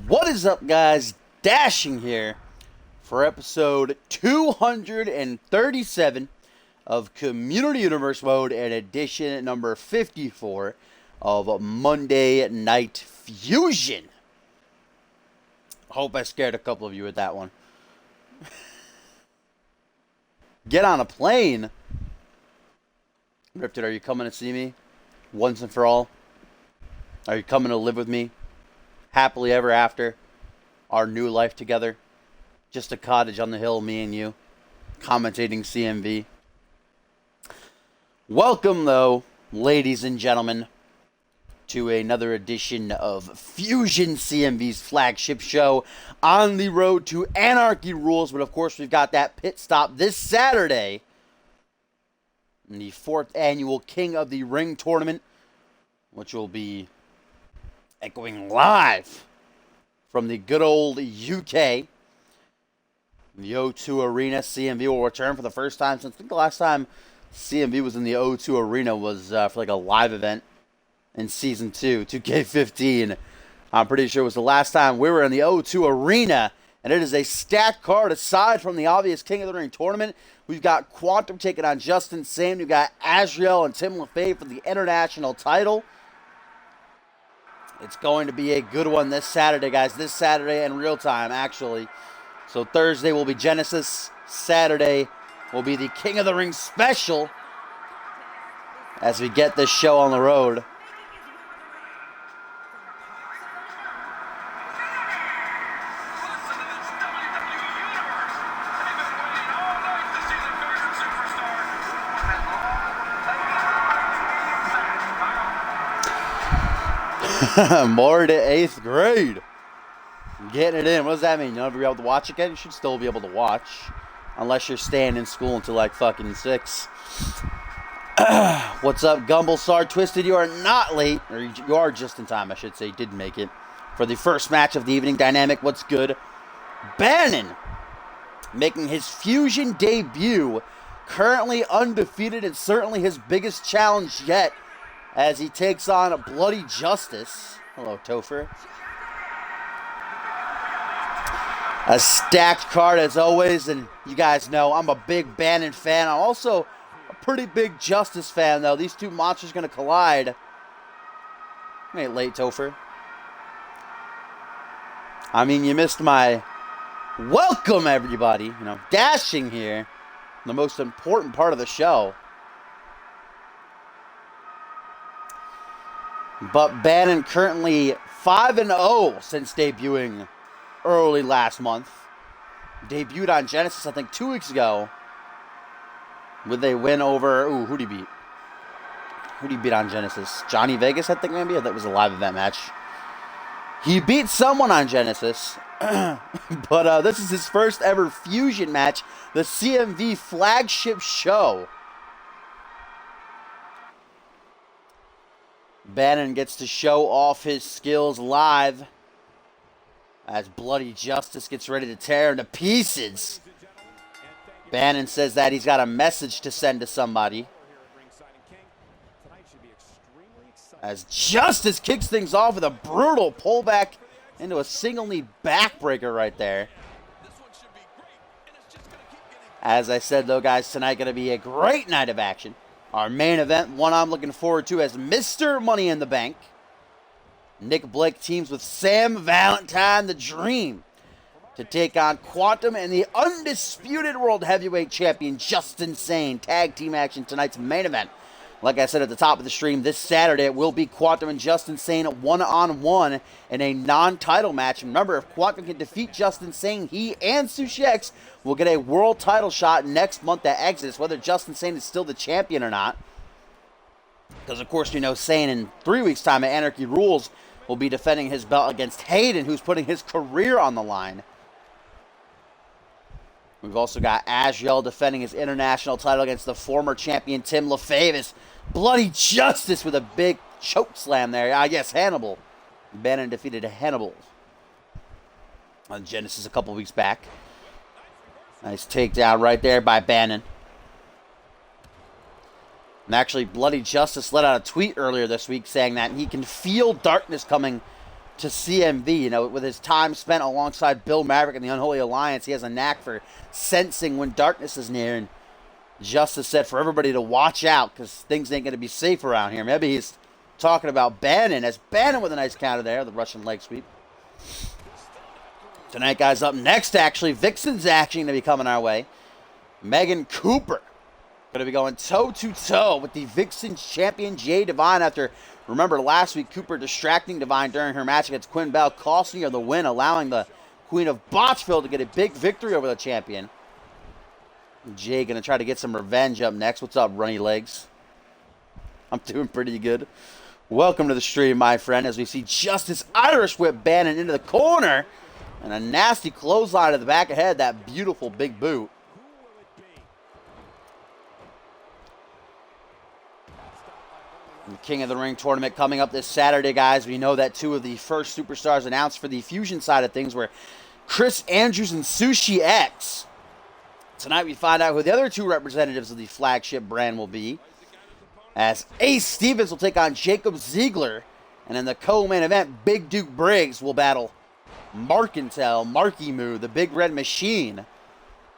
What is up, guys? Dashing here for episode 237 of Community Universe Mode and edition number 54 of Monday Night Fusion. Hope I scared a couple of you with that one. Get on a plane. Ripted, are you coming to see me once and for all? Are you coming to live with me? Happily ever after, our new life together. Just a cottage on the hill, me and you, commentating CMV. Welcome, though, ladies and gentlemen, to another edition of Fusion CMV's flagship show on the road to Anarchy Rules. But of course, we've got that pit stop this Saturday in the 4th annual King of the Ring tournament, which will be echoing live from the good old UK. The O2 Arena. CMV will return for the first time since I think the last time CMV was in the O2 Arena was for like a live event in Season 2, 2K15. I'm pretty sure it was the last time we were in the O2 Arena, and it is a stacked card aside from the obvious King of the Ring tournament. We've got Quantum taking on JustIN Sane. We've got Azriel and Tim LaFave for the international title. It's going to be a good one this Saturday, guys. This Saturday in real time, actually. So Thursday will be Genesis. Saturday will be the King of the Ring special as we get this show on the road. More to 8th grade. Getting it in. What does that mean? You'll never be able to watch again? You should still be able to watch. Unless you're staying in school until like fucking 6. What's up, Gumblesar Twisted? You are not late. Or you are just in time, I should say. You did make it. For the first match of the evening. Dynamic, what's good? Bannon making his Fusion debut. Currently undefeated and certainly his biggest challenge yet, as he takes on Bloody Justice. Hello, Topher. A stacked card as always, and you guys know I'm a big Bannon fan. I'm also a pretty big Justice fan, though. These two monsters going to collide. Wait, late, Topher. I mean, you missed my welcome, everybody. You know, dashing here. The most important part of the show. But Bannon currently 5-0 since debuting early last month. Debuted on Genesis, I think, 2 weeks ago. With a win over... Ooh, who'd he beat? Who'd he beat on Genesis? Johnny Vegas, I think, maybe? That was a live event match. He beat someone on Genesis. But this is his first ever Fusion match. The CMV flagship show. Bannon gets to show off his skills live as Bloody Justice gets ready to tear him to pieces. Bannon says that he's got a message to send to somebody. As Justice kicks things off with a brutal pullback into a single knee backbreaker right there. As I said, though, guys, tonight going to be a great night of action. Our main event, one I'm looking forward to as Mr. Money in the Bank. Nick Blake teams with Same Valentine, the Dream, to take on Quantum and the undisputed World Heavyweight Champion, JustIN Sane. Tag team action tonight's main event. Like I said at the top of the stream, this Saturday it will be Quantum and JustIN Sane one-on-one in a non-title match. Remember, if Quantum can defeat JustIN Sane, he and Sushi X will get a world title shot next month at Exodus, whether JustIN Sane is still the champion or not. Because, of course, you know Sane in 3 weeks' time at Anarchy Rules will be defending his belt against HAYDEN, who's putting his career on the line. We've also got Azriel defending his international title against the former champion Tim LaFave. Bloody Justice with a big choke slam there. Yes, Hannibal. Bannon defeated Hannibal on Genesis a couple weeks back. Nice takedown right there by Bannon. And actually, Bloody Justice let out a tweet earlier this week saying that he can feel darkness coming to CMV. You know, with his time spent alongside Bill Maverick and the Unholy Alliance, he has a knack for sensing when darkness is near. And Justice said for everybody to watch out because things ain't going to be safe around here. Maybe he's talking about Bannon, as Bannon with a nice counter there, the Russian leg sweep. Tonight, guys, up next, actually, Vixen's action going to be coming our way. Megan Cooper going to be going toe-to-toe with the Vixen champion, Jade Divine, after, remember, last week, Cooper distracting Divine during her match against Quinn Bell, costing her the win, allowing the Queen of Botchville to get a big victory over the champion. Jay going to try to get some revenge up next. What's up, runny legs? I'm doing pretty good. Welcome to the stream, my friend, as we see Justice Irish Whip Bannon into the corner. And a nasty clothesline to the back of the head. That beautiful big boot. The King of the Ring tournament coming up this Saturday, guys. We know that two of the first superstars announced for the Fusion side of things were Chris Andrews and Sushi X. Tonight we find out who the other two representatives of the flagship brand will be, as Ace Stevens will take on Jacob Ziegler. And in the co-main event, Big Duke Briggs will battle Markintel, Marky Moo, the Big Red Machine.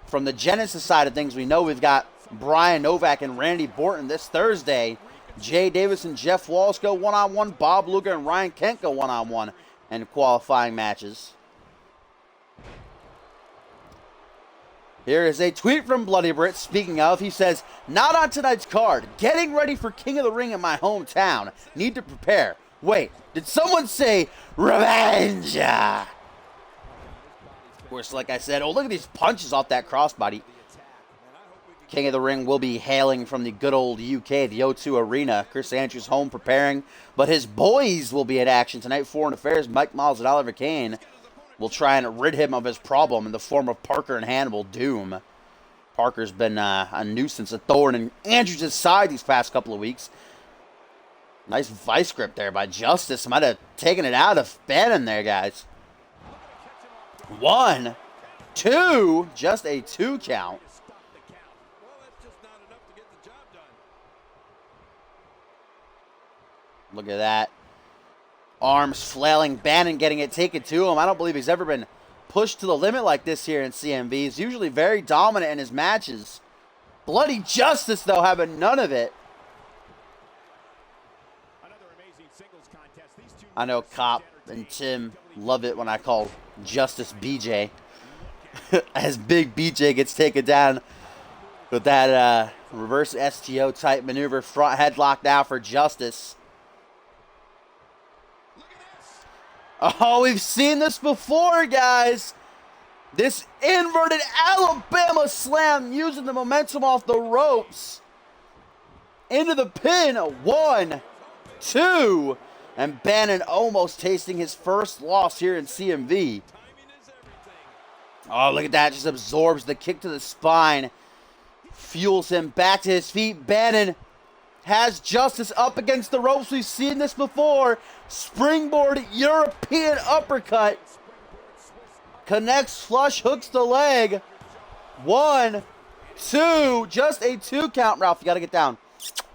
From the Genesis side of things, we know we've got Brian Novak and Randy Borton this Thursday. Jay Davis and Jeff Walsh go one-on-one. Bob Luger and Ryan Kent go one-on-one in qualifying matches. Here is a tweet from Bloody Brit. Speaking of, he says, "Not on tonight's card. Getting ready for King of the Ring in my hometown. Need to prepare. Wait, did someone say revenge?" Of course, like I said, oh, look at these punches off that crossbody. King of the Ring will be hailing from the good old UK, the O2 Arena. Chris Andrews home preparing, but his boys will be in action tonight. Foreign Affairs, Mike Miles and Oliver Kane will try and rid him of his problem in the form of Parker and Hannibal Doom. Parker's been a nuisance, a thorn in Andrews' side these past couple of weeks. Nice vice grip there by Justice. Might have taken it out of Bannon there, guys. 1, 2, just a 2 count. Look at that. Arms flailing, Bannon getting it taken to him. I don't believe he's ever been pushed to the limit like this here in CMV. He's usually very dominant in his matches. Bloody Justice, though, having none of it. I know Cop and Tim love it when I call Justice BJ. As Big BJ gets taken down with that reverse STO type maneuver. Front headlock now for Justice. Oh, we've seen this before, guys. This inverted Alabama slam using the momentum off the ropes. Into the pin. 1, 2. And Bannon almost tasting his first loss here in CMV. Oh, look at that. Just absorbs the kick to the spine. Fuels him back to his feet. Bannon has Justice up against the ropes. We've seen this before. Springboard European uppercut. Connects, flush, hooks the leg. 1, 2. Just a 2 count. Ralph, you got to get down.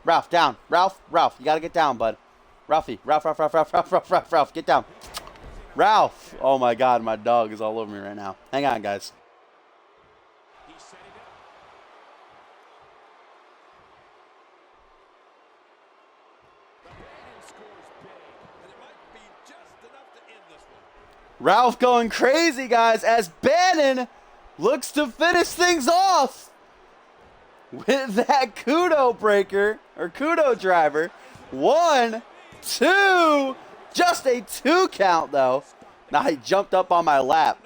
Ralph, down. Ralph, you got to get down, bud. Ralphie, Ralph, get down. Ralph. Oh, my God, my dog is all over me right now. Hang on, guys. Ralph going crazy, guys, as Bannon looks to finish things off with that kudo breaker, or kudo driver. 1, 2, just a 2 count, though. Now he jumped up on my lap.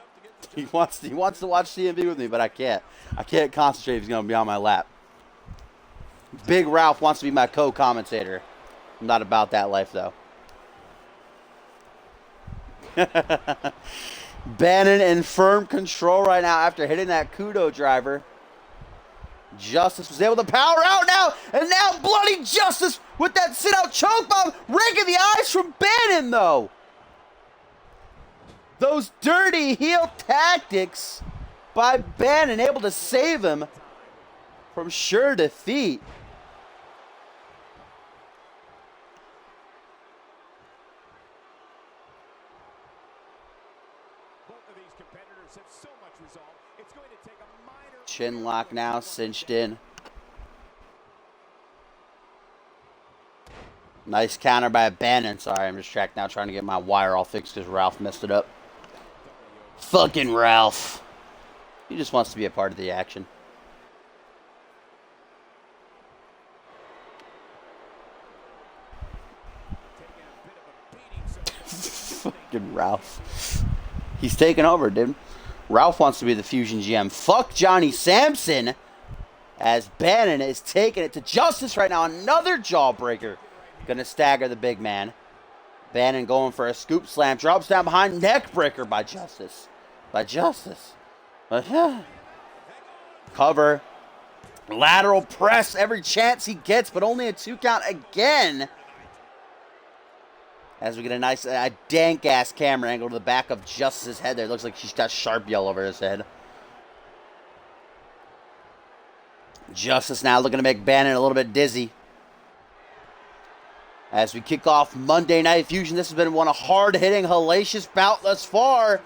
He wants to watch CMV with me, but I can't. I can't concentrate if he's going to be on my lap. Big Ralph wants to be my co-commentator. I'm not about that life, though. Bannon in firm control right now after hitting that kudo driver. Justice was able to power out now, and now Bloody Justice with that sit-out choke bomb, raking the eyes from Bannon, though. Those dirty heel tactics by Bannon, able to save him from sure defeat. Chin lock now, cinched in. Nice counter by Bannon. Sorry, I'm distracted now trying to get my wire all fixed because Ralph messed it up. Fucking Ralph. He just wants to be a part of the action. Fucking Ralph. He's taking over, dude. Ralph wants to be the Fusion GM. Fuck Johnny Sampson. As Bannon is taking it to Justice right now. Another jawbreaker. Gonna stagger the big man. Bannon going for a scoop slam. Drops down behind. Neck breaker by Justice. Cover. Lateral press every chance he gets, but only a 2 count again. As we get a nice, dank-ass camera angle to the back of Justice's head there. It looks like she's got sharp yell over his head. Justice now looking to make Bannon a little bit dizzy. As we kick off Monday Night Fusion, this has been one of hard-hitting, hellacious bout thus far.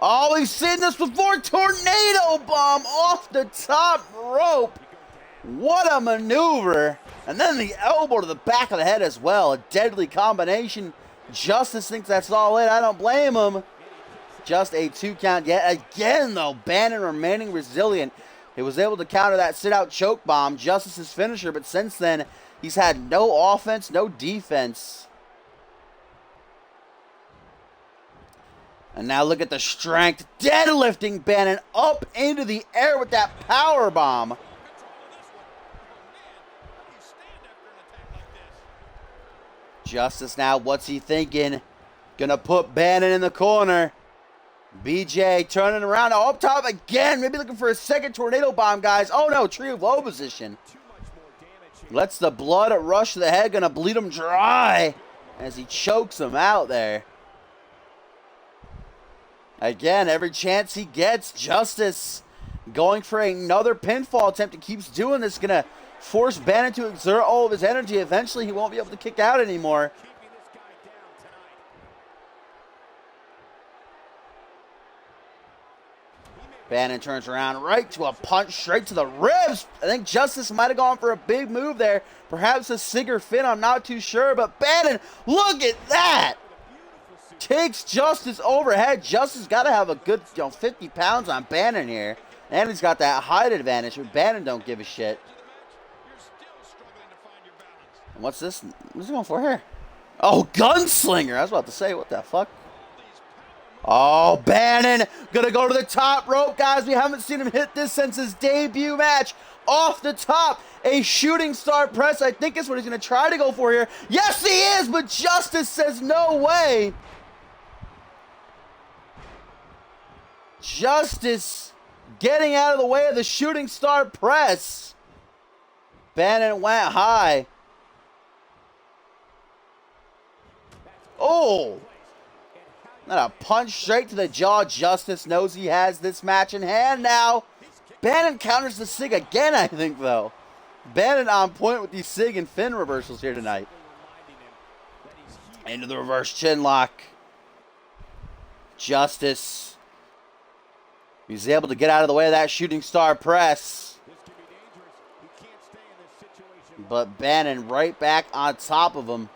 Oh, we've seen this before. Tornado bomb off the top rope. What a maneuver. And then the elbow to the back of the head as well. A deadly combination. Justice thinks that's all it. I don't blame him. Just a 2 count yet again, though. Bannon remaining resilient. He was able to counter that sit-out choke bomb, Justice's finisher, but since then, he's had no offense, no defense. And now look at the strength. Deadlifting Bannon up into the air with that power bomb. Justice now, what's he thinking? Gonna put Bannon in the corner. BJ turning around. Oh, up top again. Maybe looking for a second tornado bomb, guys. Oh, no. Tree of Woe position. Lets the blood rush to the head. Gonna bleed him dry as he chokes him out there. Again, every chance he gets, Justice going for another pinfall attempt. He keeps doing this. Gonna force Bannon to exert all of his energy. Eventually, he won't be able to kick out anymore. Bannon turns around right to a punch straight to the ribs. I think Justice might have gone for a big move there. Perhaps a Sigger Fin, I'm not too sure. But Bannon, look at that. Takes Justice overhead. Justice got to have a good 50 pounds on Bannon here. And he's got that height advantage. But Bannon don't give a shit. And what's this? What's he going for here? Oh, gunslinger. I was about to say, what the fuck? Oh, Bannon gonna go to the top rope, guys. We haven't seen him hit this since his debut match. Off the top, a shooting star press. I think is what he's gonna try to go for here. Yes, he is, but Justice says no way. Justice getting out of the way of the shooting star press. Bannon went high. Oh. Not a punch straight to the jaw. Justice knows he has this match in hand now. Bannon counters the Sig again, I think, though. Bannon on point with these Sig and Finn reversals here tonight. Into the reverse chin lock. Justice. He's able to get out of the way of that shooting star press. But Bannon right back on top of him.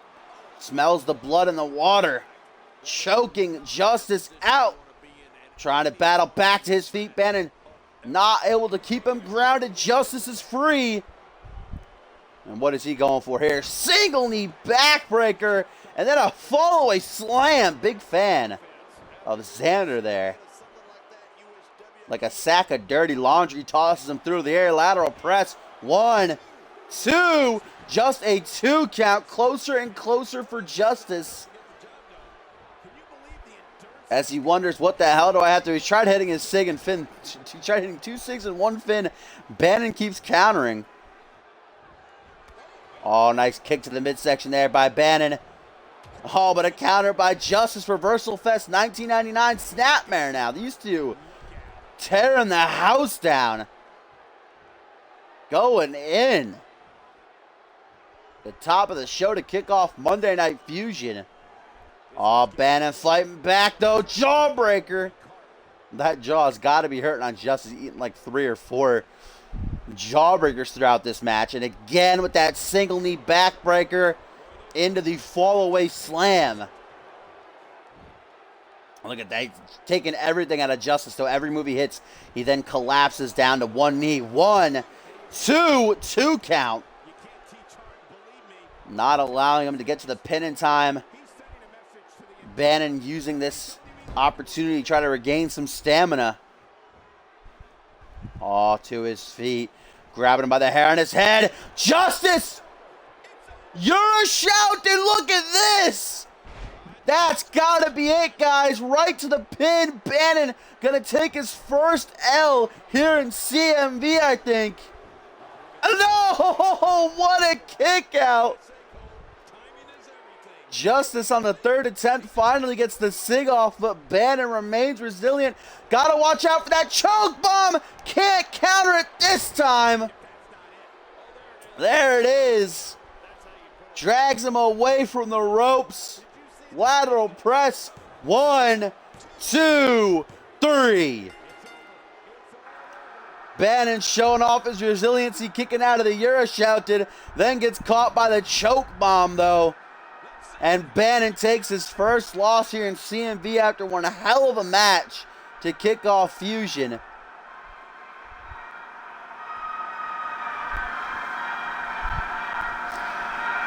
Smells the blood in the water. Choking Justice out. Trying to battle back to his feet. Bannon not able to keep him grounded. Justice is free. And what is he going for here? Single knee backbreaker. And then a fall-away slam. Big fan of Xander there. Like a sack of dirty laundry. Tosses him through the air. Lateral press. 1, 2. Just a 2 count. Closer and closer for Justice. As he wonders, what the hell do I have to do? He's tried hitting his Sig and Finn. He tried hitting 2 Sigs and 1 Finn. Bannon keeps countering. Oh, nice kick to the midsection there by Bannon. Oh, but a counter by Justice. Reversal Fest 1999 Snapmare now. These two tearing the house down. Going in. The top of the show to kick off Monday Night Fusion. Oh, Bannon fighting back, though. Jawbreaker. That jaw's got to be hurting on Justice, eating like 3 or 4 jawbreakers throughout this match. And again with that single knee backbreaker into the fall away slam. Look at that. He's taking everything out of Justice. So every move he hits, he then collapses down to one knee. 1, 2, 2 count. Not allowing him to get to the pin in time. Bannon using this opportunity to try to regain some stamina. Oh, to his feet. Grabbing him by the hair on his head. Justice! You're a shout, and look at this! That's gotta be it, guys. Right to the pin. Bannon gonna take his first L here in CMV, I think. No! What a kick out! Justice on the 3rd attempt finally gets the sig off, but Bannon remains resilient. Gotta watch out for that choke bomb. Can't counter it this time. There it is. Drags him away from the ropes. Lateral press. 1, 2, 3. Bannon showing off his resiliency, kicking out of the Euroshouted, then gets caught by the choke bomb though. And Bannon takes his first loss here in CMV after one hell of a match to kick off Fusion.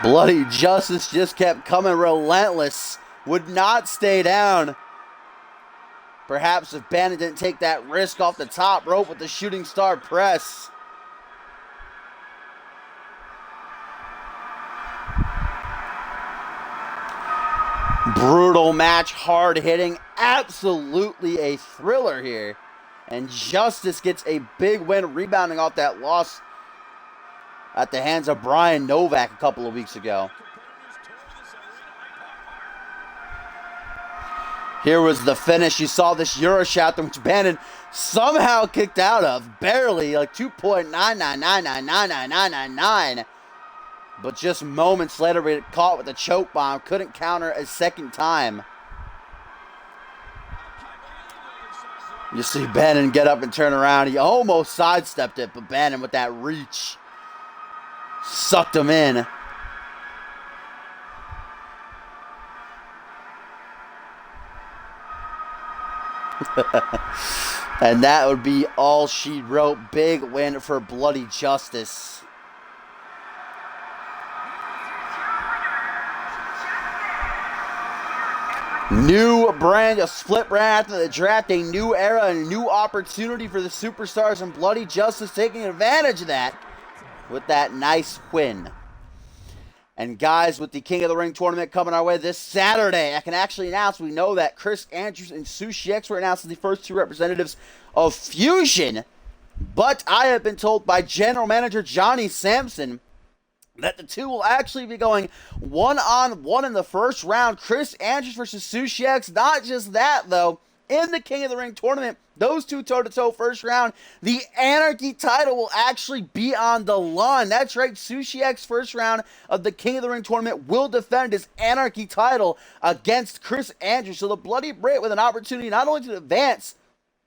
Bloody Justice just kept coming relentless. Would not stay down. Perhaps if Bannon didn't take that risk off the top rope with the shooting star press. Brutal match, hard hitting, absolutely a thriller here. And Justice gets a big win, rebounding off that loss at the hands of Brian Novak a couple of weeks ago. Here was the finish. You saw this Euroshot, which Bannon somehow kicked out of. Barely, like 2.999999999. But just moments later, we got caught with a choke bomb. Couldn't counter a second time. You see Bannon get up and turn around. He almost sidestepped it, but Bannon with that reach sucked him in. And that would be all she wrote. Big win for Bloody Justice. New brand, a split brand after the draft, a new era, a new opportunity for the superstars, and Bloody Justice taking advantage of that with that nice win. And guys, with the King of the Ring tournament coming our way this Saturday, I can actually announce, we know that Chris Andrews and Sushi X were announced as the first 2 representatives of Fusion, but I have been told by General Manager Johnny Sampson that the 2 will actually be going 1-on-1 in the first round. Chris Andrews versus Sushi X. Not just that, though. In the King of the Ring tournament, those 2 toe-to-toe first round, the Anarchy title will actually be on the line. That's right, Sushi X first round of the King of the Ring tournament will defend his Anarchy title against Chris Andrews. So the Bloody Brit with an opportunity not only to advance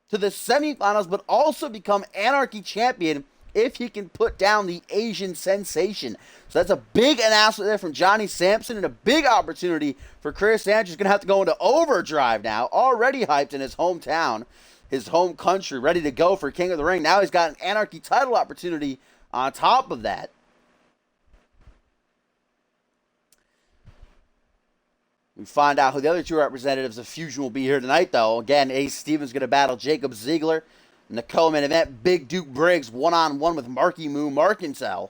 to the semifinals, but also become Anarchy champion if he can put down the Asian Sensation. So that's a big announcement there from Johnny Sampson, and a big opportunity for Chris Andrews. Going to have to go into overdrive now. Already hyped in his hometown, his home country, ready to go for King of the Ring. Now he's got an Anarchy title opportunity on top of that. We find out who the other 2 representatives of Fusion will be here tonight, though. Again, Ace Stevens going to battle Jacob Ziegler. In the co-main event, Big Duke Briggs 1-on-1 with Marky Moo Markinsell.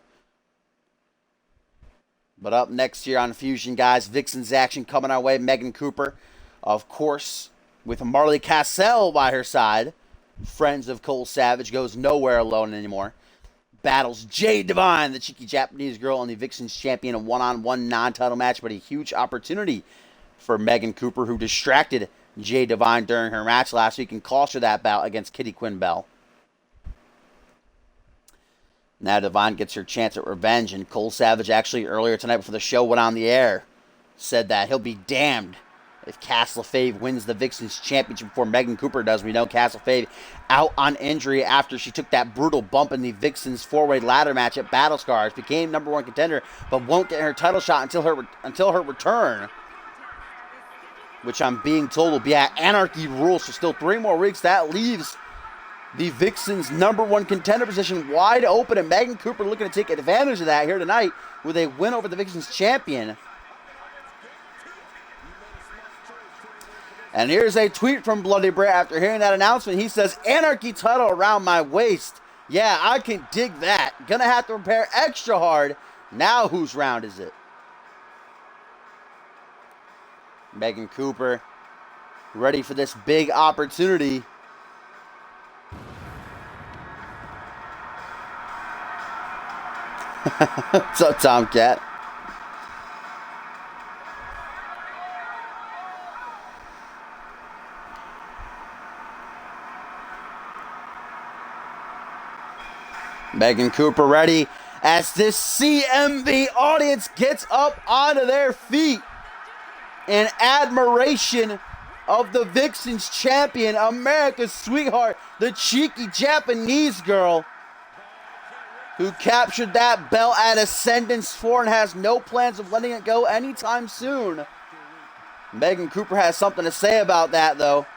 But up next here on Fusion, guys, Vixen's action coming our way. Megan Cooper, of course, with Marley Cassell by her side. Friends of Cole Savage, goes nowhere alone anymore. Battles Jade Divine, the cheeky Japanese girl, and the Vixen's champion, a 1-on-1 non-title match, but a huge opportunity for Megan Cooper, who distracted Jade Divine during her match last week and cost her that bout against Kitty Quinn Bell. Now Divine gets her chance at revenge, and Cole Savage actually earlier tonight before the show went on the air said that he'll be damned if Castle Fave wins the Vixens Championship before Megan Cooper does. We know Castle Fave out on injury after she took that brutal bump in the Vixens four-way ladder match at Battle Scars. Became #1 contender, but won't get her title shot until her return, which I'm being told will be at Anarchy Rules. So still 3 more weeks. That leaves the Vixens' #1 contender position wide open, and Megan Cooper looking to take advantage of that here tonight with a win over the Vixens champion. And here's a tweet from Bloody Bray after hearing that announcement. He says, "Anarchy title around my waist. Yeah, I can dig that. Gonna have to prepare extra hard. Now whose round is it?" Megan Cooper ready for this big opportunity. What's up, Tomcat? Megan Cooper ready as this CMV audience gets up onto their feet in admiration of the Vixens champion, America's sweetheart, the cheeky Japanese girl who captured that belt at Ascendance 4 and has no plans of letting it go anytime soon. Megan Cooper has something to say about that, though.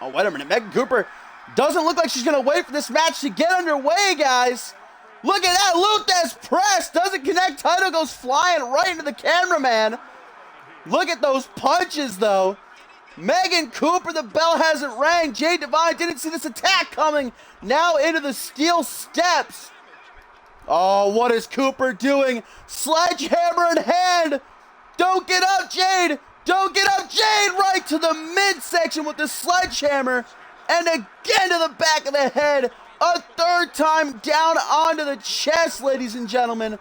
Oh, wait a minute. Megan Cooper doesn't look like she's going to wait for this match to get underway, guys. Look at that. Luthez press. Doesn't connect. Title goes flying right into the cameraman. Look at those punches, though. Megan Cooper, the bell hasn't rang. Jade Divine didn't see this attack coming. Now into the steel steps. Oh, what is Cooper doing? Sledgehammer in hand. Don't get up, Jade. Don't get up, Jade. Right to the midsection with the sledgehammer. And again to the back of the head. A third time down onto the chest, ladies and gentlemen.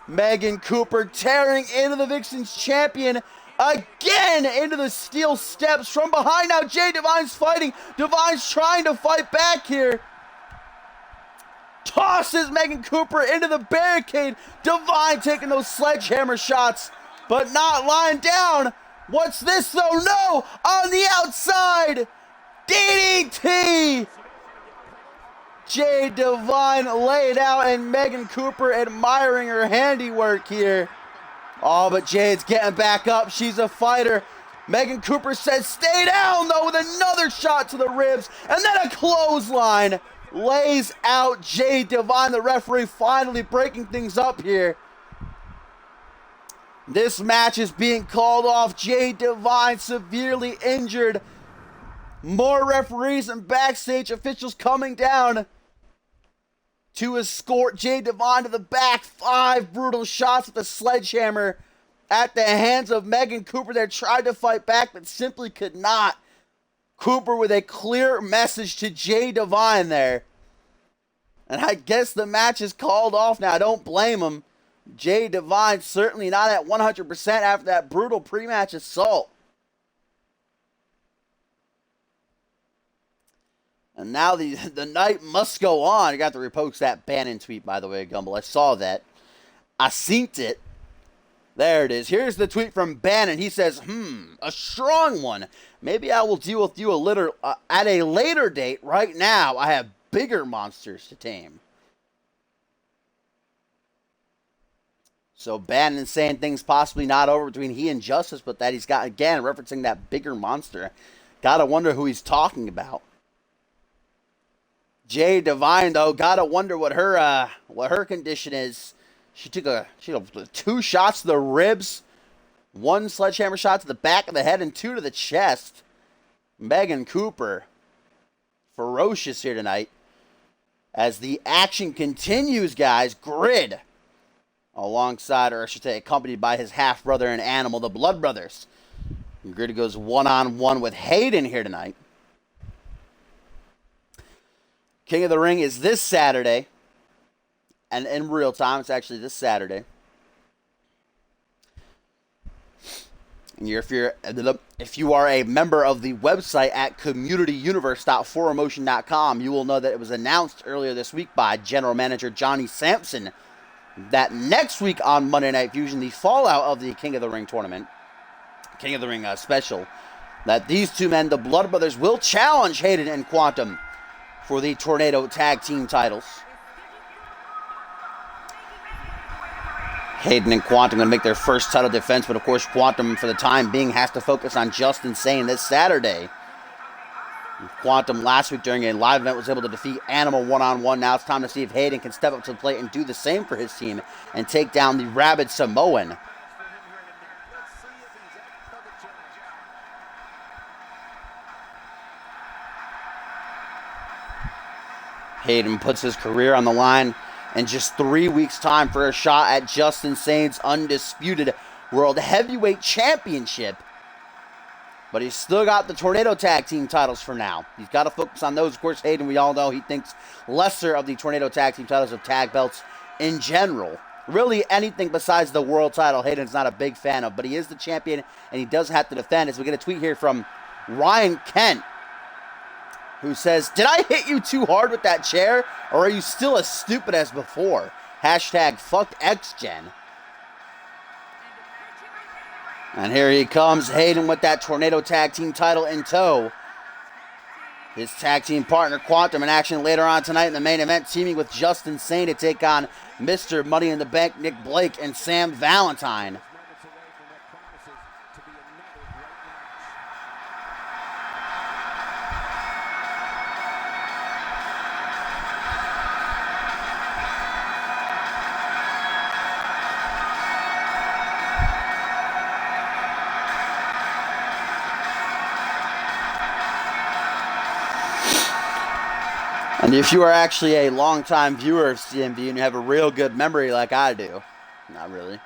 Megan Cooper tearing into the Vixens champion. Again into the steel steps from behind. Now Jade Divine's fighting. Divine's trying to fight back here. Tosses Megan Cooper into the barricade. Divine taking those sledgehammer shots, but not lying down. What's this though? No! On the outside! DDT! Jade Divine laid out, and Megan Cooper admiring her handiwork here. Oh, but Jade's getting back up. She's a fighter. Megan Cooper says, "Stay down," though, with another shot to the ribs. And then a clothesline lays out Jade Divine. The referee finally breaking things up here. This match is being called off. Jade Divine severely injured. More referees and backstage officials coming down to escort Jade Divine to the back. 5 brutal shots with a sledgehammer at the hands of Megan Cooper. They tried to fight back, but simply could not. Cooper with a clear message to Jade Divine there. And I guess the match is called off now. I don't blame him. Jade Divine certainly not at 100% after that brutal pre-match assault. And now the night must go on. I got to repost that Bannon tweet, by the way, Gumble. I saw that. I synced it. There it is. Here's the tweet from Bannon. He says, a strong one. Maybe I will deal with you at a later date. Right now, I have bigger monsters to tame. So Bannon saying things possibly not over between he and Justice, but that he's got, again, referencing that bigger monster. Gotta wonder who he's talking about. Jade Divine, though, gotta wonder what her condition is. She took 2 shots to the ribs, 1 sledgehammer shot to the back of the head, and 2 to the chest. Megan Cooper, ferocious here tonight. As the action continues, guys, Grid, alongside, or I should say, accompanied by his half-brother and Animal, the Blood Brothers. And Grid goes one-on-one with Hayden here tonight. King of the Ring is this Saturday. And in real time, it's actually this Saturday. And if you are a member of the website at communityuniverse.4emotion.com, you will know that it was announced earlier this week by General Manager Johnny Sampson that next week on Monday Night Fusion, the fallout of the King of the Ring tournament, King of the Ring special, that these two men, the Blood Brothers, will challenge Hayden and Quantum for the Tornado Tag Team titles. Hayden and Quantum going to make their first title defense, but of course Quantum, for the time being, has to focus on JustIN Sane this Saturday. Quantum last week during a live event was able to defeat Animal one-on-one. Now it's time to see if Hayden can step up to the plate and do the same for his team and take down the rabid Samoan. Hayden puts his career on the line in just 3 weeks' time for a shot at JustIN Sane's undisputed World Heavyweight Championship. But he's still got the Tornado Tag Team titles for now. He's got to focus on those. Of course, Hayden, we all know, he thinks lesser of the Tornado Tag Team titles of tag belts in general. Really, anything besides the world title, Hayden's not a big fan of. But he is the champion, and he does have to defend. As we get a tweet here from Ryan Kent, who says, "Did I hit you too hard with that chair, or are you still as stupid as before? Hashtag fuck XGen." And here he comes, Hayden with that Tornado Tag Team title in tow. His tag team partner Quantum in action later on tonight in the main event, teaming with JustIN Sane to take on Mr. Money in the Bank, Nick Blake, and Sam Valentine. And if you are actually a longtime viewer of CMV and you have a real good memory like I do, not really.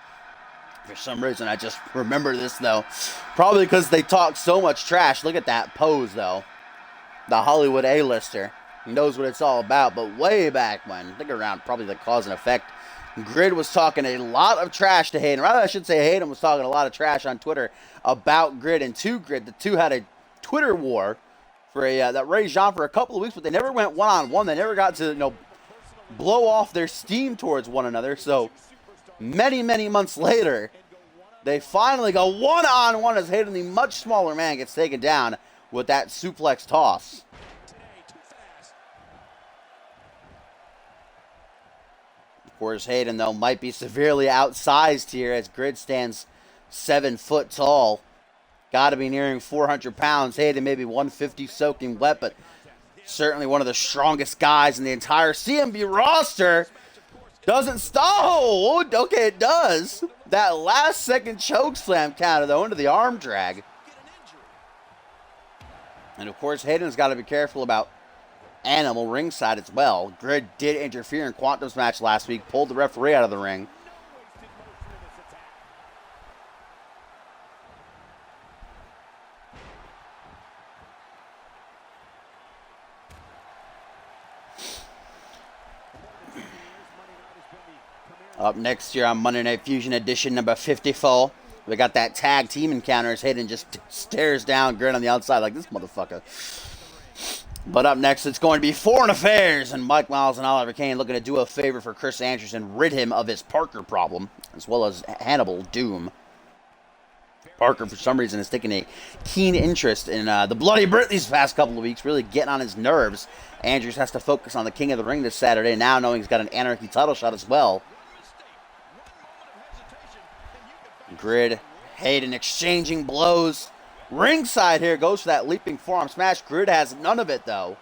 For some reason, I just remember this, though. Probably because they talk so much trash. Look at that pose, though. The Hollywood A-lister. He knows what it's all about. But way back when, I think around probably the Cause and Effect, Grid was talking a lot of trash to Hayden. Rather, I should say Hayden was talking a lot of trash on Twitter about Grid and to Grid. The two had a Twitter war for that raged on for a couple of weeks, but they never went one-on-one. They never got to, blow off their steam towards one another. So many, many months later, they finally go one-on-one as Hayden, the much smaller man, gets taken down with that suplex toss. Of course, Hayden, though, might be severely outsized here as Grid stands 7 foot tall. Got to be nearing 400 pounds. Hayden maybe 150 soaking wet, but certainly one of the strongest guys in the entire CMV roster. Doesn't stop. Oh, okay, it does. That last second choke slam counter, though, into the arm drag. And, of course, Hayden's got to be careful about Animal ringside as well. Grid did interfere in Quantum's match last week, pulled the referee out of the ring. Up next year on Monday Night Fusion edition number 54, we got that tag team encounter as Hayden just stares down Grid on the outside like this motherfucker. But up next, it's going to be Foreign Affairs and Mike Miles and Oliver Kane looking to do a favor for Chris Andrews and rid him of his Parker problem, as well as Hannibal Doom. Parker, for some reason, has taken a keen interest in the Bloody Brit these past couple of weeks, really getting on his nerves. Andrews has to focus on the King of the Ring this Saturday, now knowing he's got an Anarchy title shot as well. Grid, Hayden exchanging blows. Ringside here goes for that leaping forearm smash. Grid has none of it, though.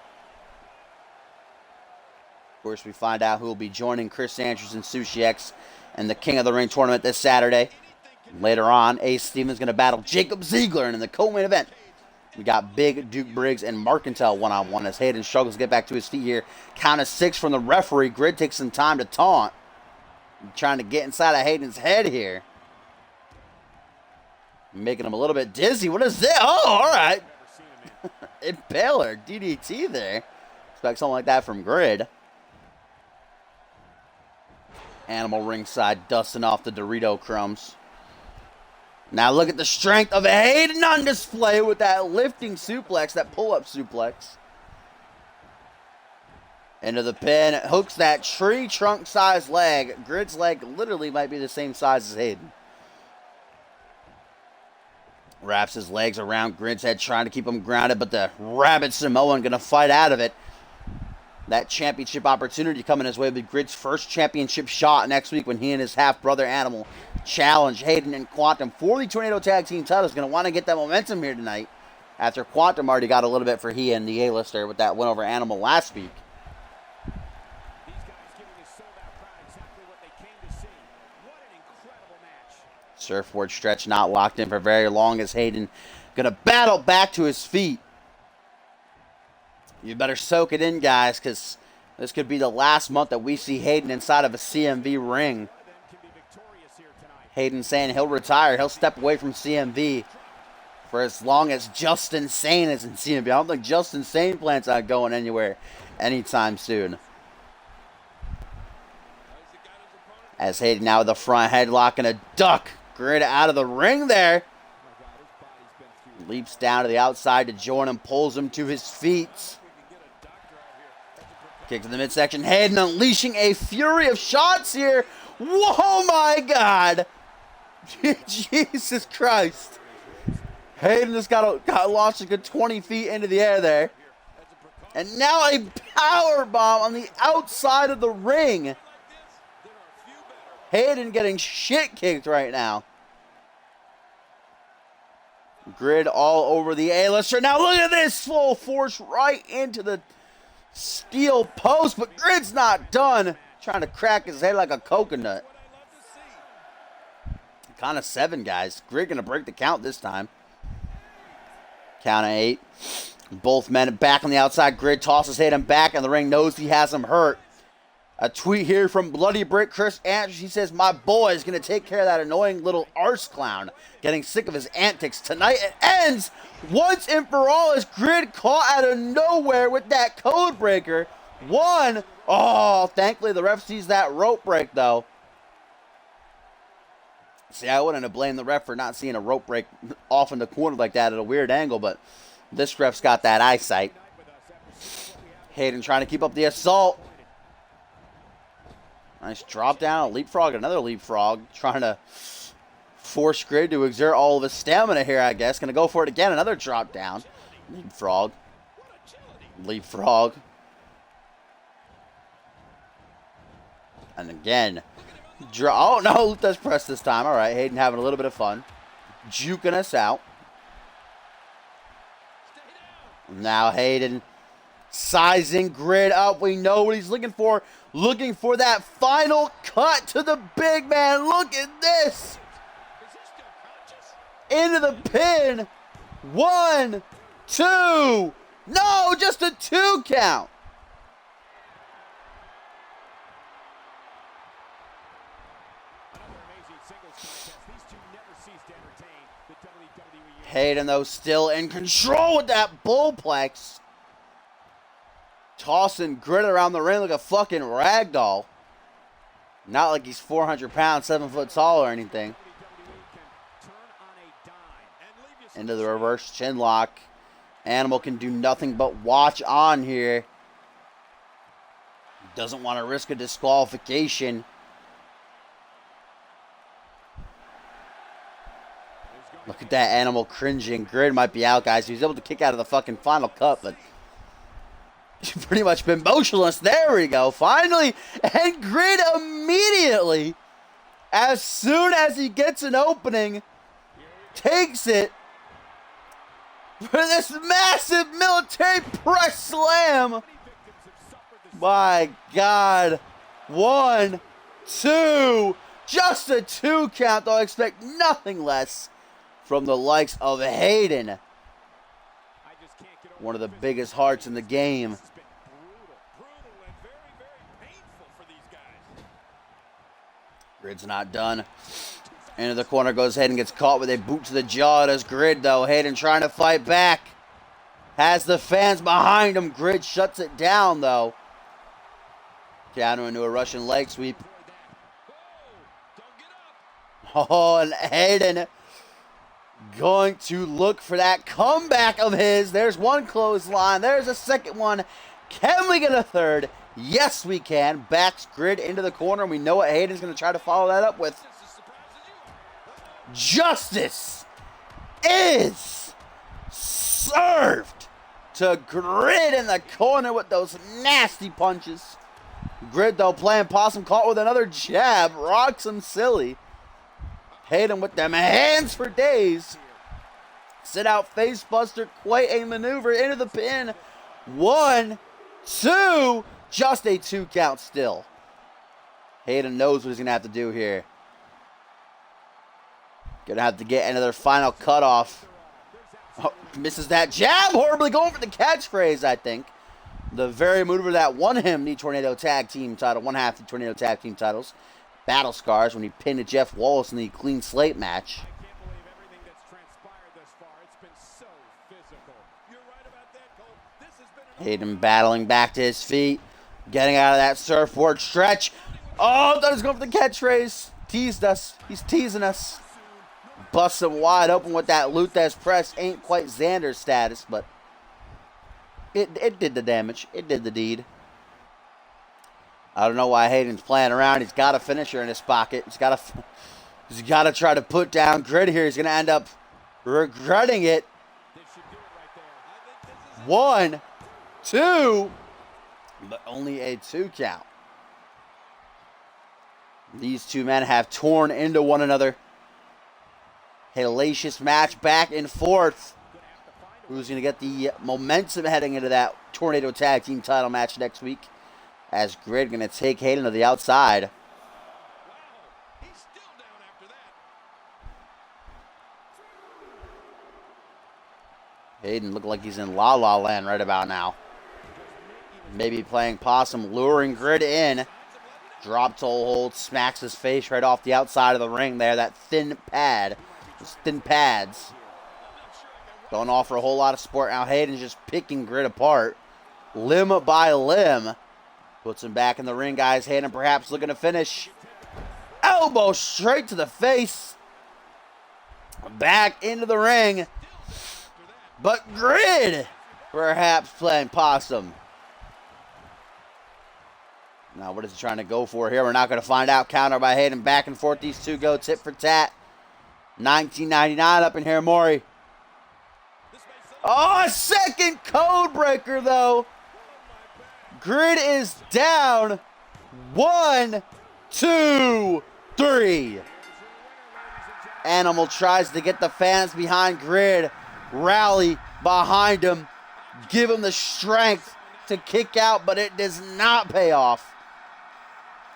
Of course, we find out who will be joining Chris Andrews and Sushi X in the King of the Ring tournament this Saturday. Later on, Ace Stevens going to battle Jacob Ziegler, and in the co-main event, we got Big Duke Briggs and Marcantel one-on-one as Hayden struggles to get back to his feet here. Count of 6 from the referee. Grid takes some time to taunt. Trying to get inside of Hayden's head here. Making him a little bit dizzy. What is this? Oh, all right. Impaler, DDT there. Expect something like that from Grid. Animal ringside dusting off the Dorito crumbs. Now look at the strength of Hayden on display with that lifting suplex, that pull-up suplex. Into the pin. Hooks that tree trunk size leg. Grid's leg literally might be the same size as Hayden. Wraps his legs around Grid's head, trying to keep him grounded, but the Rabbit Samoan going to fight out of it. That championship opportunity coming his way with Grid's first championship shot next week when he and his half-brother Animal challenge Hayden and Quantum for the Tornado Tag Team titles. Going to want to get that momentum here tonight after Quantum already got a little bit for he and the A-lister with that win over Animal last week. Surfboard stretch not locked in for very long as Hayden going to battle back to his feet. You better soak it in, guys, because this could be the last month that we see Hayden inside of a CMV ring. Hayden saying he'll retire. He'll step away from CMV for as long as JustIN Sane is in CMV. I don't think JustIN Sane plans on going anywhere anytime soon. As Hayden now with the front headlock and a duck. Grid out of the ring there. Leaps down to the outside to join him, pulls him to his feet. Kick to the midsection. Hayden unleashing a fury of shots here. Whoa, my God. Jesus Christ. Hayden just got launched a good 20 feet into the air there. And now a power bomb on the outside of the ring. Hayden getting shit kicked right now. Grid all over the A-lister. Now look at this, full force right into the steel post, but Grid's not done. Trying to crack his head like a coconut. Count of 7, guys. Grid gonna break the count this time. Count of 8. Both men back on the outside. Grid tosses Hayden back in the ring, knows he has him hurt. A tweet here from Bloody Brick Chris Andrews. He says, my boy is going to take care of that annoying little arse clown. Getting sick of his antics. Tonight it ends once and for all as Grid caught out of nowhere with that code breaker. 1. Oh, thankfully the ref sees that rope break, though. See, I wouldn't have blamed the ref for not seeing a rope break off in the corner like that at a weird angle, but this ref's got that eyesight. Hayden trying to keep up the assault. Nice drop down, a leapfrog, another leapfrog. Trying to force Grid to exert all of his stamina here, I guess. Going to go for it again, another drop down. Leapfrog. Leapfrog. And again. Oh, no, let's press this time. All right, Hayden having a little bit of fun. Juking us out. Now Hayden sizing Grid up. We know what he's looking for. Looking for that final cut to the big man. Look at this. Into the pin. 1, 2. No, just a 2 count. Hayden, though, still in control with that bullplex. Tossing Grid around the ring like a fucking ragdoll. Not like he's 400 pounds, 7 foot tall or anything. Into the reverse chin lock. Animal can do nothing but watch on here. Doesn't want to risk a disqualification. Look at that Animal cringing. Grid might be out, guys. He was able to kick out of the fucking final cut, but he's pretty much been motionless. There we go. Finally. And Grid immediately, as soon as he gets an opening, takes it for this massive military press slam. My God. 1, 2. Just a 2 count, though. I expect nothing less from the likes of Hayden. One of the biggest hearts in the game. Grid's not done. Into the corner goes Hayden, gets caught with a boot to the jaw. Does Grid, though. Hayden trying to fight back. Has the fans behind him. Grid shuts it down, though. Counter into a Russian leg sweep. Oh, and Hayden going to look for that comeback of his. There's one clothesline. There's a second one. Can we get a third? Yes, we can. Backs Grid into the corner. We know what Hayden's going to try to follow that up with. Justice is served to Grid in the corner with those nasty punches. Grid, though, playing possum, caught with another jab. Rocks him silly. Hayden with them hands for days. Sit out face buster. Quite a maneuver into the pin. 1, 2. Just a 2 count still. Hayden knows what he's going to have to do here. Going to have to get another final cutoff. Oh, misses that jab. Horribly going for the catchphrase, I think. The very maneuver that won him the Tornado Tag Team title. One half the Tornado Tag Team titles. Battle scars when he pinned Jeff Wallace in the Clean Slate match. Hayden battling back to his feet. Getting out of that surfboard stretch. Oh, thought he was going for the catchphrase. Teased us. He's teasing us. Busts him wide open with that Luthez press. Ain't quite Xander's status, but it did the damage. It did the deed. I don't know why Hayden's playing around. He's got a finisher in his pocket. He's got to try to put down Grid here. He's going to end up regretting it. 1, 2, but only a 2 count. These two men have torn into one another. Hellacious match back and forth. Who's going to get the momentum heading into that Tornado Tag Team title match next week? As Grid going to take Hayden to the outside. Hayden looked like he's in La La Land right about now. Maybe playing possum, luring Grid in. Drop toe hold, smacks his face right off the outside of the ring there. That thin pad. Those thin pads. Don't offer a whole lot of support. Now Hayden's just picking Grid apart. Limb by limb. Puts him back in the ring, guys. Hayden perhaps looking to finish. Elbow straight to the face. Back into the ring. But Grid perhaps playing possum. Now, what is he trying to go for here? We're not going to find out. Counter by Hayden. Back and forth. These two go tit for tat. 1999 up in here, Maury. Oh, a second code breaker, though. Grid is down. 1, 2, 3. Animal tries to get the fans behind Grid. Rally behind him. Give him the strength to kick out, but it does not pay off.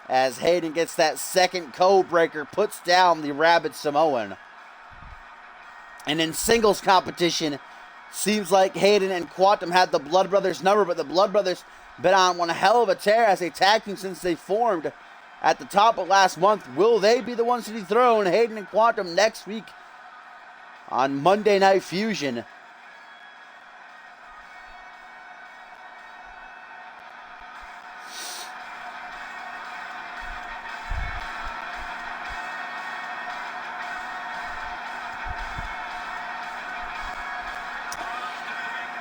As Hayden gets that second code breaker, puts down the Rabid Samoan. And in singles competition, seems like Hayden and Quantum had the Blood Brothers number, but the Blood Brothers been on one hell of a tear as a tag team since they formed at the top of last month. Will they be the ones to dethrone Hayden and Quantum next week on Monday Night Fusion?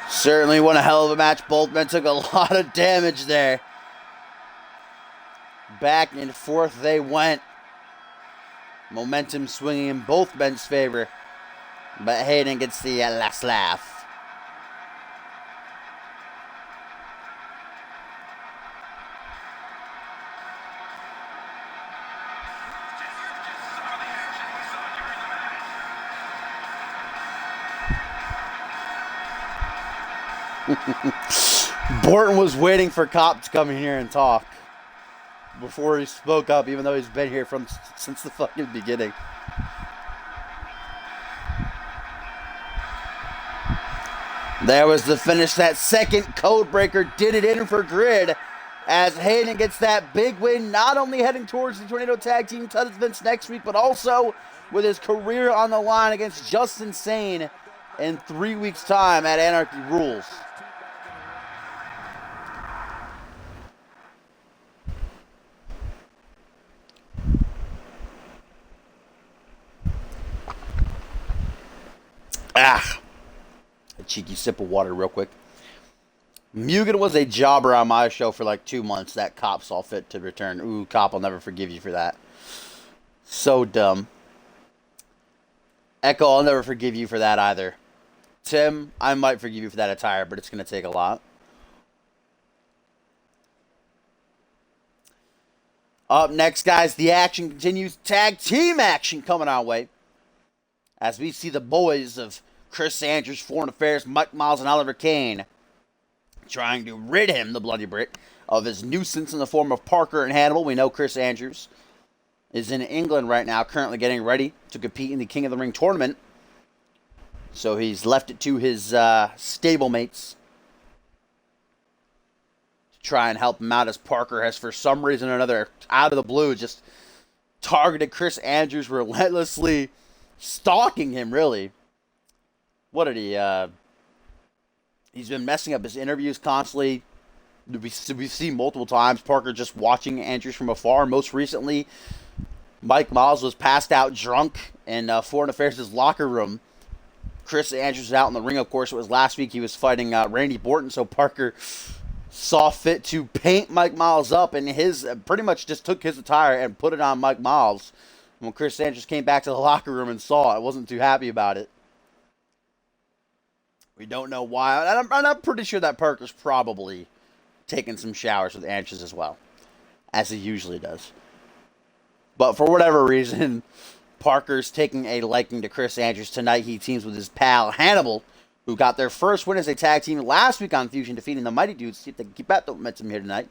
Certainly one a hell of a match. Both men took a lot of damage there. Back and forth they went. Momentum swinging in both men's favor. But Hayden gets the last laugh. Borton was waiting for Cop to come in here and talk before he spoke up, even though he's been here since the fucking beginning. There was the finish. That second code breaker did it in for Grid as Hayden gets that big win, not only heading towards the Tornado Tag Team title events next week, but also with his career on the line against JustIN Sane in 3 weeks' time at Anarchy Rules. A cheeky sip of water real quick. Mugen was a jobber on my show for like 2 months. That Cop saw fit to return. Ooh, Cop, I'll never forgive you for that. So dumb. Echo, I'll never forgive you for that either. Tim, I might forgive you for that attire, but it's going to take a lot. Up next, guys, the action continues. Tag team action coming our way. As we see the boys of Chris Andrews, Foreign Affairs, Mike Miles, and Oliver Kane trying to rid him, the Bloody Brit, of his nuisance in the form of Parker and Hannibal. We know Chris Andrews is in England right now, currently getting ready to compete in the King of the Ring tournament. So he's left it to his stablemates to try and help him out, as Parker has, for some reason or another, out of the blue, just targeted Chris Andrews, relentlessly stalking him, really. What did he, he's been messing up his interviews constantly. We've seen multiple times Parker just watching Andrews from afar. Most recently, Mike Miles was passed out drunk in Foreign Affairs' locker room. Chris Andrews was out in the ring, of course. It was last week he was fighting Randy Orton, so Parker saw fit to paint Mike Miles up, and his pretty much just took his attire and put it on Mike Miles. When Chris Andrews came back to the locker room and saw it, wasn't too happy about it. We don't know why. And I'm pretty sure that Parker's probably taking some showers with Andrews as well, as he usually does. But for whatever reason, Parker's taking a liking to Chris Andrews tonight. He teams with his pal Hannibal, who got their first win as a tag team last week on Fusion, defeating the Mighty Dudes. See if they can keep that momentum here tonight.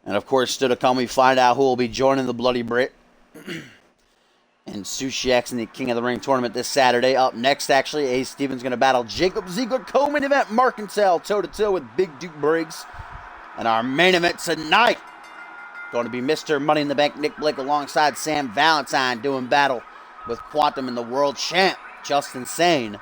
And of course, still to come, we find out who will be joining the Bloody Brit and Sushi X in the King of the Ring tournament this Saturday. Up next, actually, Ace Stevens going to battle Jacob Ziegler. Co-main event, Mark and Tell, toe-to-toe with Big Duke Briggs. And our main event tonight, going to be Mr. Money in the Bank, Nick Blake, alongside Same Valentine, doing battle with Quantum and the world champ, JustIN Sane.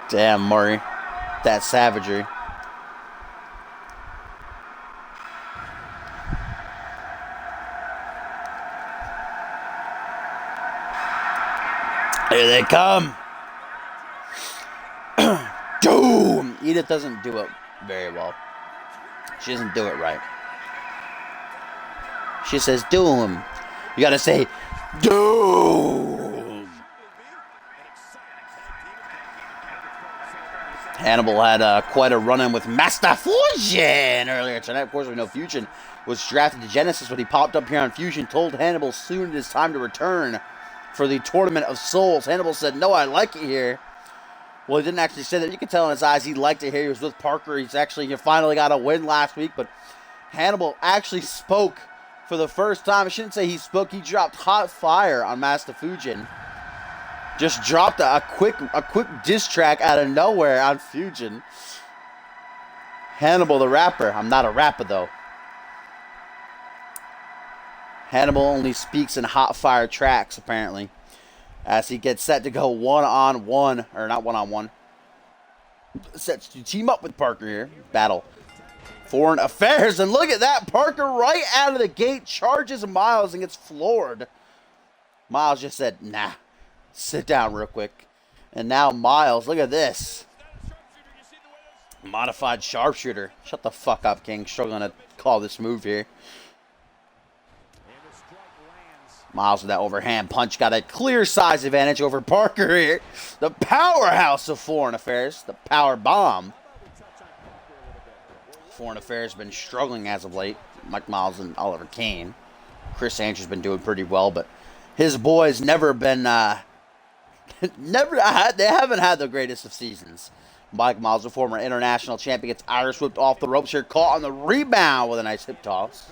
Damn, Murray. That savagery. Here they come. Doom! Edith doesn't do it very well. She doesn't do it right. She says, doom. You gotta say, doom. Hannibal had quite a run-in with Master Fusion earlier tonight. Of course, we know Fusion was drafted to Genesis when he popped up here on Fusion, told Hannibal soon it is time to return for the Tournament of Souls. Hannibal said, no, I like it here. Well, he didn't actually say that. You could tell in his eyes he liked it here. He was with Parker. He finally got a win last week. But Hannibal actually spoke for the first time. I shouldn't say he spoke. He dropped hot fire on Master Fujin. Just dropped a quick diss track out of nowhere on Fujin. Hannibal the rapper. I'm not a rapper, though. Hannibal only speaks in hot fire tracks, apparently, as he gets set to go one-on-one, or not one-on-one, set to team up with Parker here. Battle Foreign Affairs, and look at that. Parker right out of the gate charges Miles and gets floored. Miles just said, nah, sit down real quick. And now Miles, look at this. Modified sharpshooter. Shut the fuck up, King. Struggling to call this move here. Miles with that overhand punch got a clear size advantage over Parker here. The powerhouse of Foreign Affairs. The power bomb. Foreign Affairs has been struggling as of late. Mike Miles and Oliver Kane. Chris Andrews has been doing pretty well, but his boys never been, they haven't had the greatest of seasons. Mike Miles, a former international champion, gets Irish whipped off the ropes here. Caught on the rebound with a nice hip toss.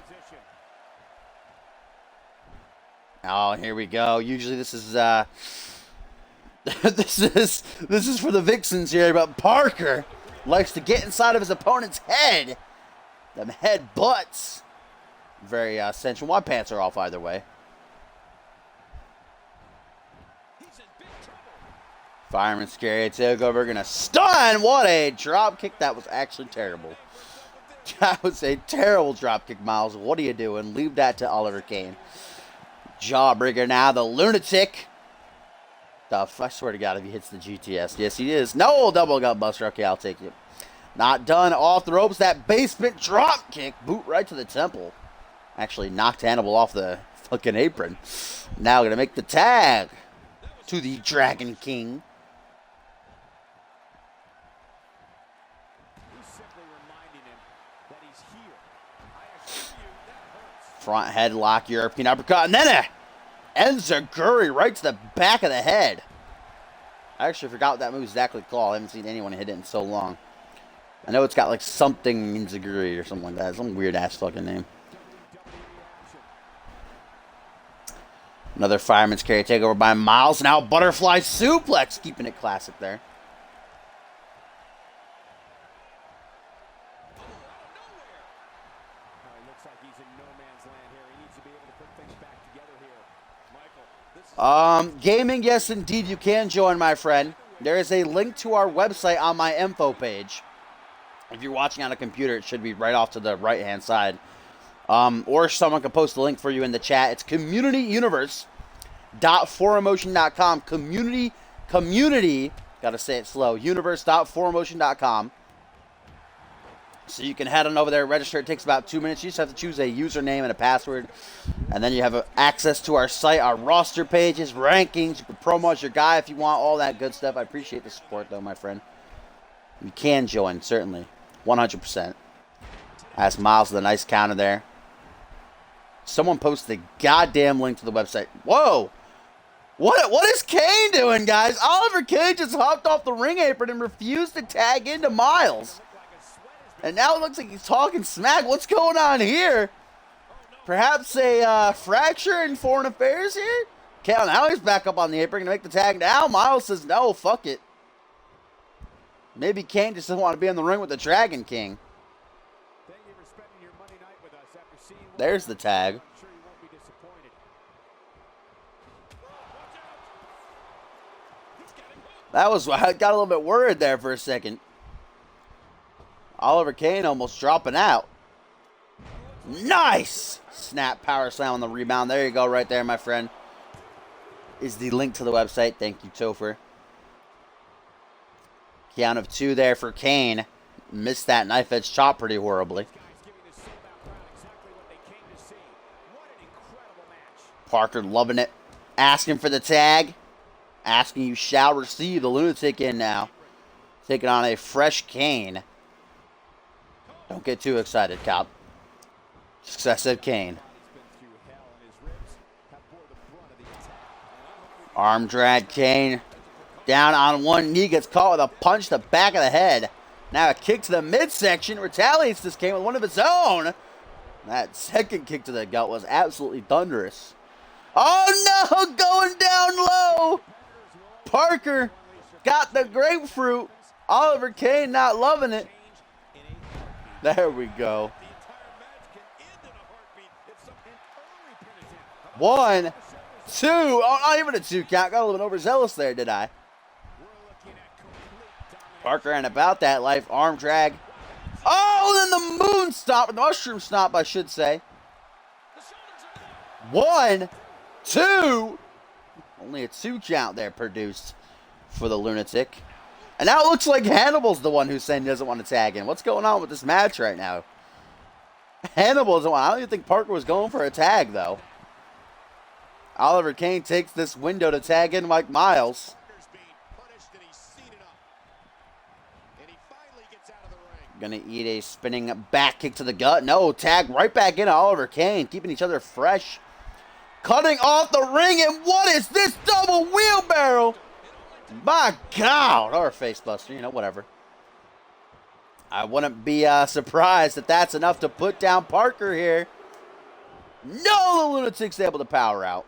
Oh, here we go. Usually this is this is for the Vixens here, but Parker likes to get inside of his opponent's head Them head butts. Very sensual. My pants are off either way. Fireman scary takeover. Gonna stun. What a drop kick. That was actually terrible. That was a terrible drop kick, Miles. What are you doing? Leave that to Oliver Kane. Jawbreaker now. The lunatic. I swear to God, if he hits the GTS. Yes, he is. No, double gut buster. Okay, I'll take it. Not done. Off the ropes. That basement drop kick. Boot right to the temple. Actually knocked Hannibal off the fucking apron. Now going to make the tag to the Dragon King. Front headlock, European uppercut, and then a enziguri right to the back of the head. I actually forgot what that move is exactly called. I haven't seen anyone hit it in so long. I know it's got like something enziguri or something like that. Some weird ass fucking name. Another fireman's carry takeover by Miles. Now butterfly suplex, keeping it classic there. Gaming, yes, indeed, you can join, my friend. There is a link to our website on my info page. If you're watching on a computer, it should be right off to the right-hand side. Or someone can post the link for you in the chat. It's communityuniverse.4emotion.com. Community, gotta say it slow, universe.4emotion.com. So you can head on over there, register. It takes about 2 minutes. You just have to choose a username and a password. And then you have access to our site, our roster pages, rankings. You can promo as your guy if you want, all that good stuff. I appreciate the support, though, my friend. You can join, certainly. 100%. Ask Miles with a nice counter there. Someone posted the goddamn link to the website. Whoa! What is Kane doing, guys? Oliver Kane just hopped off the ring apron and refused to tag into Miles. And now it looks like he's talking smack. What's going on here? Perhaps a fracture in foreign affairs here? Okay, now he's back up on the apron to make the tag. Now Miles says, no, fuck it. Maybe Kane just doesn't want to be in the ring with the Dragon King. There's the tag. That was, I got a little bit worried there for a second. Oliver Kane almost dropping out. Nice! Snap power slam on the rebound. There you go, right there, my friend. Is the link to the website. Thank you, Topher. Count of 2 there for Kane. Missed that knife edge chop pretty horribly. Parker loving it. Asking for the tag. Asking you shall receive. The lunatic in now. Taking on a fresh Kane. Don't get too excited, Cop. Just because I said Kane. Arm drag Kane. Down on one knee. Gets caught with a punch to the back of the head. Now a kick to the midsection. Retaliates this Kane with one of its own. That second kick to the gut was absolutely thunderous. Oh no! Going down low. Parker got the grapefruit. Oliver Kane not loving it. There we go. 1, 2. Oh, not even a 2 count. Got a little bit overzealous there, did I? Parker and about that life. Arm drag. Oh, then the moon stomp. The mushroom stomp, I should say. 1, 2. Only a 2 count there produced for the lunatic. And now it looks like Hannibal's the one who's saying he doesn't want to tag in. What's going on with this match right now? Hannibal doesn't want. I don't even think Parker was going for a tag, though. Oliver Kane takes this window to tag in like Miles. Gonna eat a spinning back kick to the gut. No, tag right back into Oliver Kane. Keeping each other fresh. Cutting off the ring, and what is this double wheelbarrow? My God, or face buster, you know, whatever. I wouldn't be surprised if that's enough to put down Parker here. No, the lunatic's able to power out.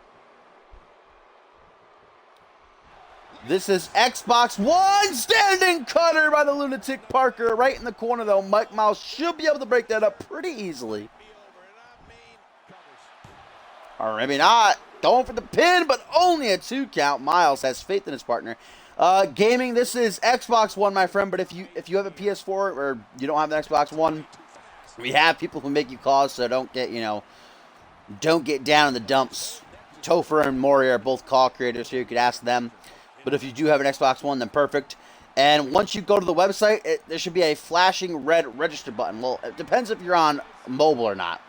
This is Xbox One standing cutter by the lunatic Parker. Right in the corner, though. Mike Miles should be able to break that up pretty easily. Or maybe not. Going for the pin, but only a 2 count. Miles has faith in his partner. Gaming, this is Xbox One, my friend. But if you have a PS4 or you don't have an Xbox One, we have people who make you calls, so don't get down in the dumps. Topher and Maury are both call creators here. You could ask them. But if you do have an Xbox One, then perfect. And once you go to the website, there should be a flashing red register button. Well, it depends if you're on mobile or not.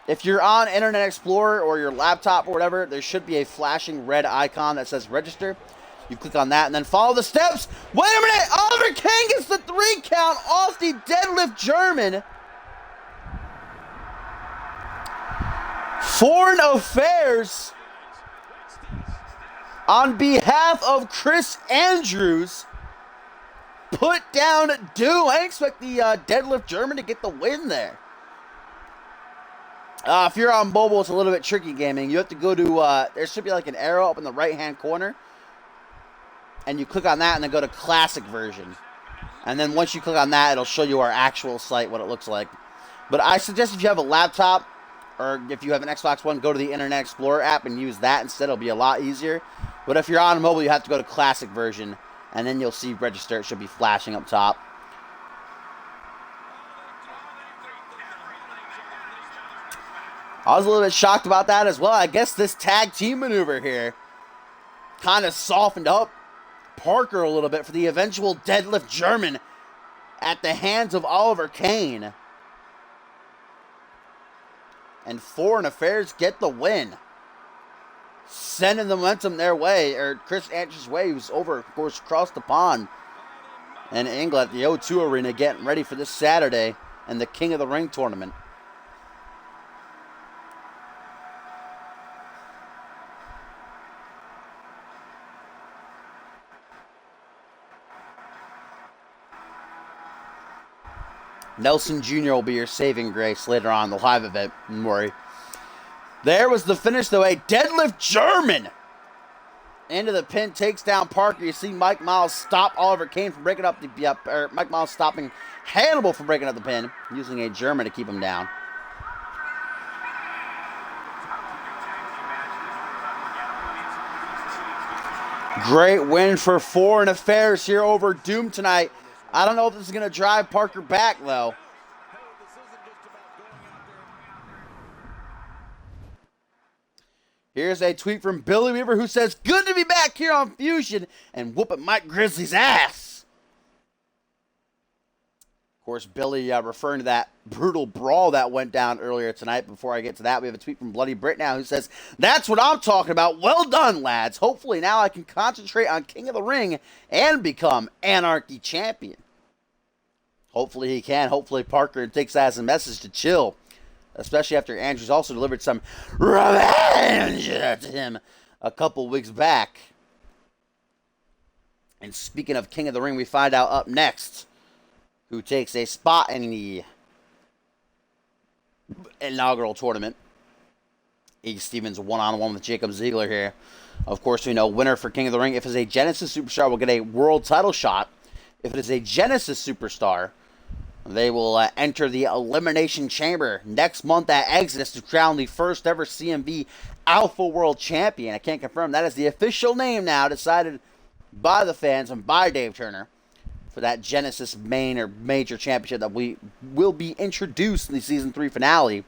If you're on Internet Explorer or your laptop or whatever, there should be a flashing red icon that says register. You click on that and then follow the steps. Wait a minute! Oliver King gets the 3 count off the deadlift German. Foreign Affairs, on behalf of Chris Andrews, put down Doom. I expect the deadlift German to get the win there. If you're on mobile, it's a little bit tricky, gaming. You have to go to, there should be like an arrow up in the right-hand corner. And you click on that and then go to classic version. And then once you click on that, it'll show you our actual site, what it looks like. But I suggest if you have a laptop, or if you have an Xbox One, go to the Internet Explorer app and use that instead. It'll be a lot easier. But if you're on mobile, you have to go to classic version. And then you'll see register. It should be flashing up top. I was a little bit shocked about that as well. I guess this tag team maneuver here kind of softened up Parker a little bit for the eventual deadlift German at the hands of Oliver Kane. And Foreign Affairs get the win. Sending the momentum their way, or Chris Andrews' way, who's over, of course, across the pond in England at the O2 Arena, getting ready for this Saturday and the King of the Ring tournament. Nelson Jr. will be your saving grace later on in the live event. Don't worry. There was the finish, though. A deadlift German into the pin, takes down Parker. You see Mike Miles stop Oliver Kane from breaking up the Mike Miles stopping Hannibal from breaking up the pin, using a German to keep him down. Great win for Foreign Affairs here over Doom tonight. I don't know if this is going to drive Parker back, though. Here's a tweet from Billy Weaver who says, "Good to be back here on Fusion and whooping Mike Grizzly's ass." Of course, Billy referring to that brutal brawl that went down earlier tonight. Before I get to that, we have a tweet from Bloody Brit now who says, "That's what I'm talking about. Well done, lads. Hopefully now I can concentrate on King of the Ring and become Anarchy champion." Hopefully he can. Hopefully Parker takes that as a message to chill. Especially after Andrews also delivered some revenge to him a couple weeks back. And speaking of King of the Ring, we find out up next who takes a spot in the inaugural tournament. E. Stevens one-on-one with Jacob Ziegler here. Of course, we know winner for King of the Ring. If it's a Genesis Superstar, will get a world title shot. If it is a Genesis Superstar, they will enter the Elimination Chamber next month at Exodus to crown the first ever CMV Alpha World Champion. I can't confirm. That is the official name now, decided by the fans and by Dave Turner, for that Genesis main or major championship that we will be introduced in the Season 3 finale.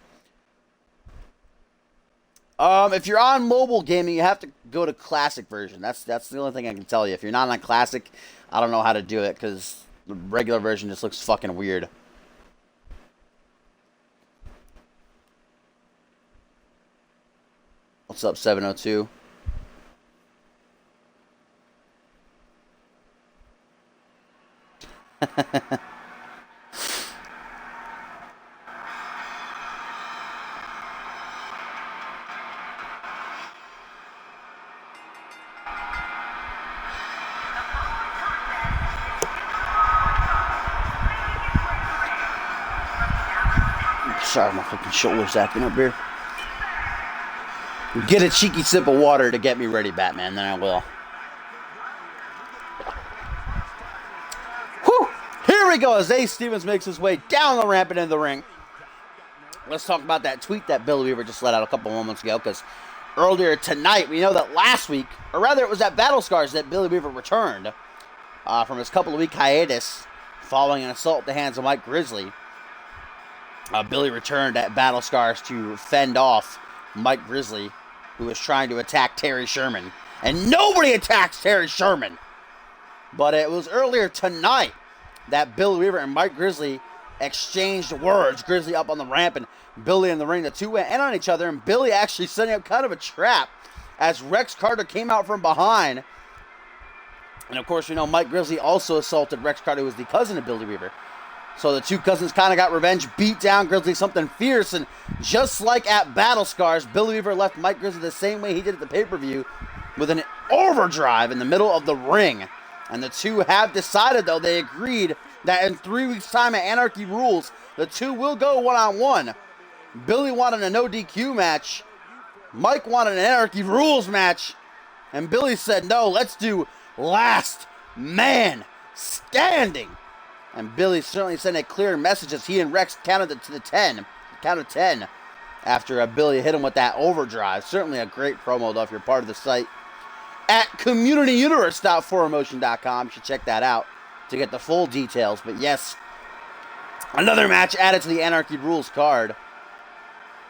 If you're on mobile gaming, you have to go to Classic version. That's the only thing I can tell you. If you're not on Classic, I don't know how to do it because the regular version just looks fucking weird. What's up, 702? Sorry, my fucking shoulder's acting up here. Get a cheeky sip of water to get me ready, Batman, then I will. go as Ace Stevens makes his way down the ramp and into the ring. Let's talk about that tweet that Billy Weaver just let out a couple moments ago, because earlier tonight, we know that last week, or rather it was at Battle Scars that Billy Weaver returned from his couple-of-week hiatus following an assault at the hands of Mike Grizzly. Billy returned at Battle Scars to fend off Mike Grizzly, who was trying to attack Terry Sherman. And nobody attacks Terry Sherman! But it was earlier tonight that Billy Weaver and Mike Grizzly exchanged words. Grizzly up on the ramp and Billy in the ring. The two went in on each other, and Billy actually setting up kind of a trap as Rex Carter came out from behind. And of course, we know Mike Grizzly also assaulted Rex Carter, who was the cousin of Billy Weaver. So the two cousins kind of got revenge, beat down Grizzly something fierce, and just like at Battle Scars, Billy Weaver left Mike Grizzly the same way he did at the pay-per-view, with an overdrive in the middle of the ring. And the two have decided, though, they agreed that in 3 weeks' time at Anarchy Rules, the two will go one-on-one. Billy wanted a no DQ match. Mike wanted an Anarchy Rules match. And Billy said, no, let's do last man standing. And Billy certainly sent a clear message as he and Rex counted to the 10. Count of 10 after Billy hit him with that overdrive. Certainly a great promo, though, if you're part of the site. At communityuniverse.4emotion.com. You should check that out to get the full details. But yes, another match added to the Anarchy Rules card.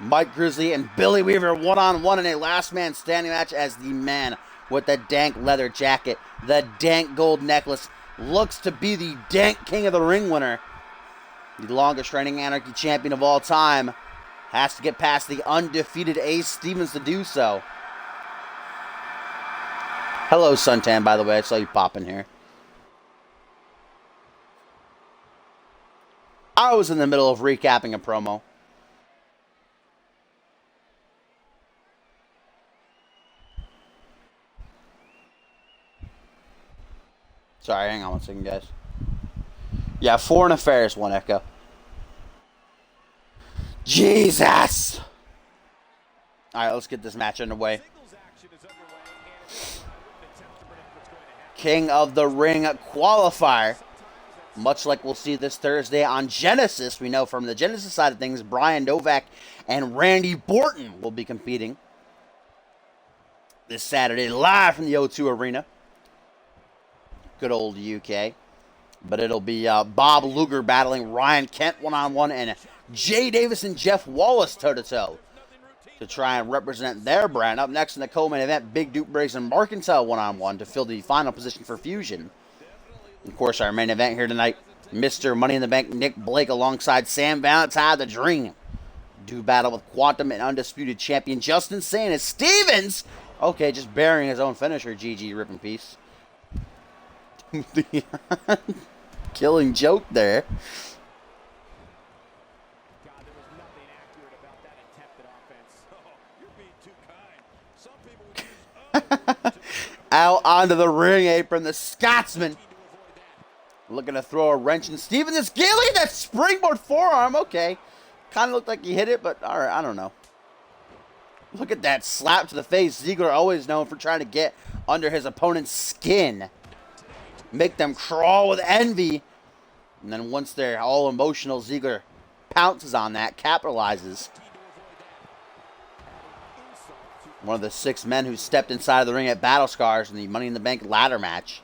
Mike Grizzly and Billy Weaver one-on-one in a last man standing match as the man with the dank leather jacket, the dank gold necklace, looks to be the dank king of the ring winner. The longest reigning Anarchy champion of all time has to get past the undefeated Ace Stevens to do so. Hello, Suntan, by the way. I saw you pop in here. I was in the middle of recapping a promo. Sorry, hang on one second, guys. Yeah, Foreign Affairs, one echo. Jesus! Alright, let's get this match underway. King of the Ring qualifier. Much like we'll see this Thursday on Genesis. We know from the Genesis side of things, Brian Novak and Randy Borton will be competing this Saturday live from the O2 Arena. Good old UK. But it'll be Bob Luger battling Ryan Kent one-on-one and Jay Davis and Jeff Wallace toe-to-toe to try and represent their brand. Up next in the co-main event, Big Duke Briggs and Markintel one-on-one to fill the final position for Fusion. Of course, our main event here tonight, Mr. Money in the Bank Nick Blake alongside Sam Valentine, the Dream. Do battle with Quantum and undisputed champion JustIN Sane as Stevens, okay, just burying his own finisher, GG, rip in peace. Killing joke there. Out onto the ring apron, the Scotsman looking to throw a wrench in Stevens. It's Gilly, that springboard forearm. Okay, kind of looked like he hit it, but all right, I don't know. Look at that slap to the face. Ziegler always known for trying to get under his opponent's skin, make them crawl with envy. And then once they're all emotional, Ziegler pounces on that, capitalizes. One of the 6 men who stepped inside of the ring at Battle Scars in the Money in the Bank ladder match.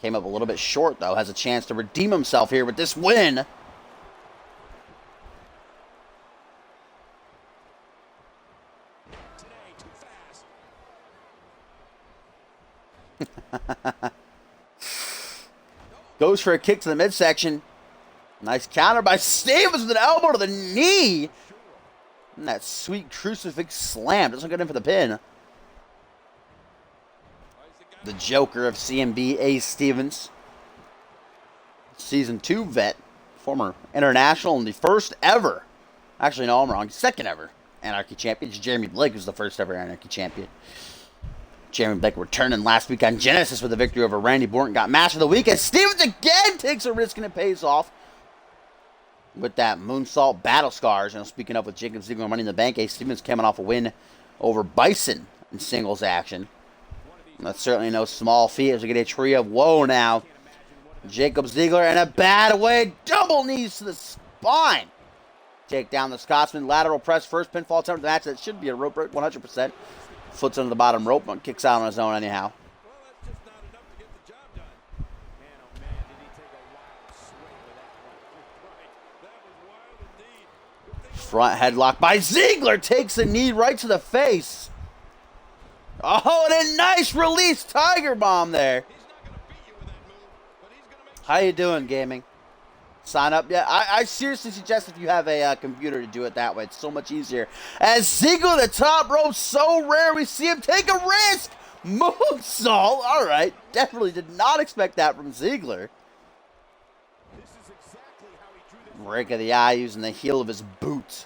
Came up a little bit short, though. Has a chance to redeem himself here with this win. Goes for a kick to the midsection. Nice counter by Stevens with an elbow to the knee. And that sweet crucifix slam. Doesn't get in for the pin. The Joker of CMV, Ace Stevens. Season 2 vet. Former international and the first ever. Actually, no, I'm wrong. Second ever Anarchy champion. Jeremy Blake was the first ever Anarchy champion. Jeremy Blake returning last week on Genesis with a victory over Randy Borton. Got match of the week as Stevens again takes a risk and it pays off. With that moonsault Battle Scars. And speaking up with Jacob Ziegler Money in the Bank, Ace Stevens coming off a win over Bison in singles action. And that's certainly no small feat as we get a tree of woe now. Jacob Ziegler in a bad way. Double knees to the spine. Take down the Scotsman. Lateral press. First pinfall attempt of the match. That should be a rope break 100%. Foot's under the bottom rope. But kicks out on his own anyhow. Front headlock by Ziegler. Takes a knee right to the face. Oh, and a nice release Tiger Bomb there. How you doing, gaming? Sign up yet? I seriously suggest if you have a computer to do it that way. It's so much easier. As Ziegler, the top rope, so rare. We see him take a risk. Moonsault. All right. Definitely did not expect that from Ziegler. Rake of the eye using the heel of his boot.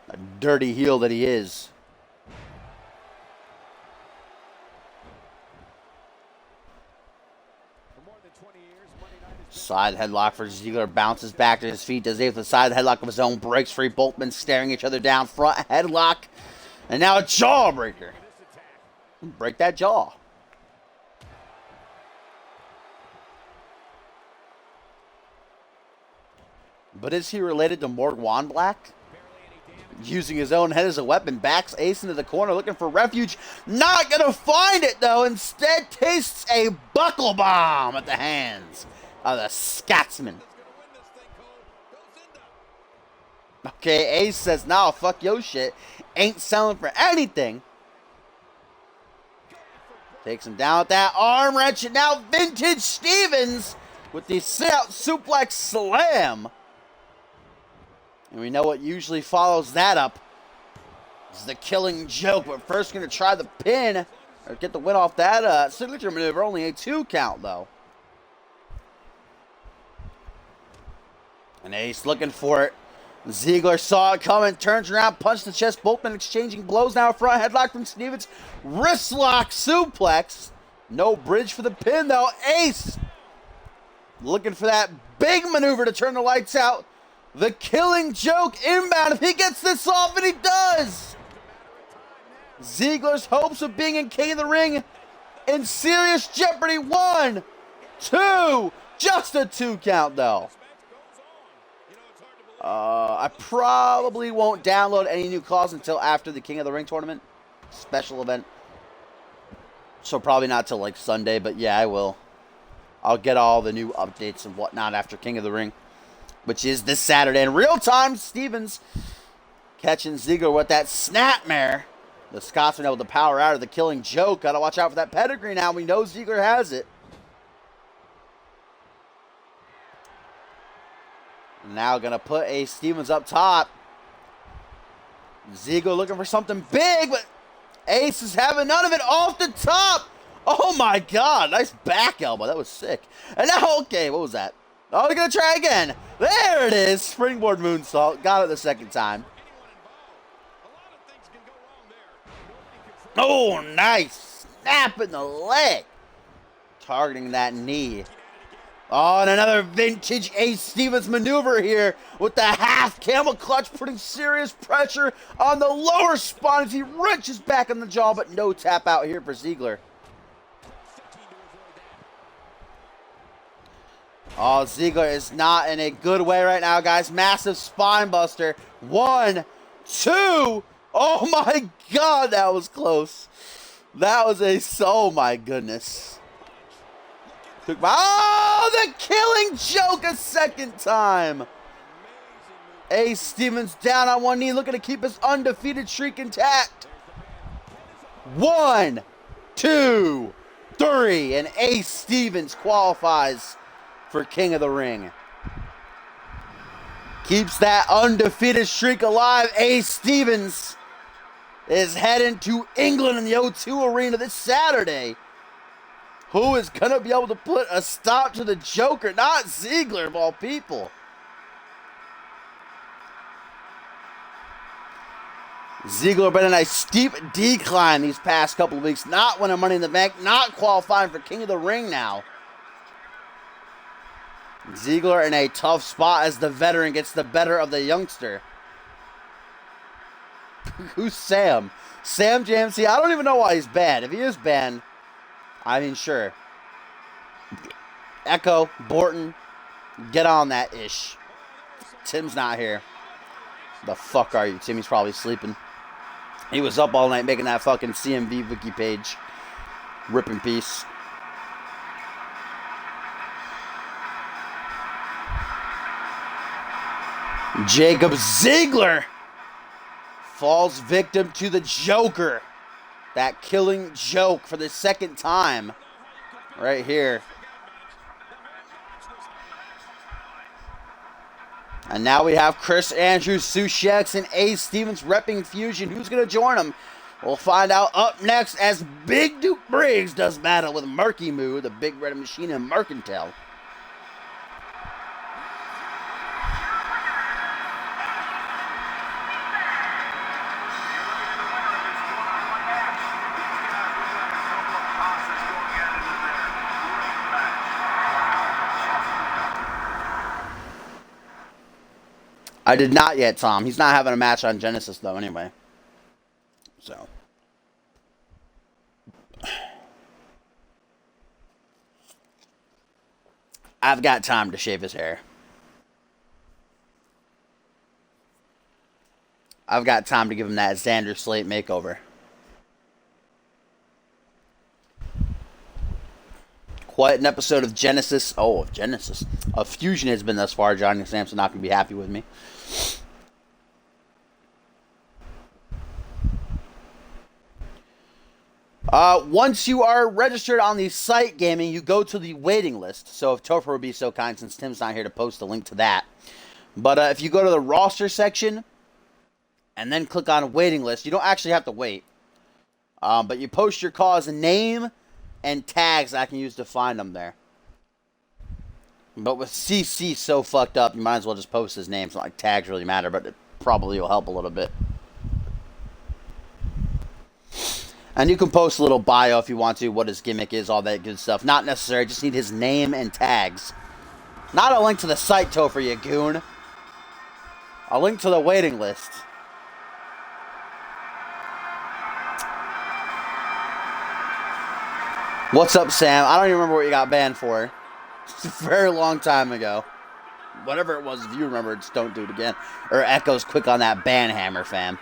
A dirty heel that he is. Side headlock for Ziegler. Bounces back to his feet. Does it with the side headlock of his own. Breaks free. Both men staring each other down. Front headlock. And now a jawbreaker. Break that jaw. But is he related to Morgan Black? Using his own head as a weapon. Backs Ace into the corner looking for refuge. Not going to find it though. Instead tastes a buckle bomb at the hands of the Scotsman. Okay, Ace says, nah, fuck your shit. Ain't selling for anything. Takes him down with that arm wrench. And now Vintage Stevens with the sit-out suplex slam. And we know what usually follows that up. This is the Killing Joke. But first going to try the pin. Or get the win off that signature maneuver. Only a 2 count though. And Ace looking for it. Ziegler saw it coming, turns around, punched the chest. Both men exchanging blows. Now a front headlock from Stevens. Wrist lock suplex. No bridge for the pin though. Ace looking for that big maneuver to turn the lights out. The Killing Joke inbound. If he gets this off, and he does. Ziegler's hopes of being in King of the Ring in serious jeopardy. 1, 2. Just a 2 count though. I probably won't download any new calls until after the King of the Ring tournament. Special event. So probably not till like Sunday, but yeah, I will. I'll get all the new updates and whatnot after King of the Ring, which is this Saturday. In real time, Stevens catching Ziegler with that snapmare. The Scotsman able to power out of the Killing Joke. Gotta watch out for that pedigree now. We know Ziegler has it. Now gonna put a Stevens up top. Ziegler looking for something big, but Ace is having none of it. Off the top. Oh my God, nice back elbow. That was sick. And now, okay, what was that? Oh, we're gonna try again. There it is. Springboard moonsault. Got it the second time. Oh, nice. Snap in the leg. Targeting that knee. Oh, and another vintage Ace Stevens maneuver here with the half camel clutch, putting serious pressure on the lower spine as he wrenches back on the jaw, but no tap out here for Ziegler. Oh, Ziegler is not in a good way right now, guys. Massive spine buster. 1, 2. Oh my God, that was close. That was oh my goodness. Oh, the Killing Joke a second time. Ace Stevens down on one knee, looking to keep his undefeated streak intact. 1, 2, 3, and Ace Stevens qualifies for King of the Ring. Keeps that undefeated streak alive. Ace Stevens is heading to England in the O2 Arena this Saturday. Who is going to be able to put a stop to the Joker? Not Ziegler, of all people. Ziegler been in a steep decline these past couple of weeks. Not winning Money in the Bank. Not qualifying for King of the Ring now. Ziegler in a tough spot as the veteran gets the better of the youngster. Who's Sam? Sam JMC. I don't even know why he's banned. If he is banned, I mean, sure. Echo, Borton, get on that ish. Tim's not here. The fuck are you? Timmy's probably sleeping. He was up all night making that fucking CMV wiki page. Rip in peace. Jacob Ziegler falls victim to the Joker. That killing joke for the second time. Right here. And now we have Chris Andrews, Sushex, and Ace Stevens repping Fusion. Who's going to join them? We'll find out up next as Big Duke Briggs does battle with Murky Moo, the Big Red Machine, and Mercantile. I did not yet, Tom. He's not having a match on Genesis, though, anyway. So. I've got time to shave his hair. I've got time to give him that Xander Slate makeover. Quite an episode of Genesis. Oh, of Genesis. Of Fusion has been thus far. Johnny Sampson not going to be happy with me. Once you are registered on the site gaming, you go to the waiting list. So if Topher would be so kind, since Tim's not here to post a link to that. But if you go to the roster section and then click on waiting list, you don't actually have to wait. But you post your cause name and tags I can use to find them there. But with CC so fucked up, you might as well just post his name. It's not like tags really matter, but it probably will help a little bit. And you can post a little bio if you want to, what his gimmick is, all that good stuff. Not necessary, just need his name and tags. Not a link to the site, Topher, you goon. A link to the waiting list. What's up, Sam? I don't even remember what you got banned for. It's a very long time ago. Whatever it was, if you remember, just don't do it again. Or Echo's quick on that ban hammer, fam.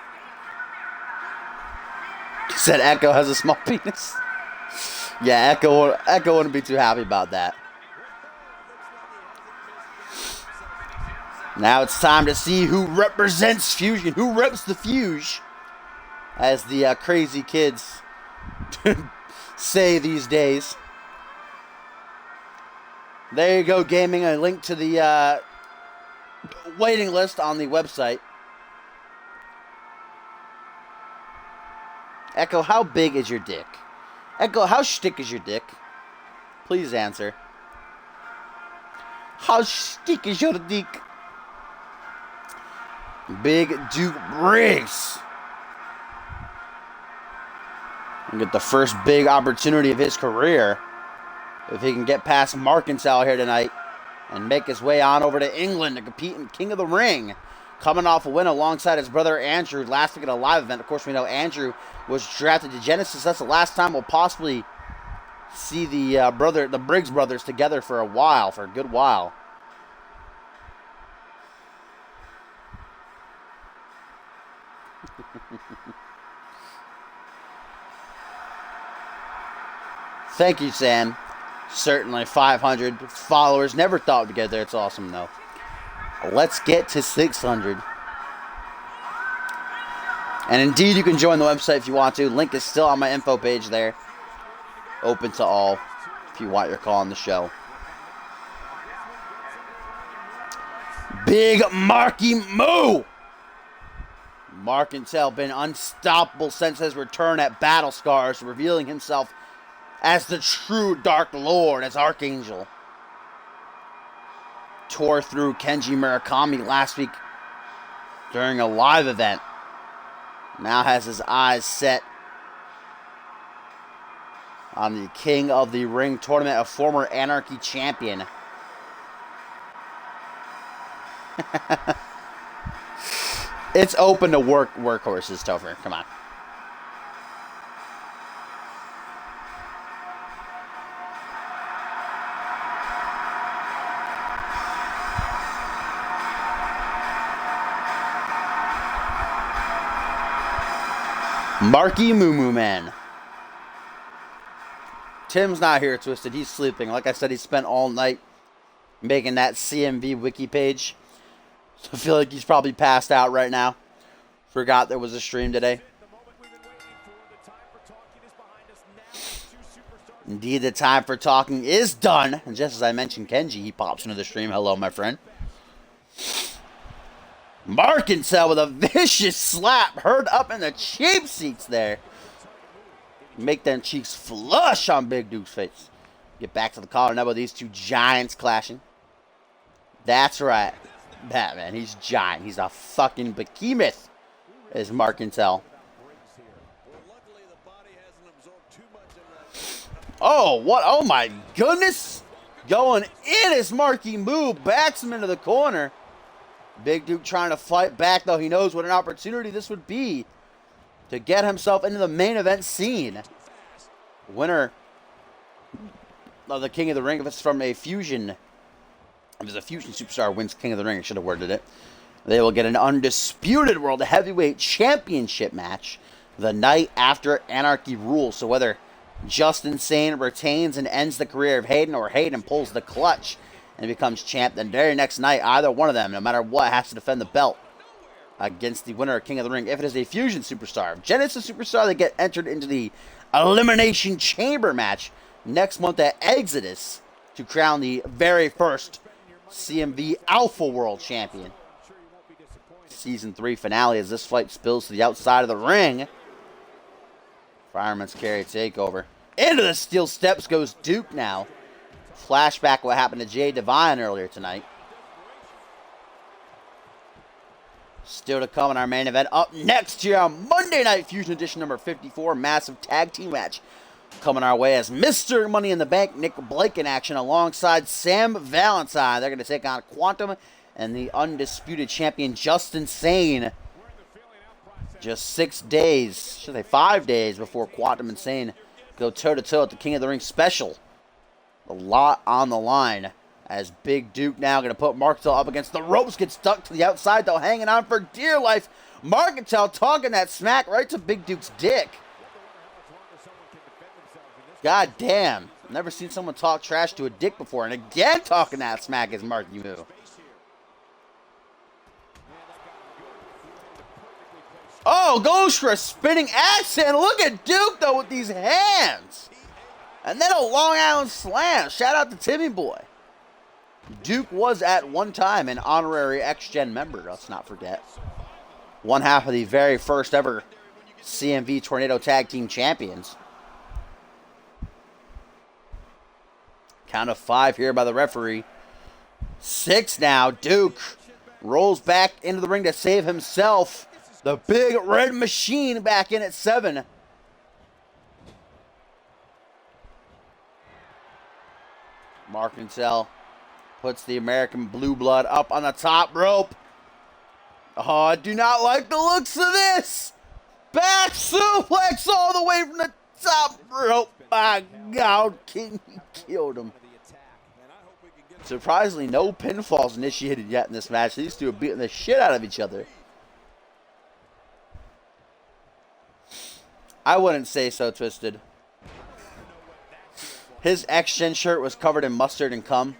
Said Echo has a small penis. Yeah, Echo wouldn't be too happy about that. Now it's time to see who represents Fusion. Who reps the Fuge? As the crazy kids say these days. There you go, gaming. A link to the waiting list on the website. Echo, how big is your dick? Echo, how shtick is your dick? Please answer. How shtick is your dick? Big Duke Briggs. And get the first big opportunity of his career. If he can get past Mercantile here tonight and make his way on over to England to compete in King of the Ring. Coming off a win alongside his brother Andrew last week at a live event. Of course, we know Andrew was drafted to Genesis. That's the last time we'll possibly see the Briggs brothers together for a good while. Thank you, Sam. Certainly 500 followers. Never thought we'd get there. It's awesome, though. Let's get to 600. And indeed, you can join the website if you want to. Link is still on my info page there. Open to all if you want your call on the show. Big Marky Moo! Mercantile been unstoppable since his return at Battle Scars, revealing himself as the true Dark Lord, as Archangel. Tore through Kenji Murakami last week during a live event. Now has his eyes set on the King of the Ring tournament, a former Anarchy champion. It's open to workhorses, Topher. Come on. Marky Moo Moo Man. Tim's not here, Twisted. He's sleeping. Like I said, he spent all night making that CMV wiki page. So I feel like he's probably passed out right now. Forgot there was a stream today. Indeed, the time for talking is done. And just as I mentioned Kenji, he pops into the stream. Hello, my friend. Markinsell with a vicious slap. Heard up in the cheap seats there. Make them cheeks flush on Big Duke's face. Get back to the collar and elbow. These two giants clashing. That's right. Batman, he's giant. He's a fucking behemoth, is Markinsell. Oh, what? Oh, my goodness. Going in as Marky Moo backs him into the corner. Big Duke trying to fight back, though he knows what an opportunity this would be to get himself into the main event scene. Winner of the King of the Ring, if it's from a fusion, if it's a fusion superstar wins King of the Ring, I should have worded it, they will get an undisputed World Heavyweight Championship match the night after Anarchy Rules. So whether JustIN Sane retains and ends the career of Hayden, or Hayden pulls the clutch and becomes champ, then very next night, either one of them, no matter what, has to defend the belt against the winner of King of the Ring. If it is a fusion superstar, if Jen is a superstar, they get entered into the Elimination Chamber match next month at Exodus to crown the very first CMV Alpha World Champion. Season 3 finale as this fight spills to the outside of the ring. Fireman's Carry takeover. Into the steel steps goes Duke now. Flashback what happened to Jade Divine earlier tonight. Still to come in our main event. Up next here on Monday Night Fusion Edition number 54. Massive tag team match coming our way as Mr. Money in the Bank, Nick Blake in action alongside Same Valentine. They're going to take on Quantum and the undisputed champion JustIN Sane. Just 6 days, should I say 5 days before Quantum and Sane go toe-to-toe at the King of the Ring special. A lot on the line as Big Duke now going to put Markinsell up against the ropes. Gets stuck to the outside, though, hanging on for dear life. Markinsell talking that smack right to Big Duke's dick. God damn. Never seen someone talk trash to a dick before. And again talking that smack is Marky Moo. Oh, goes for a spinning accent. Look at Duke, though, with these hands. And then a Long Island Slam. Shout out to Timmy Boy. Duke was at one time an honorary X-Gen member, let's not forget. One half of the very first ever CMV Tornado Tag Team Champions. Count of 5 here by the referee. 6 now. Duke rolls back into the ring to save himself. The Big Red Machine back in at 7. Markinsell puts the American Blue Blood up on the top rope. Oh, I do not like the looks of this. Back suplex all the way from the top rope. My God, King killed him. Surprisingly, no pinfalls initiated yet in this match. These two are beating the shit out of each other. I wouldn't say so, Twisted. His X-Gen shirt was covered in mustard and cum.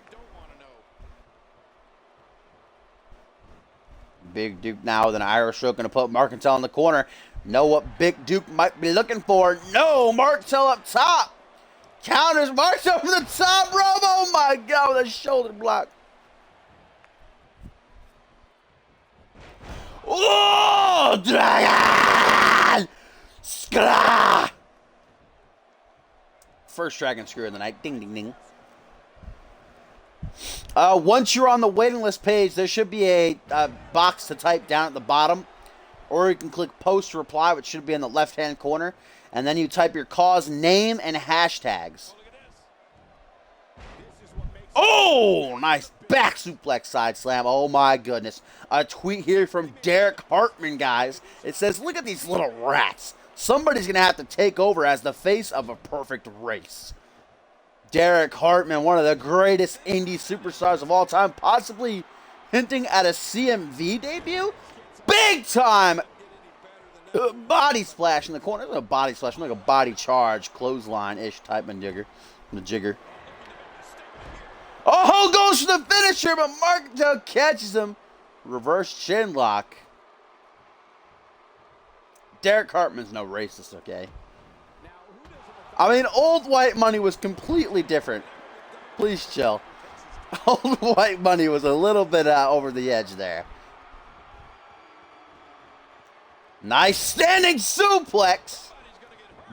Big Duke now with an Irish stroke, going to put Markinsell in the corner. Know what Big Duke might be looking for. No, Markinsell up top. Counters Markinsell from the top rope. Oh my God, with a shoulder block. Oh, Dragon! Skra! First Dragon Screw of the night. Ding, ding, ding. Once you're on the waiting list page, there should be a box to type down at the bottom. Or you can click post to reply, which should be in the left-hand corner. And then you type your cause, name, and hashtags. Oh, nice back suplex side slam. Oh, my goodness. A tweet here from Derek Hartman, guys. It says, look at these little rats. Somebody's going to have to take over as the face of a perfect race. Derek Hartman, one of the greatest indie superstars of all time, possibly hinting at a CMV debut. Big time Body splash in the corner. A body splash, like a body charge, clothesline-ish type of jigger. The jigger. Oh, goes for the finisher, but Markentale catches him. Reverse chin lock. Derek Hartman's no racist, okay? I mean, old white money was completely different. Please chill. Old white money was a little bit over the edge there. Nice standing suplex.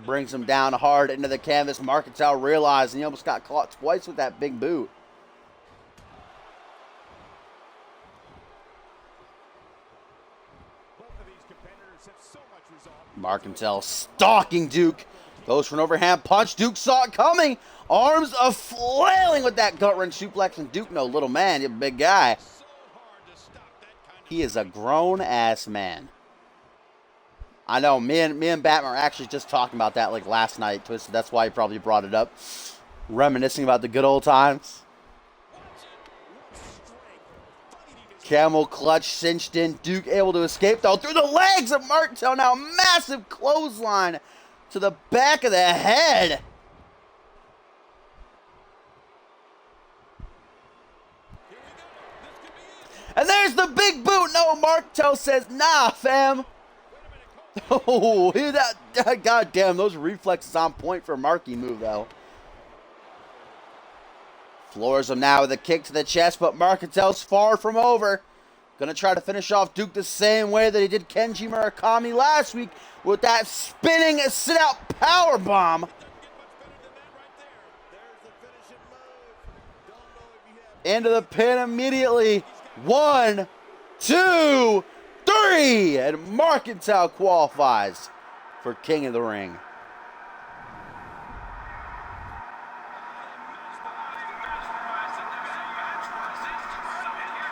Brings him down hard into the canvas. Markentale realized he almost got caught twice with that big boot. Markentale stalking Duke. Goes for an overhand punch. Duke saw it coming. Arms a flailing with that gut wrench suplex. And Duke, no little man. He's a big guy. He is a grown-ass man. I know, me and Batman are actually just talking about that like last night, Twisted. That's why he probably brought it up. Reminiscing about the good old times. Camel clutch cinched in. Duke able to escape though through the legs of Markentale. Now massive clothesline to the back of the head. And there's the big boot. No, Markentale says, nah, fam. Oh, that goddamn, those reflexes on point for Marky move, though. Floors him now with a kick to the chest, but Markentale's far from over. Gonna try to finish off Duke the same way that he did Kenji Murakami last week with that spinning sit-out power bomb. Into the pin immediately. 1, 2, 3, and Markentale qualifies for King of the Ring.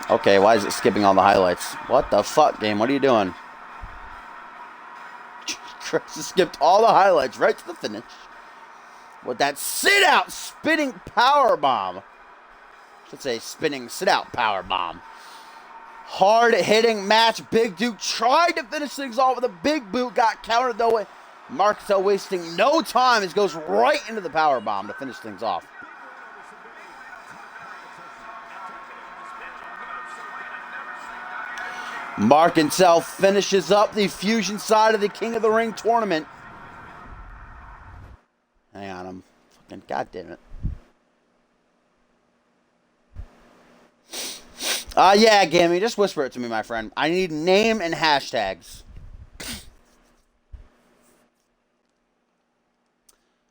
Okay, why is it skipping all the highlights? What the fuck, game? What are you doing? Chris skipped all the highlights right to the finish with that sit-out spinning power bomb. I should say spinning sit-out power bomb. Hard-hitting match. Big Duke tried to finish things off with a big boot. Got countered, though. Markentale wasting no time. He goes right into the powerbomb to finish things off. Markentale finishes up the Fusion side of the King of the Ring tournament. Hang on. I'm fucking... God damn it. Yeah, Gammy, just whisper it to me, my friend. I need name and hashtags.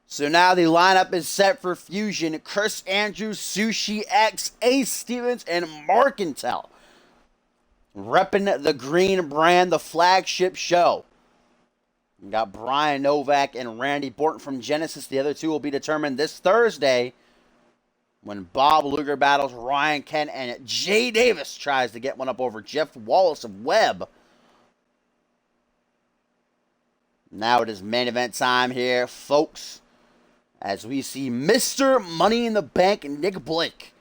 So now the lineup is set for Fusion. Chris Andrews, Sushi X, Ace Stevens, and Markentale. Repping the green brand, the flagship show. We got Brian Novak and Randy Borton from Genesis. The other two will be determined this Thursday when Bob Luger battles Ryan Kent and Jay Davis tries to get one up over Jeff Wallace of Webb. Now it is main event time here, folks, as we see Mr. Money in the Bank Nick Blake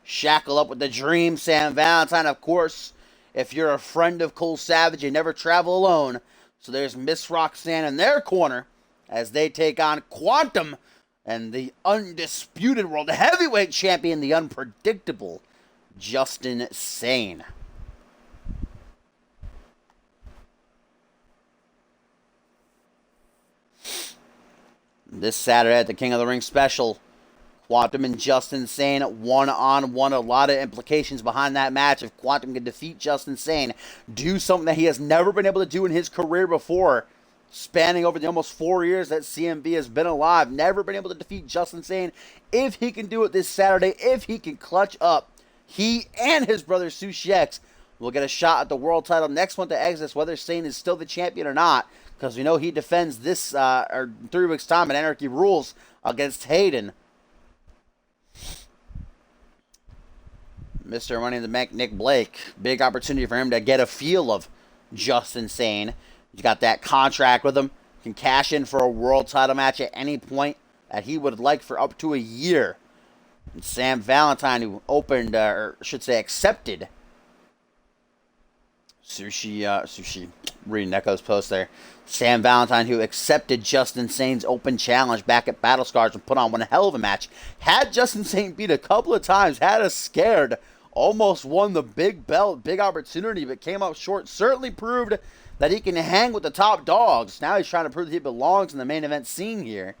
shackle up with the Dream Sam Valentine. Of course, if you're a friend of Cole Savage, you never travel alone. So there's Miss Roxanne in their corner as they take on Quantum and the undisputed world heavyweight champion, the unpredictable JustIN Sane. This Saturday at the King of the Ring special, Quantum and JustIN Sane one-on-one. A lot of implications behind that match. If Quantum can defeat JustIN Sane, do something that he has never been able to do in his career before, spanning over the almost 4 years that CMV has been alive, never been able to defeat JustIN Sane. If he can do it this Saturday, if he can clutch up, he and his brother Sushi X will get a shot at the world title next month to Exodus, whether Sane is still the champion or not, because we know he defends this 3 weeks' time at Anarchy Rules against HAYDEN. Mr. Money in the Bank, Nick Blake. Big opportunity for him to get a feel of JustIN Sane. He's got that contract with him. Can cash in for a world title match at any point that he would like for up to a year. And Sam Valentine, who opened, or should say accepted, reading Echo's post there. Sam Valentine, who accepted JustIN Sane's open challenge back at Battle Scars and put on one hell of a match. Had JustIN Sane beat a couple of times, had us scared. Almost won the big belt, big opportunity, but came up short. Certainly proved that he can hang with the top dogs. Now he's trying to prove that he belongs in the main event scene here.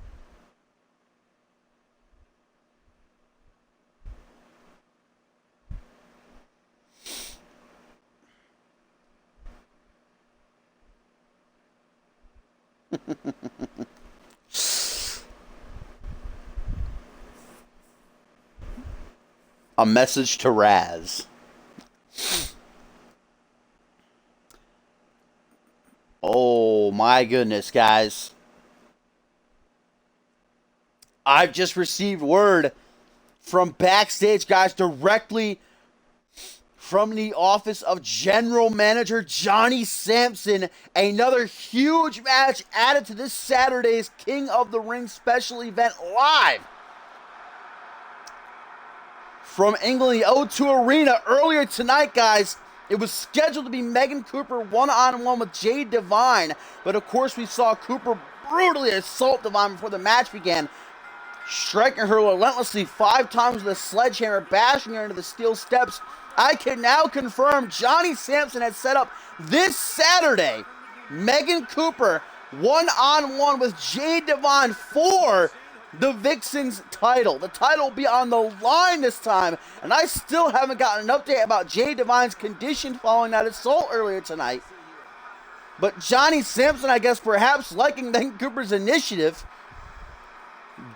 A message to Raz. Oh my goodness, guys. I've just received word from backstage, guys, directly from the office of General Manager Johnny Sampson. Another huge match added to this Saturday's King of the Ring special event live from England, the O2 Arena. Earlier tonight, guys, it was scheduled to be Megan Cooper one-on-one with Jade Divine, but of course we saw Cooper brutally assault Divine before the match began, striking her relentlessly 5 times with a sledgehammer, bashing her into the steel steps. I can now confirm Johnny Sampson has set up this Saturday Megan Cooper one-on-one with Jade Divine for the Vixen's title. The title will be on the line this time, and I still haven't gotten an update about Jade Divine's condition following that assault earlier tonight. But Johnny Sampson, I guess, perhaps liking Megan Cooper's initiative,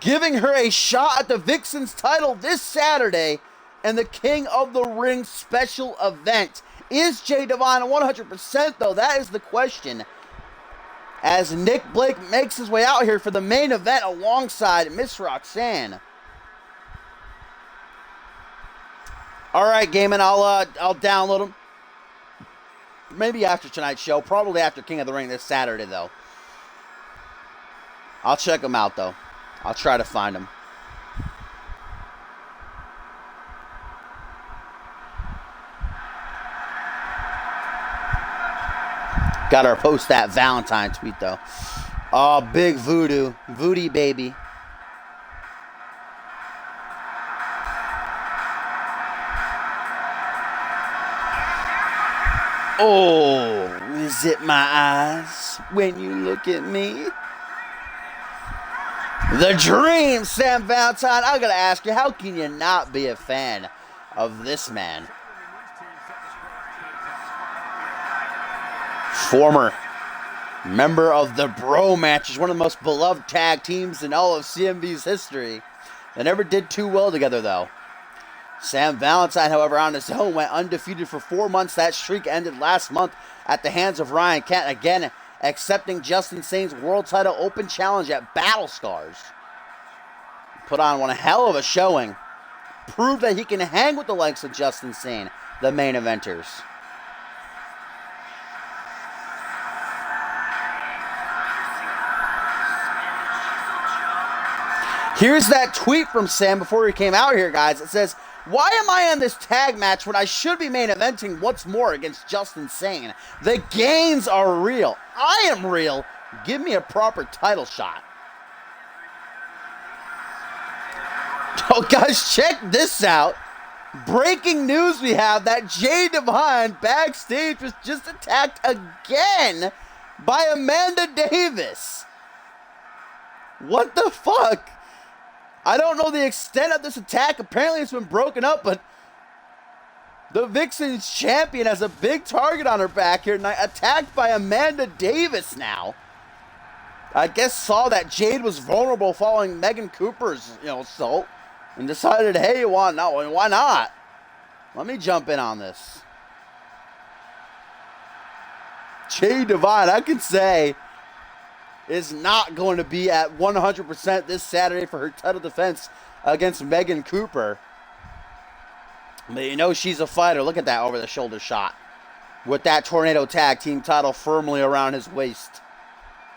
giving her a shot at the Vixen's title this Saturday and the King of the Ring special event. Is Jade Divine 100% though? That is the question, as Nick Blake makes his way out here for the main event alongside Miss Roxanne. All right, Gaiman, I'll download them. Maybe after tonight's show, probably after King of the Ring this Saturday, though. I'll check them out, though. I'll try to find them. Got our post that Valentine tweet, though. Oh, big voodoo. Voodoo, baby. Oh, is it my eyes when you look at me? The Dream, Sam Valentine. I gotta ask you, how can you not be a fan of this man? Former member of the Bro Matches, one of the most beloved tag teams in all of CMV's history. They never did too well together, though. Sam Valentine, however, on his own went undefeated for 4 months. That streak ended last month at the hands of Ryan Kent, again accepting JustIN Sane's world title open challenge at Battle Scars. Put on one hell of a showing. Proved that he can hang with the likes of JustIN Sane, the main eventers. Here's that tweet from Sam before he came out here, guys. It says, "Why am I in this tag match when I should be main eventing once more against JustIN Sane? The gains are real. I am real. Give me a proper title shot." Oh, guys, check this out. Breaking news we have that Jade Divine backstage was just attacked again by Amanda Davis. What the fuck? I don't know the extent of this attack. Apparently it's been broken up, but the Vixen's champion has a big target on her back here tonight, attacked by Amanda Davis now. I guess saw that Jade was vulnerable following Megan Cooper's, assault, and decided, hey, why not? Let me jump in on this. Jade Divine, I can say, is not going to be at 100% this Saturday for her title defense against Megan Cooper. But she's a fighter. Look at that over-the-shoulder shot with that Tornado Tag Team title firmly around his waist.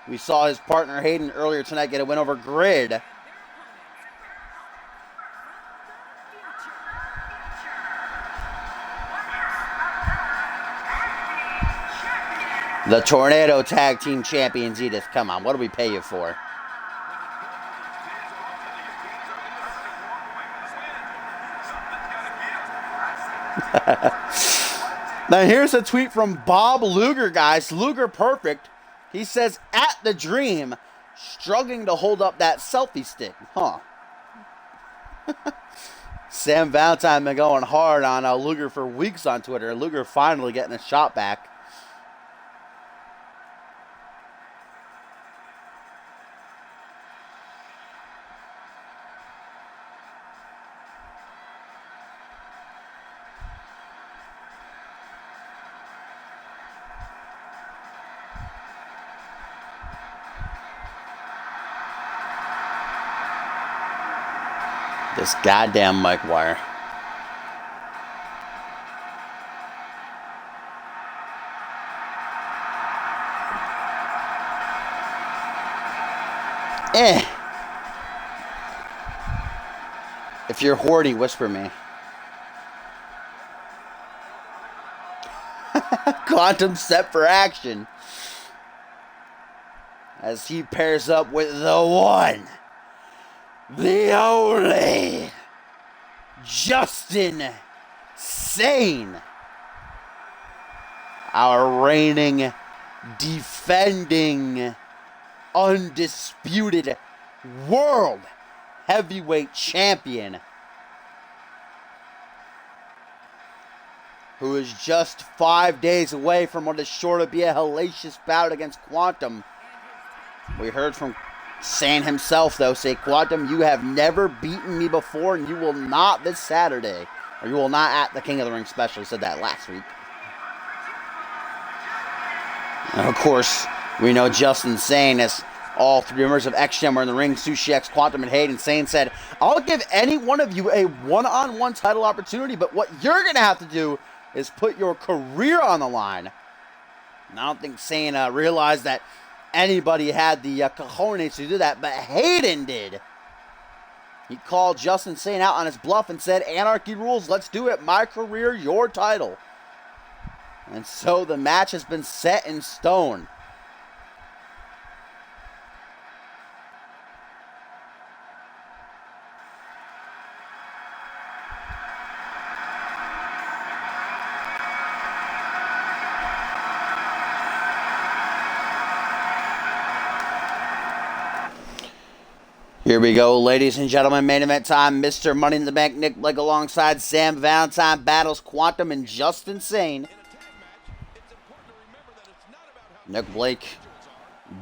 We saw his partner Hayden earlier tonight get a win over Grid. The Tornado Tag Team Champions, Edith. Come on, what do we pay you for? Now here's a tweet from Bob Luger, guys. Luger Perfect. He says, at the Dream, struggling to hold up that selfie stick. Huh. Sam Valentine been going hard on Luger for weeks on Twitter. Luger finally getting a shot back. This goddamn mic wire. If you're horny, whisper me. Quantum set for action. As he pairs up with the one, the only JustIN Sane, our reigning, defending, undisputed world heavyweight champion, who is just 5 days away from what is sure to be a hellacious bout against Quantum. We heard from Sane himself, though, say, Quantum, you have never beaten me before, and you will not this Saturday. Or you will not at the King of the Ring special. He said that last week. And of course, we know JustIN Sane, as all three members of X-Gem were in the ring, Sushi X, Quantum, and HAYDEN. Sane said, I'll give any one of you a one-on-one title opportunity, but what you're going to have to do is put your career on the line. And I don't think Sane realized that anybody had the cojones to do that, but HAYDEN did. He called JustIN Sane out on his bluff and said, Anarchy rules, let's do it. My career, your title. And so the match has been set in stone. Here we go, ladies and gentlemen. Main event time. Mr. Money in the Bank Nick Blake alongside Sam Valentine battles Quantum and JustIN Sane. Nick Blake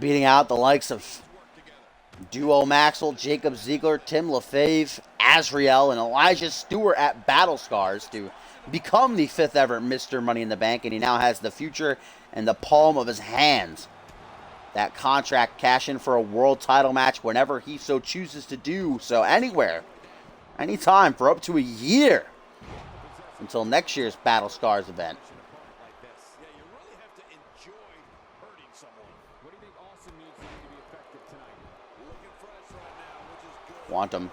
beating out the likes of Duo Maxwell, Jacob Ziegler, Tim LaFave, Azriel, and Elijah Stewart at Battle Scars to become the 5th ever Mr. Money in the Bank, and he now has the future in the palm of his hands. That contract cash in for a world title match whenever he so chooses to do so, anywhere, anytime, for up to a year, until next year's Battle Scars event. Quantum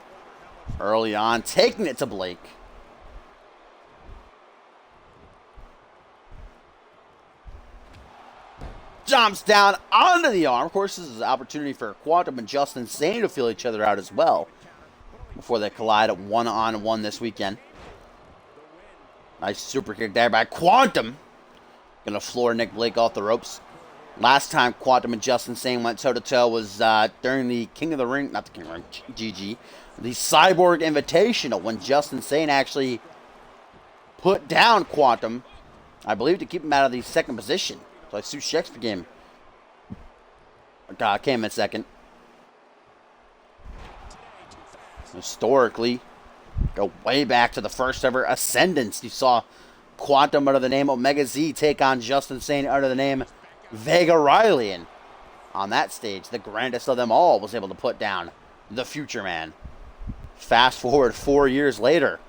early on taking it to Blake. Jumps down onto the arm. Of course, this is an opportunity for Quantum and JustIN Sane to feel each other out as well before they collide at one-on-one this weekend. Nice super kick there by Quantum. Gonna floor Nick Blake off the ropes. Last time Quantum and JustIN Sane went toe-to-toe was during the King of the Ring, not the King of the Ring, GG, the Cyborg Invitational, when JustIN Sane actually put down Quantum, I believe, to keep him out of the second position. So Sushi X became, came in second. Historically, go way back to the first ever Ascendance. You saw Quantum under the name Omega Z take on JustIN Sane under the name Vega Riley. And on that stage, the grandest of them all was able to put down the Future Man. Fast forward 4 years later.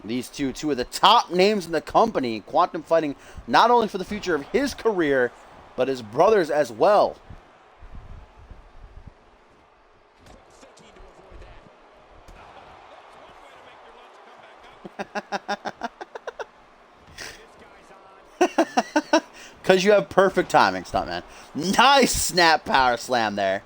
These two of the top names in the company. Quantum fighting not only for the future of his career, but his brother's as well. Because you have perfect timing, stuntman. Nice snap power slam there.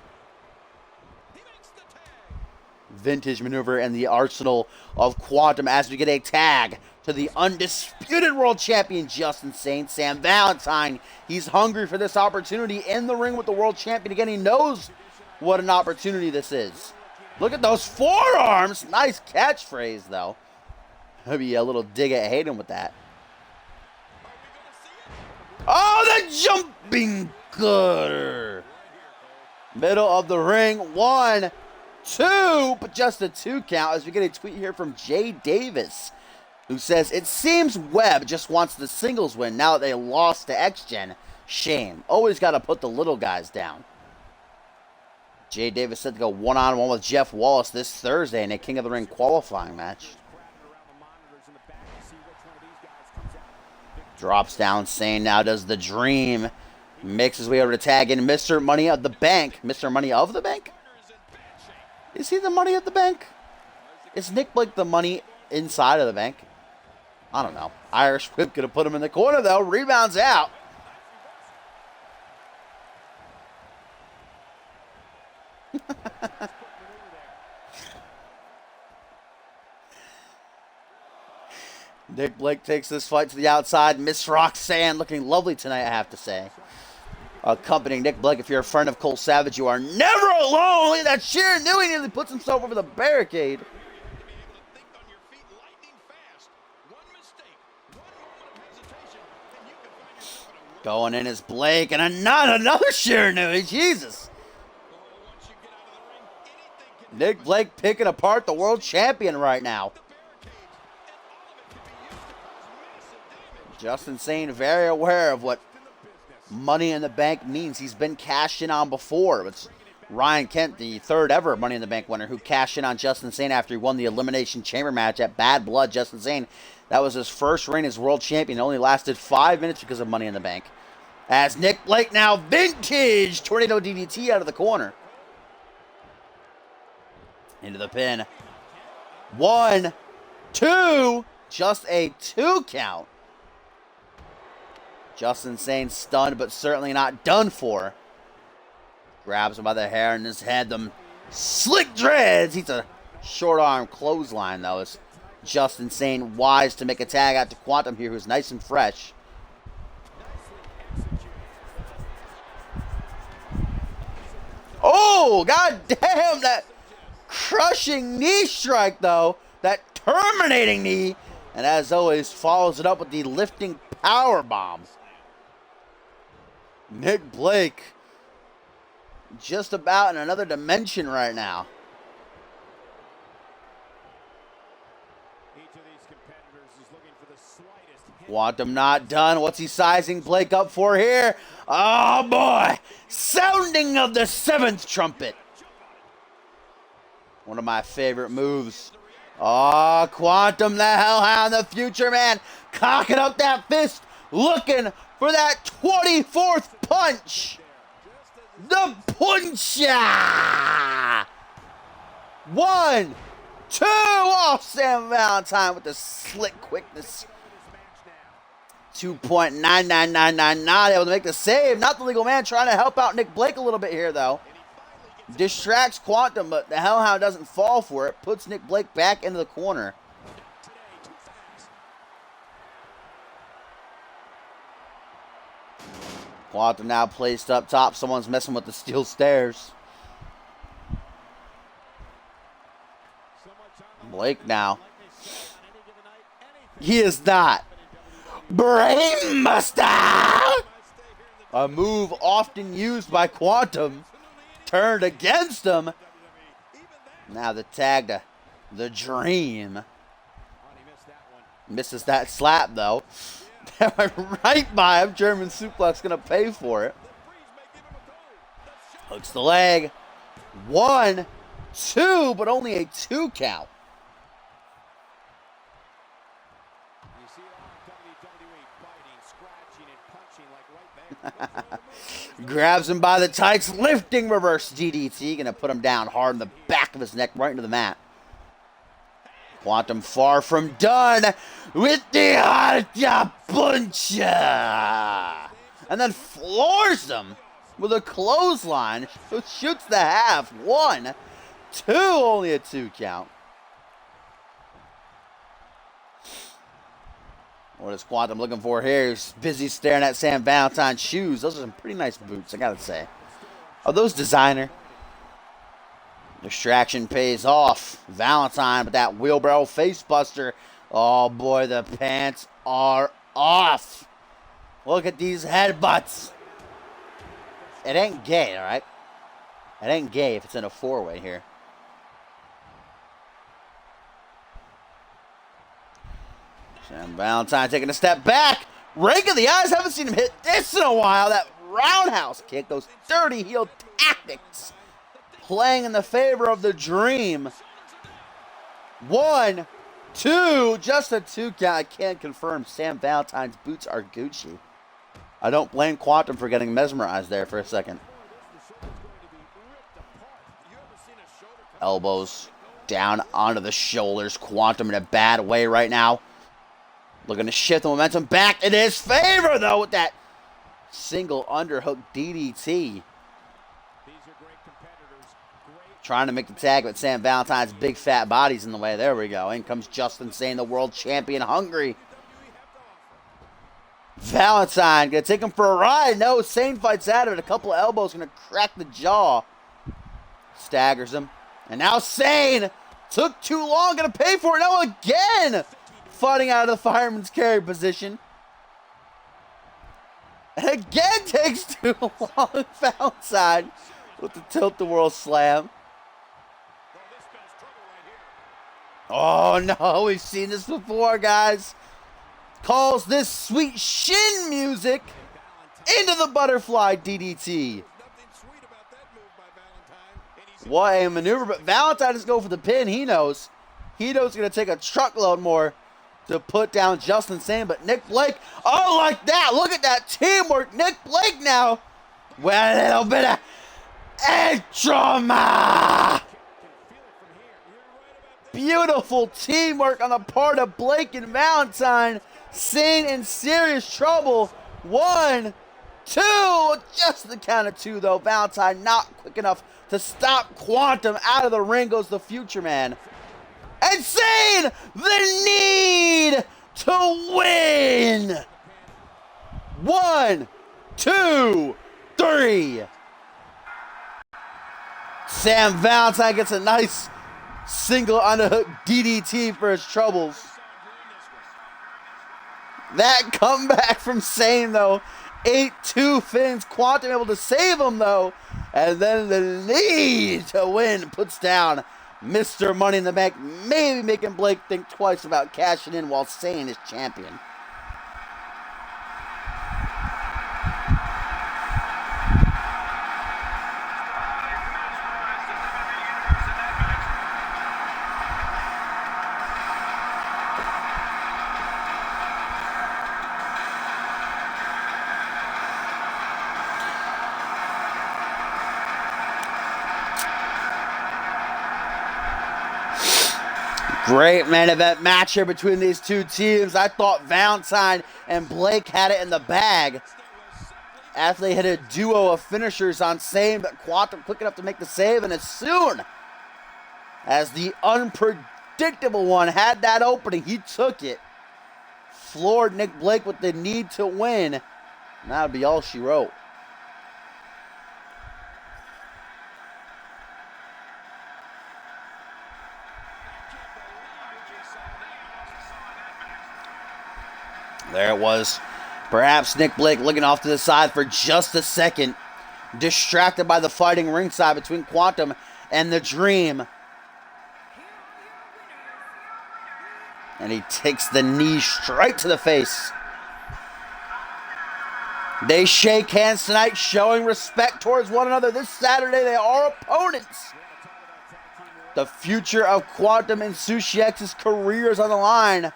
Vintage maneuver in the arsenal of Quantum as we get a tag to the undisputed world champion JustIN Sane, Sam Valentine. He's hungry for this opportunity in the ring with the world champion again. He knows what an opportunity this is. Look at those forearms. Nice catchphrase, though. Maybe a little dig at HAYDEN with that. Oh, the jumping cutter. Middle of the ring. 1, 2, but just a 2 count as we get a tweet here from Jade Davis, who says, it seems Webb just wants the singles win now that they lost to X-Gen. Shame. Always got to put the little guys down. Jade Davis said to go one-on-one with Jeff Wallace this Thursday in a King of the Ring qualifying match. Drops down Sane now, does the dream. Makes his way over to tag in Mr. Money of the Bank. Mr. Money of the Bank? Is he the money of the bank? Is Nick Blake the money inside of the bank? I don't know. Irish Whip could have put him in the corner, though. Rebounds out. Nick Blake takes this fight to the outside. Miss Roxanne looking lovely tonight, I have to say. Accompanying Nick Blake, if you're a friend of Cole Savage, you are never alone. Look at that sheer Newey nearly puts himself over the barricade. Going in is Blake, and not another sheer Newey. Jesus. Nick Blake picking apart the world champion right now. JustIN Sane very aware of what Money in the Bank means. He's been cashed in on before. It's Ryan Kent, the third ever Money in the Bank winner, who cashed in on JustIN Sane after he won the Elimination Chamber match at Bad Blood. JustIN Sane, that was his first reign as world champion. It only lasted 5 minutes because of Money in the Bank. As Nick Blake now vintage Tornado DDT out of the corner. Into the pin. 1, 2, just a 2 count. JustIN Sane stunned, but certainly not done for. Grabs him by the hair in his head. Them slick dreads. He's a short arm clothesline, though. It's JustIN Sane wise to make a tag out to Quantum here, who's nice and fresh. Oh, god damn, that crushing knee strike, though. That terminating knee. And as always, follows it up with the lifting power bomb. Nick Blake just about in another dimension right now. Quantum not done. What's he sizing Blake up for here? Oh boy! Sounding of the 7th trumpet. One of my favorite moves. Oh, Quantum, the Hellhound, the future man, cocking up that fist, looking for that 24th punch. The puncha. 1, 2. Oh, Sam Valentine with the slick quickness. 2.99999 able to make the save. Not the legal man, trying to help out Nick Blake a little bit here, though. Distracts Quantum, but the Hellhound doesn't fall for it. Puts Nick Blake back into the corner. Quantum now placed up top. Someone's messing with the steel stairs. Blake now. He is not. Brainbuster! A move often used by Quantum. Turned against him. Now the tag to the Dream. Misses that slap, though. Right by him. German suplex going to pay for it. Hooks the leg. 1, 2, but only a 2 count. Grabs him by the tights, lifting reverse DDT. Gonna put him down hard in the back of his neck, right into the mat. Quantum far from done with the Puncha. and then floors him with a clothesline. Shoots the half. 1, 2, only a 2 count. What is Quantum looking for here? He's busy staring at Same Valentine's shoes. Those are some pretty nice boots, I gotta say. Are those designer? Distraction pays off. Valentine with that wheelbarrow face buster. Oh boy, the pants are off. Look at these headbutts. It ain't gay, alright? It ain't gay if it's in a 4-way here. Same Valentine taking a step back. Rake of the eyes. Haven't seen him hit this in a while. That roundhouse kick. Those dirty heel tactics. Playing in the favor of the Dream. 1, 2. Just a 2 count. I can't confirm Same Valentine's boots are Gucci. I don't blame Quantum for getting mesmerized there for a second. Elbows down onto the shoulders. Quantum in a bad way right now. Looking to shift the momentum back in his favor, though, with that single underhook DDT. Trying to make the tag, but Same Valentine's big fat body's in the way. There we go. In comes JustIN Sane, the world champion, hungry. Valentine gonna take him for a ride. No, Sane fights out of it. A couple of elbows gonna crack the jaw. Staggers him. And now Sane took too long. Gonna pay for it now again. Fighting out of the fireman's carry position. And again takes too long. Valentine with the tilt-the-world slam. Oh no, we've seen this before, guys. Calls this sweet shin music into the butterfly DDT. What a maneuver, but Valentine is going for the pin. He knows. He knows he's going to take a truckload more to put down JustIN Sane, but Nick Blake, oh, like that. Look at that teamwork. Nick Blake now with a little bit of drama. Beautiful teamwork on the part of Blake and Valentine. Sane in serious trouble. 1, 2, just the count of 2, though. Valentine not quick enough to stop Quantum. Out of the ring goes the future man. And Sane, the need to win. 1, 2, 3. Same Valentine gets a nice single underhook DDT for his troubles. That comeback from Sane, though. 8-2 fins. Quantum able to save him, though. And then the need to win puts down Mr. Money in the Bank, maybe making Blake think twice about cashing in while Sane is champion. Great main event match here between these two teams. I thought Valentine and Blake had it in the bag after they hit a duo of finishers on Sane, but Quantum quick enough to make the save, and as soon as the unpredictable one had that opening, he took it. Floored Nick Blake with the need to win. And that would be all she wrote. There it was. Perhaps Nick Blake looking off to the side for just a second. Distracted by the fighting ringside between Quantum and the Dream. And he takes the knee straight to the face. They shake hands tonight, showing respect towards one another. This Saturday, they are opponents. The future of Quantum and Sushi X's career is on the line.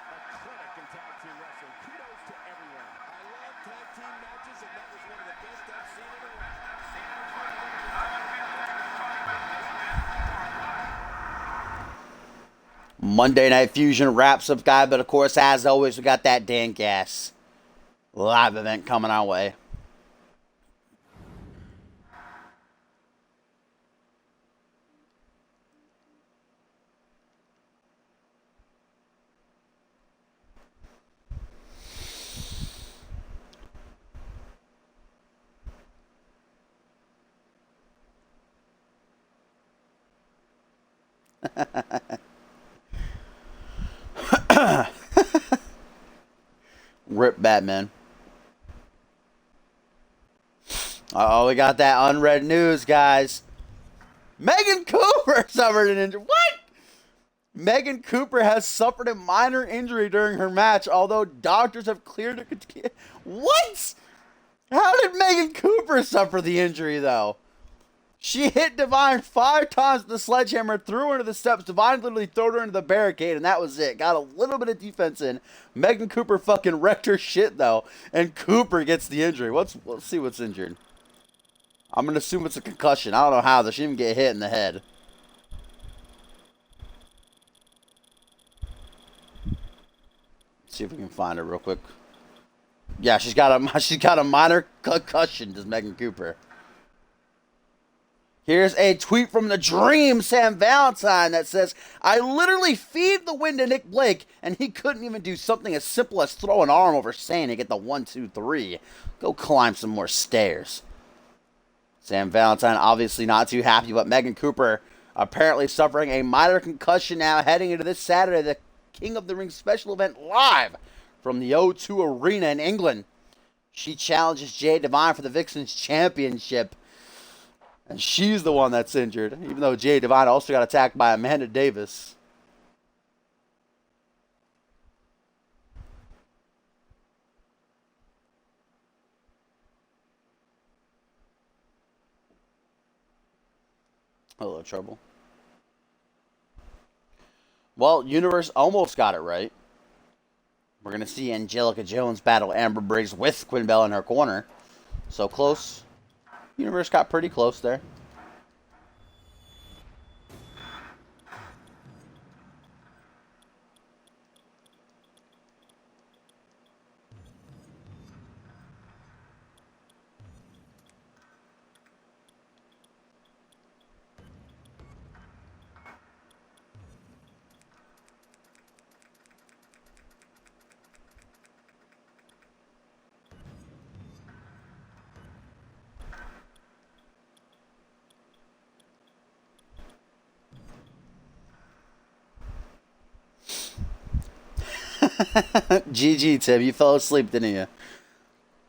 Monday Night Fusion wraps up, guy, but of course, as always, we got that Dan Gas live event coming our way. Rip Batman. Oh, we got that unread news, guys. Megan Cooper suffered an injury. What? Megan Cooper has suffered a minor injury during her match, although doctors have cleared her. What? How did Megan Cooper suffer the injury, though? She hit Divine 5 times with the sledgehammer, threw her into the steps. Divine literally threw her into the barricade, and that was it. Got a little bit of defense in. Megan Cooper fucking wrecked her shit, though. And Cooper gets the injury. Let's see what's injured. I'm going to assume it's a concussion. I don't know how. Though. She didn't get hit in the head. Let's see if we can find her real quick. Yeah, she's got a minor concussion, does Megan Cooper. Here's a tweet from the Dream, Sam Valentine, that says, I literally feed the win to Nick Blake, and he couldn't even do something as simple as throw an arm over Sane to get the 1, 2, 3. Go climb some more stairs. Sam Valentine obviously not too happy, but Megan Cooper apparently suffering a minor concussion now heading into this Saturday, the King of the Ring special event live from the O2 Arena in England. She challenges Jade Divine for the Vixens Championship. And she's the one that's injured, even though Jade Divine also got attacked by Amanda Davis. A little trouble. Well, Universe almost got it right. We're going to see Angelica Jones battle Amber Briggs with Quinn Bell in her corner. So close. Universe got pretty close there. GG, Tim. You fell asleep, didn't you?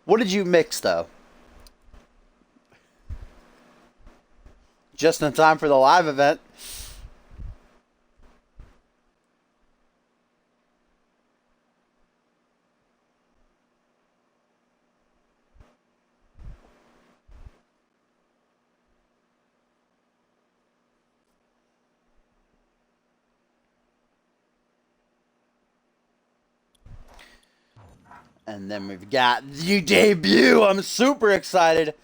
What did you mix, though? Just in time for the live event. And then we've got the debut. I'm super excited.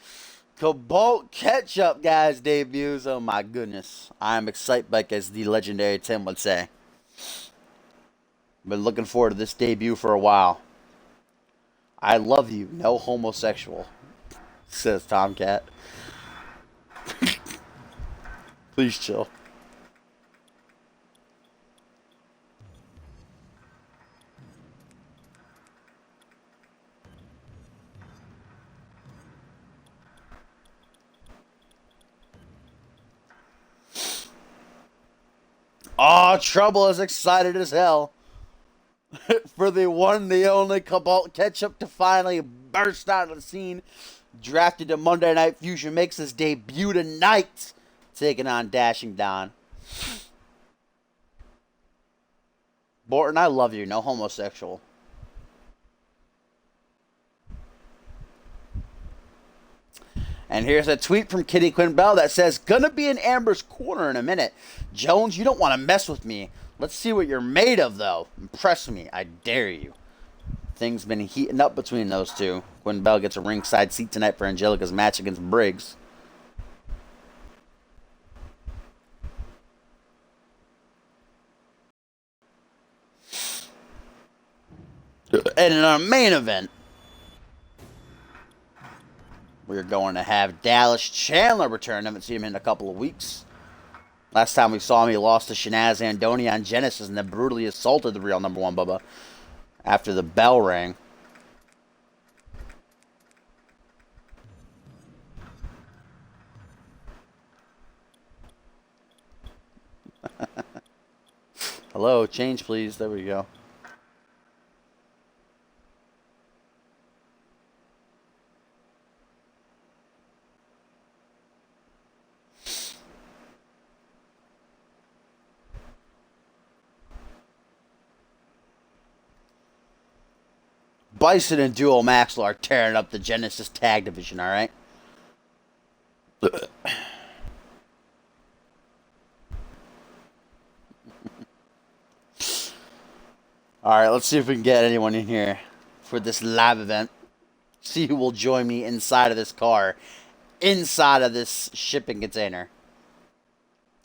Cobalt Ketchup, guys, debuts. Oh, my goodness. I'm excited, like as the legendary Tim would say. Been looking forward to this debut for a while. I love you. No homosexual, says Tomcat. Please chill. Oh, Trouble is excited as hell for the one, the only Cobalt Ketchup to finally burst out of the scene. Drafted to Monday Night Fusion, makes his debut tonight, taking on Dashing Don. Borton, I love you. No homosexual. And here's a tweet from Kitty Quinn Bell that says, gonna be in Amber's corner in a minute. Jones, you don't want to mess with me. Let's see what you're made of, though. Impress me. I dare you. Things been heating up between those two. Quinn Bell gets a ringside seat tonight for Angelica's match against Briggs. And in our main event, we're going to have Dallas Chandler return. Haven't seen him in a couple of weeks. Last time we saw him, he lost to Shanaz Andoni on Genesis and then brutally assaulted the real number one Bubba after the bell rang. Hello, change please. There we go. Bison and Duo Maxwell are tearing up the Genesis Tag Division, alright? Alright, let's see if we can get anyone in here for this live event. See who will join me inside of this car, inside of this shipping container,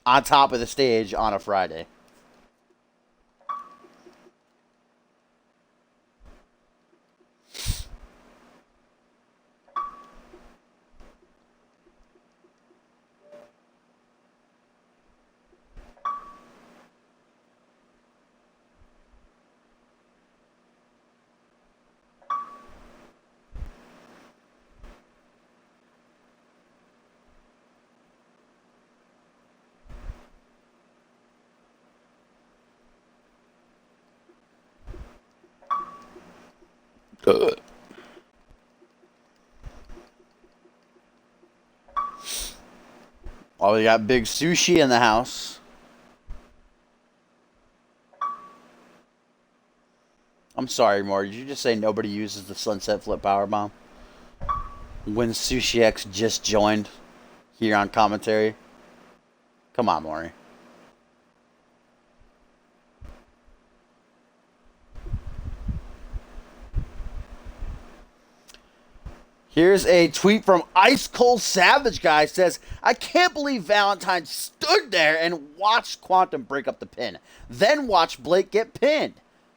on top of the stage on a Friday. Oh, we got Big Sushi in the house. I'm sorry, Maury. Did you just say nobody uses the Sunset Flip Powerbomb? When Sushi X just joined here on commentary? Come on, Maury. Here's a tweet from Ice Cold Savage Guy. Says, I can't believe Valentine stood there and watched Quantum break up the pin. Then watched Blake get pinned.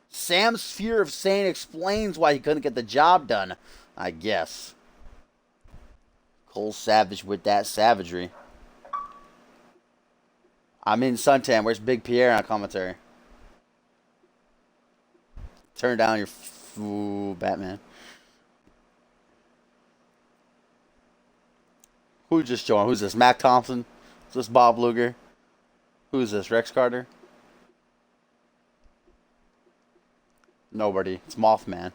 Sam's fear of Sane explains why he couldn't get the job done, I guess. Cold Savage with that savagery. I'm in Suntan. Where's Big Pierre on commentary? Turn down your... Ooh, Batman. Who just joined? Who's this? Mac Thompson? Is this Bob Luger? Who's this? Rex Carter? Nobody. It's Mothman.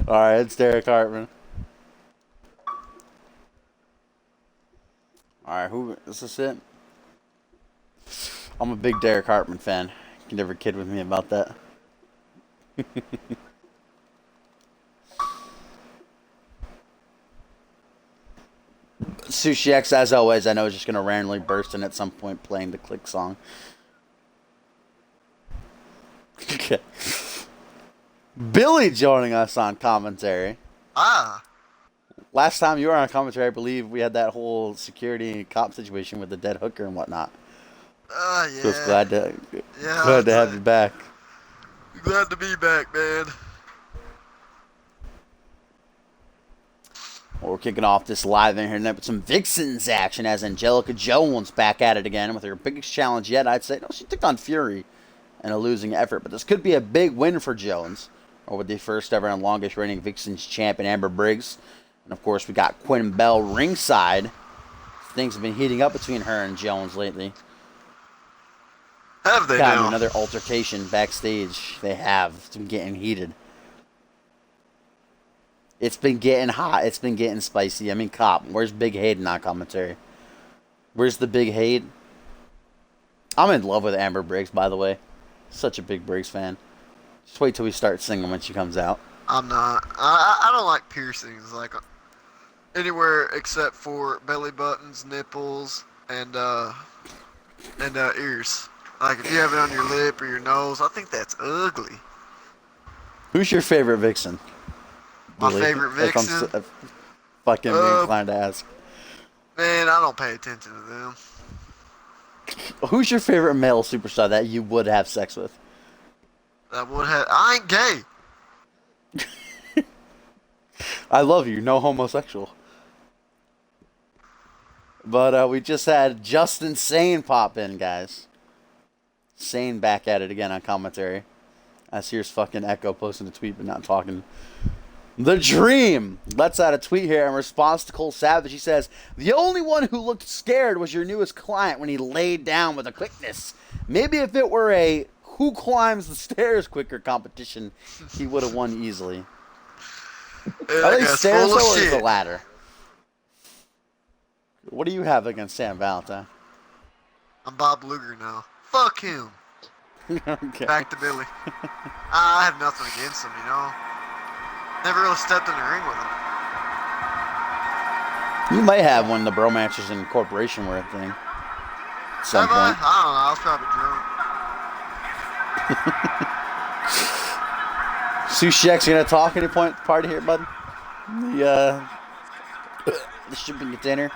Alright, it's Derek Hartman. Alright, who is this it? I'm a big Derek Hartman fan. You can never kid with me about that. Sushi X, as always, I know is just going to randomly burst in at some point playing the Click song. Okay. Billy joining us on commentary. Ah. Last time you were on commentary, I believe we had that whole security cop situation with the dead hooker and whatnot. Yeah. So it's glad to have you back. Glad to be back, man. Well, we're kicking off this live in here tonight with some Vixens action as Angelica Jones back at it again with her biggest challenge yet, I'd say. No, she took on Fury in a losing effort, but this could be a big win for Jones over the first ever and longest reigning Vixens champion, Amber Briggs. And of course, we got Quinn Bell ringside. Things have been heating up between her and Jones lately. Have they got now? Another altercation backstage. They have. It's been getting heated. It's been getting hot. It's been getting spicy. I mean, Cop, where's Big Hayden on commentary? Where's the Big Hayden? I'm in love with Amber Briggs, by the way. Such a big Briggs fan. Just wait till we start singing when she comes out. I'm not. I don't like piercings, like anywhere except for belly buttons, nipples, and ears. Like if you have it on your lip or your nose, I think that's ugly. Who's your favorite Vixen? My favorite Vixen? I'm fucking inclined to ask. Man, I don't pay attention to them. Who's your favorite male superstar that you would have sex with? I ain't gay. I love you. No homosexual. But we just had JustIN Sane pop in, guys. Sane back at it again on commentary. As here's fucking Echo posting a tweet but not talking. The Dream lets out a tweet here in response to Cole Savage. He says, the only one who looked scared was your newest client when he laid down with a quickness. Maybe if it were a who climbs the stairs quicker competition, he would have won easily. Are they stairs or is it a ladder? What do you have against Sam Valentine? I'm Bob Luger now. Fuck him. Okay. Back to Billy. I have nothing against him, you know. Never really stepped in the ring with him. You might have when the Bromances Incorporation were a thing. At some Have I? point. I don't know. I was probably drunk. Sushi X, you gonna talk any point at the party here, bud? The shipping container.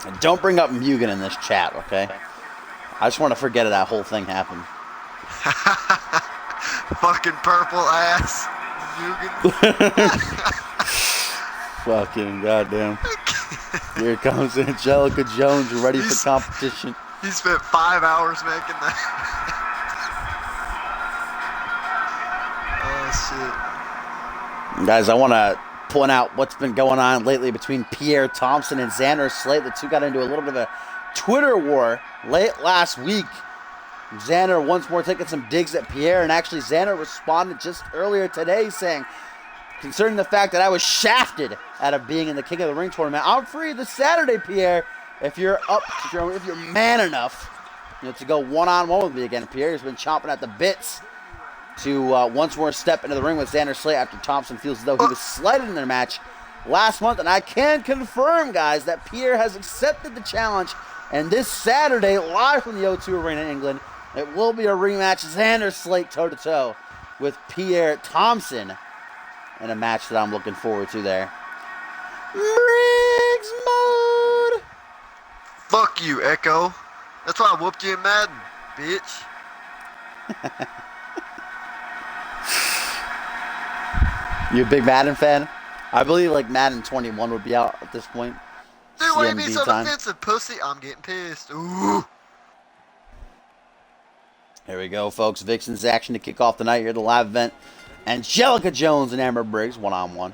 And don't bring up Mugen in this chat, okay? I just want to forget that whole thing happened. Fucking purple ass. Mugen. Fucking goddamn. Here comes Angelica Jones, ready for competition. He spent 5 hours making that. Oh, shit. Guys, I want to point out what's been going on lately between Pierre Thompson and Xander Slate. The two got into a little bit of a Twitter war late last week. Xander once more taking some digs at Pierre, and actually Xander responded just earlier today saying, concerning the fact that I was shafted out of being in the King of the Ring tournament, I'm free this Saturday, Pierre, if you're man enough, to go one-on-one with me again. Pierre's been chomping at the bits to once more step into the ring with Xander Slate after Thompson feels as though he was slighted in their match last month, and I can confirm, guys, that Pierre has accepted the challenge, and this Saturday, live from the O2 Arena in England, it will be a rematch, Xander Slate toe-to-toe with Pierre Thompson, in a match that I'm looking forward to there. Briggs mode! Fuck you, Echo. That's why I whooped you in Madden, bitch. You a big Madden fan? I believe like Madden 21 would be out at this point. Dude, why you being CMV so time. defensive, pussy? I'm getting pissed. Ooh. Here we go, folks. Vixen's action to kick off the night here at the live event. Angelica Jones and Amber Briggs, one-on-one.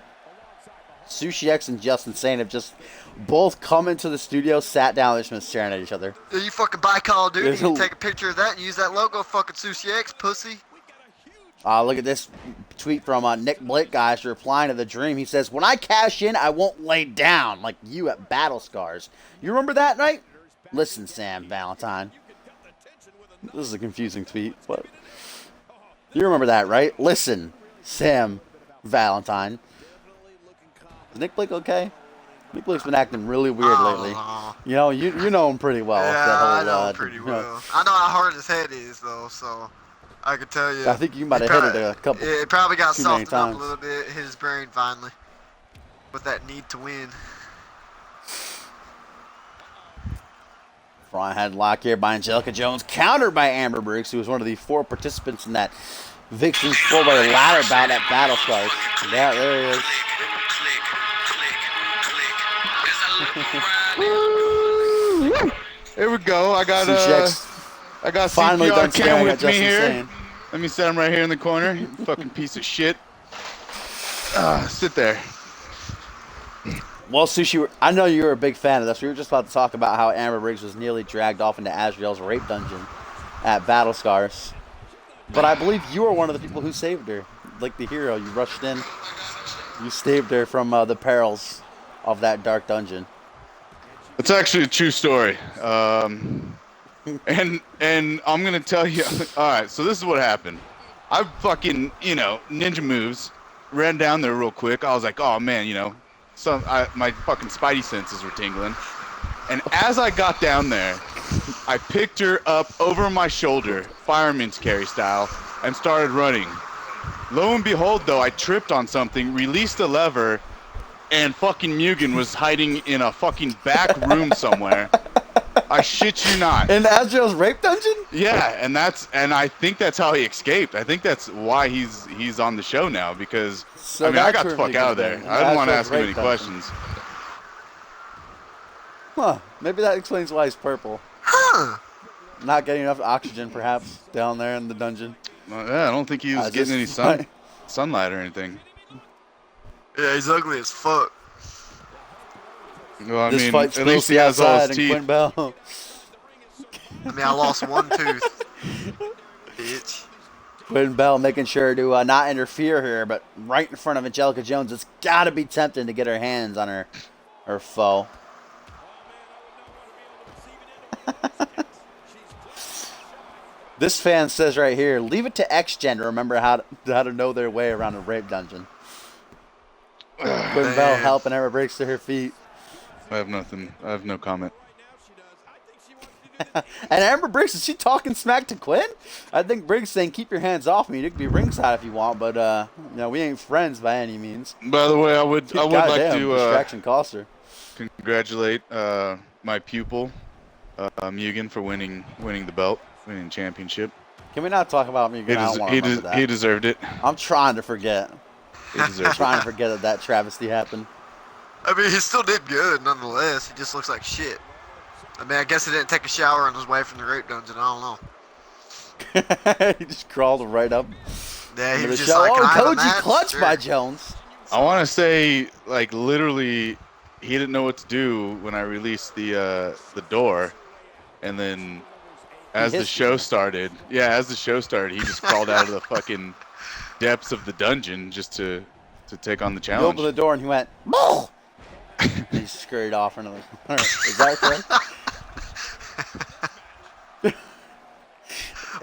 Sushi X and JustIN Sane have just both come into the studio, sat down, they're just been staring at each other. Yeah, you fucking buy Call of Duty, you can take a picture of that and use that logo, fucking Sushi X, pussy. Look at this tweet from Nick Blake, guys, replying to the Dream. He says, when I cash in, I won't lay down like you at Battle Scars. You remember that night? Listen, Sam Valentine. This is a confusing tweet, but you remember that, right? Listen, Sam Valentine. Is Nick Blake okay? Nick Blake's been acting really weird lately. You know, you know him pretty well. Yeah, that whole, I know him pretty well. I know how hard his head is, though, so I could tell you. I think you might have hit it a couple. It probably got too many softened up times. a little bit, hit his brain finally, with that need to win. Front headlock here by Angelica Jones, countered by Amber Briggs, who was one of the 4 participants in that Vixen's 4-way ladder bout at Battle Scars. Yeah, there he is. Here we go. I got finally CPR done Cam staring with at me JustIN here. Sane. Let me set him right here in the corner. You fucking piece of shit. Sit there. Well, Sushi, I know you were a big fan of this. We were just about to talk about how Amber Briggs was nearly dragged off into Azrael's rape dungeon at Battle Scars. But I believe you were one of the people who saved her. Like the hero, you rushed in. You saved her from the perils of that dark dungeon. It's actually a true story. And I'm going to tell you. All right, so this is what happened. I fucking, ninja moves. Ran down there real quick. I was like, oh, man, my fucking spidey senses were tingling. And as I got down there, I picked her up over my shoulder, fireman's carry style, and started running. Lo and behold, though, I tripped on something, released the lever, and fucking Mugen was hiding in a fucking back room somewhere. I shit you not. In Azrael's rape dungeon? Yeah, and I think that's how he escaped. I think that's why he's on the show now, because So I got that's the fuck where out of there. Mugen- I didn't want to Azrael's ask him any rape dungeon. questions. Huh. Maybe that explains why he's purple. Huh. Not getting enough oxygen, perhaps, down there in the dungeon. Yeah, I don't think he was getting any sun. sunlight or anything. Yeah, he's ugly as fuck. Well, I This mean, fight's at least he has all his and teeth. Quinn Bell. I mean, I lost one tooth. Bitch. Quinn Bell making sure to not interfere here, but right in front of Angelica Jones, it's got to be tempting to get her hands on her foe. This fan says right here, leave it to X-Gen to remember how to know their way around a rape dungeon. Quinn Bell helping her breaks to her feet. I have nothing. I have no comment. And Amber Briggs, is she talking smack to Quinn? I think Briggs saying, keep your hands off me. You can be ringside if you want, but we ain't friends by any means. By the way, I would like to distraction cost her. congratulate my pupil, Mugen, for winning the belt, winning the championship. Can we not talk about me? I don't want to remember that. He deserved it. I'm trying to forget. He deserved I'm trying to forget that travesty happened. I mean, he still did good, nonetheless. He just looks like shit. I mean, I guess he didn't take a shower on his way from the rape dungeon. I don't know. He just crawled right up. Yeah, he was just show. like, oh, "Can I have a Koji match?" clutch Sure. by Jones. I want to say, like, literally, he didn't know what to do when I released the door, and then as the show started, he just crawled out of the fucking depths of the dungeon just to take on the He challenge. opened the door and he went, "Bull!" He scurried off into the corner. Is that correct?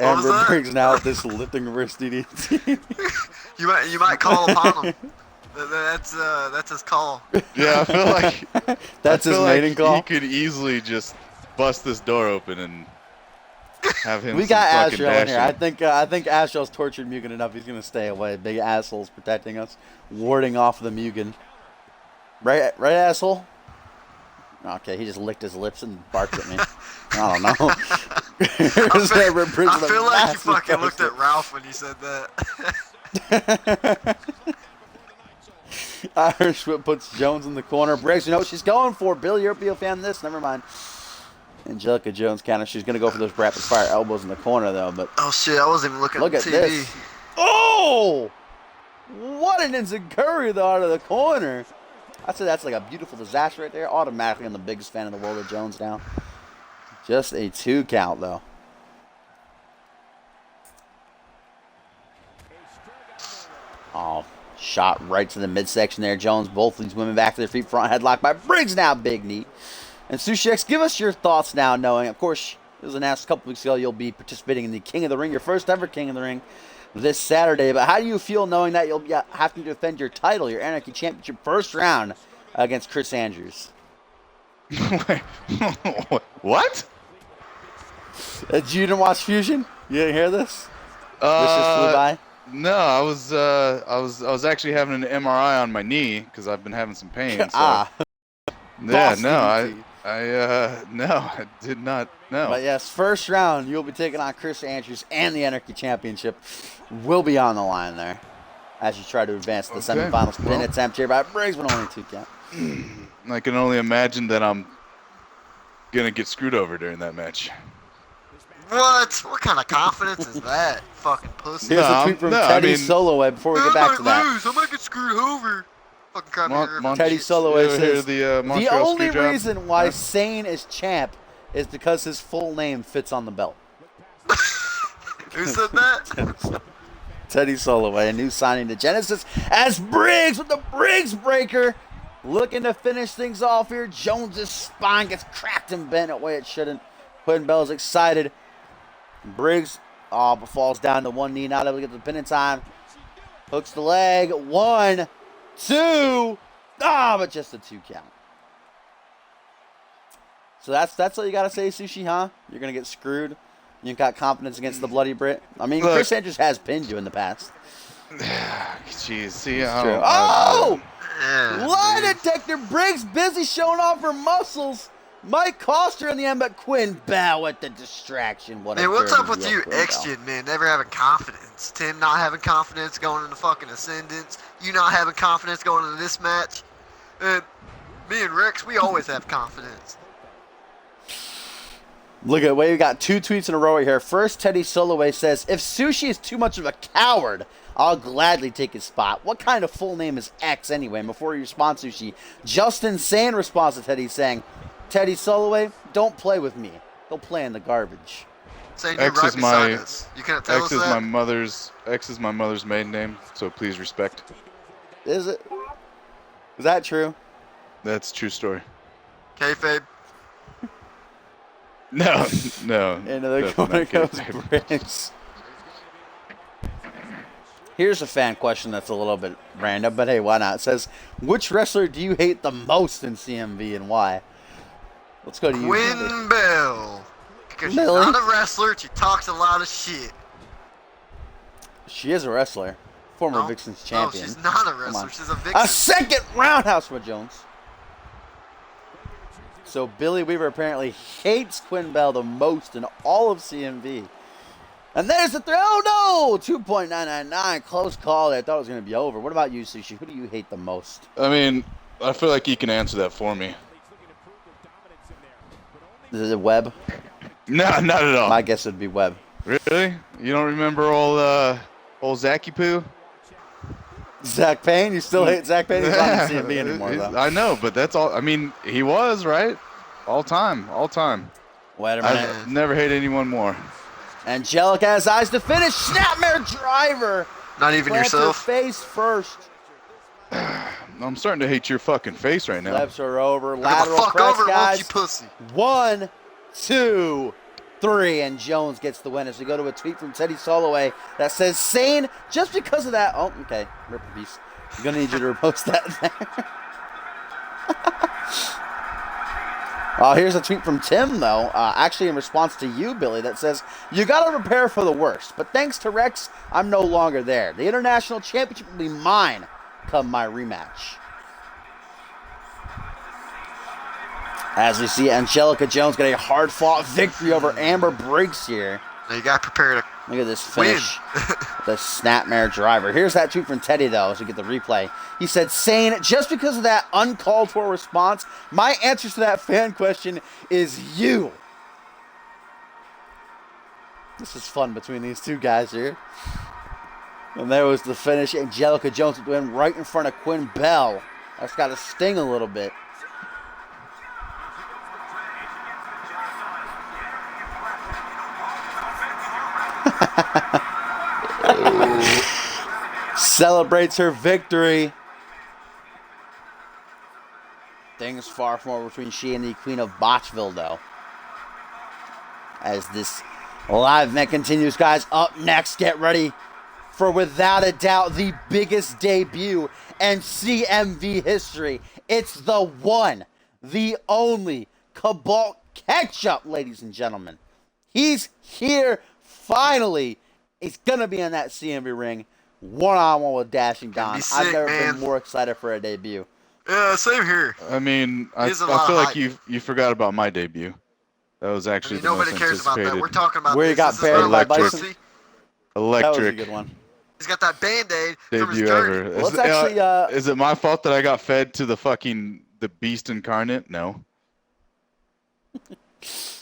Amber Briggs now with this lifting wrist DDT. You might call upon him. That's his call. Yeah, I feel like That's his mating call. He could easily just bust this door open and have him. We got some fucking Astro in here. dashing. I think Astro's tortured Mugen enough. He's gonna stay away. Big assholes protecting us, warding off the Mugen. Right, asshole. Okay, he just licked his lips and barked at me. I don't know. I feel like you fucking looked at Ralph when you said that. Irish Whip puts Jones in the corner. Briggs, you know what she's going for. Bill, you're a Beal fan of this. Never mind. Angelica Jones counter. She's going to go for those rapid fire elbows in the corner, though. But Oh, shit. I wasn't even looking look at at the TV. this. Oh! What an insecurity, though, out of the corner. I'd say that's like a beautiful disaster right there. Automatically, I'm the biggest fan of the world of Jones now. Just a 2 count, though. Oh, shot right to the midsection there. Jones, both of these women back to their feet. Front headlock by Briggs now. Big knee. And Sushi X, give us your thoughts now, knowing, of course, it was announced a couple weeks ago you'll be participating in the King of the Ring, your first ever King of the Ring, this Saturday. But how do you feel knowing that you'll be having to defend your title, your Anarchy Championship first round against Chris Andrews? What? You didn't watch Fusion? You didn't hear this? This just flew by? No, I was actually having an MRI on my knee because I've been having some pain. So. Yeah, no, I did not know. But yes, first round, you'll be taking on Chris Andrews, and the Anarchy Championship will be on the line there as you try to advance to the semifinals. Pin attempt here by Briggs, but only 2 count. I can only imagine that I'm gonna get screwed over during that match. What? What kind of confidence is that? Fucking pussy. Here's a tweet from Teddy Soloway before we get back to that. I might get screwed over. Fucking crying Teddy Soloway says, the only reason why Sane is champ is because his full name fits on the belt. Who said that? Teddy Soloway, a new signing to Genesis, as Briggs with the Briggs breaker. Looking to finish things off here. Jones's spine gets cracked and bent away it shouldn't. Quinn Bell's excited. Briggs but falls down to one knee, not able to get the pin in time. Hooks the leg. 1, 2. But just a 2 count. So that's all you got to say, Sushi, huh? You're going to get screwed. You got confidence against the Bloody Brit. I mean, look, Chris Andrews has pinned you in the past. Jeez, see, Lie detector. Briggs busy showing off her muscles. Might cost her in the end, but Quinn Bow at the distraction. Man, what's up with you, X-Gen, man? Never having confidence. Tim not having confidence going into fucking Ascendance. You not having confidence going into this match. And me and Rex, we always have confidence. Look at wait, we got 2 tweets in a row right here. First, Teddy Soloway says, if Sushi is too much of a coward, I'll gladly take his spot. What kind of full name is X anyway? And before you respond, Sushi, JustIN Sane responds to Teddy saying, Teddy Soloway, don't play with me. Go play in the garbage. Saying you're right beside us. You can't tell us that? X is my mother's maiden name, so please respect. Is it? Is that true? That's a true story. Kayfabe. No. Into the corner goes Briggs. Here's a fan question that's a little bit random, but hey, why not? It says, which wrestler do you hate the most in CMV and why? Let's go to you. Quinn Bell. Because she's not a wrestler, she talks a lot of shit. She is a wrestler. Former Vixen's champion. No, she's not a wrestler, she's a Vixen. A second roundhouse for Jones. So Billy Weaver apparently hates Quinn Bell the most in all of CMV. And there's the throw. Oh, no! 2.999. Close call. I thought it was going to be over. What about you, Sushi? Who do you hate the most? I mean, I feel like you can answer that for me. Is it Webb? No, not at all. My guess would be Webb. Really? You don't remember old Zachy Poo? Zach Payne? You still hate Zach Payne? He's not in CMV anymore, though. I know, but that's all. I mean, he was, right? All time. Wait a minute. I've never hated anyone more. Angelica has eyes to finish. Snapmare driver. Not even yourself? Face first. I'm starting to hate your fucking face right now. Flips are over. Get Lateral the fuck press, over, guys. won't you, pussy? 1, 2, 3, and Jones gets the win as we go to a tweet from Teddy Soloway that says, Sane, just because of that. Oh, okay. Rip a piece. I'm going to need you to repost that there. Here's a tweet from Tim, though, actually in response to you, Billy, that says, you got to prepare for the worst, but thanks to Rex, I'm no longer there. The International Championship will be mine come my rematch. As we see Angelica Jones get a hard-fought victory over Amber Briggs here. Now you got to prepare to Look at this finish. The snapmare driver. Here's that tweet from Teddy, though, as we get the replay. He said, Sane, just because of that uncalled for response, my answer to that fan question is you. This is fun between these two guys here. And there was the finish. Angelica Jones went right in front of Quinn Bell. That's got to sting a little bit. Celebrates her victory. Things far from over between she and the Queen of Botchville, though. As this live event continues, guys. Up next, get ready for, without a doubt, the biggest debut in CMV history. It's the one, the only Cabal Ketchup, ladies and gentlemen. He's here finally. He's going to be in that CMV ring one-on-one with Dashing Don. I've never been more excited for a debut. Yeah, same here. I mean, I feel like you forgot about my debut. That was actually the nobody most cares about that. We're talking about where you got buried by Bison. Electric. That was a good one. He's got that Band-Aid from his Debut journey. ever. Well, let's actually, is it my fault that I got fed to the beast incarnate? No.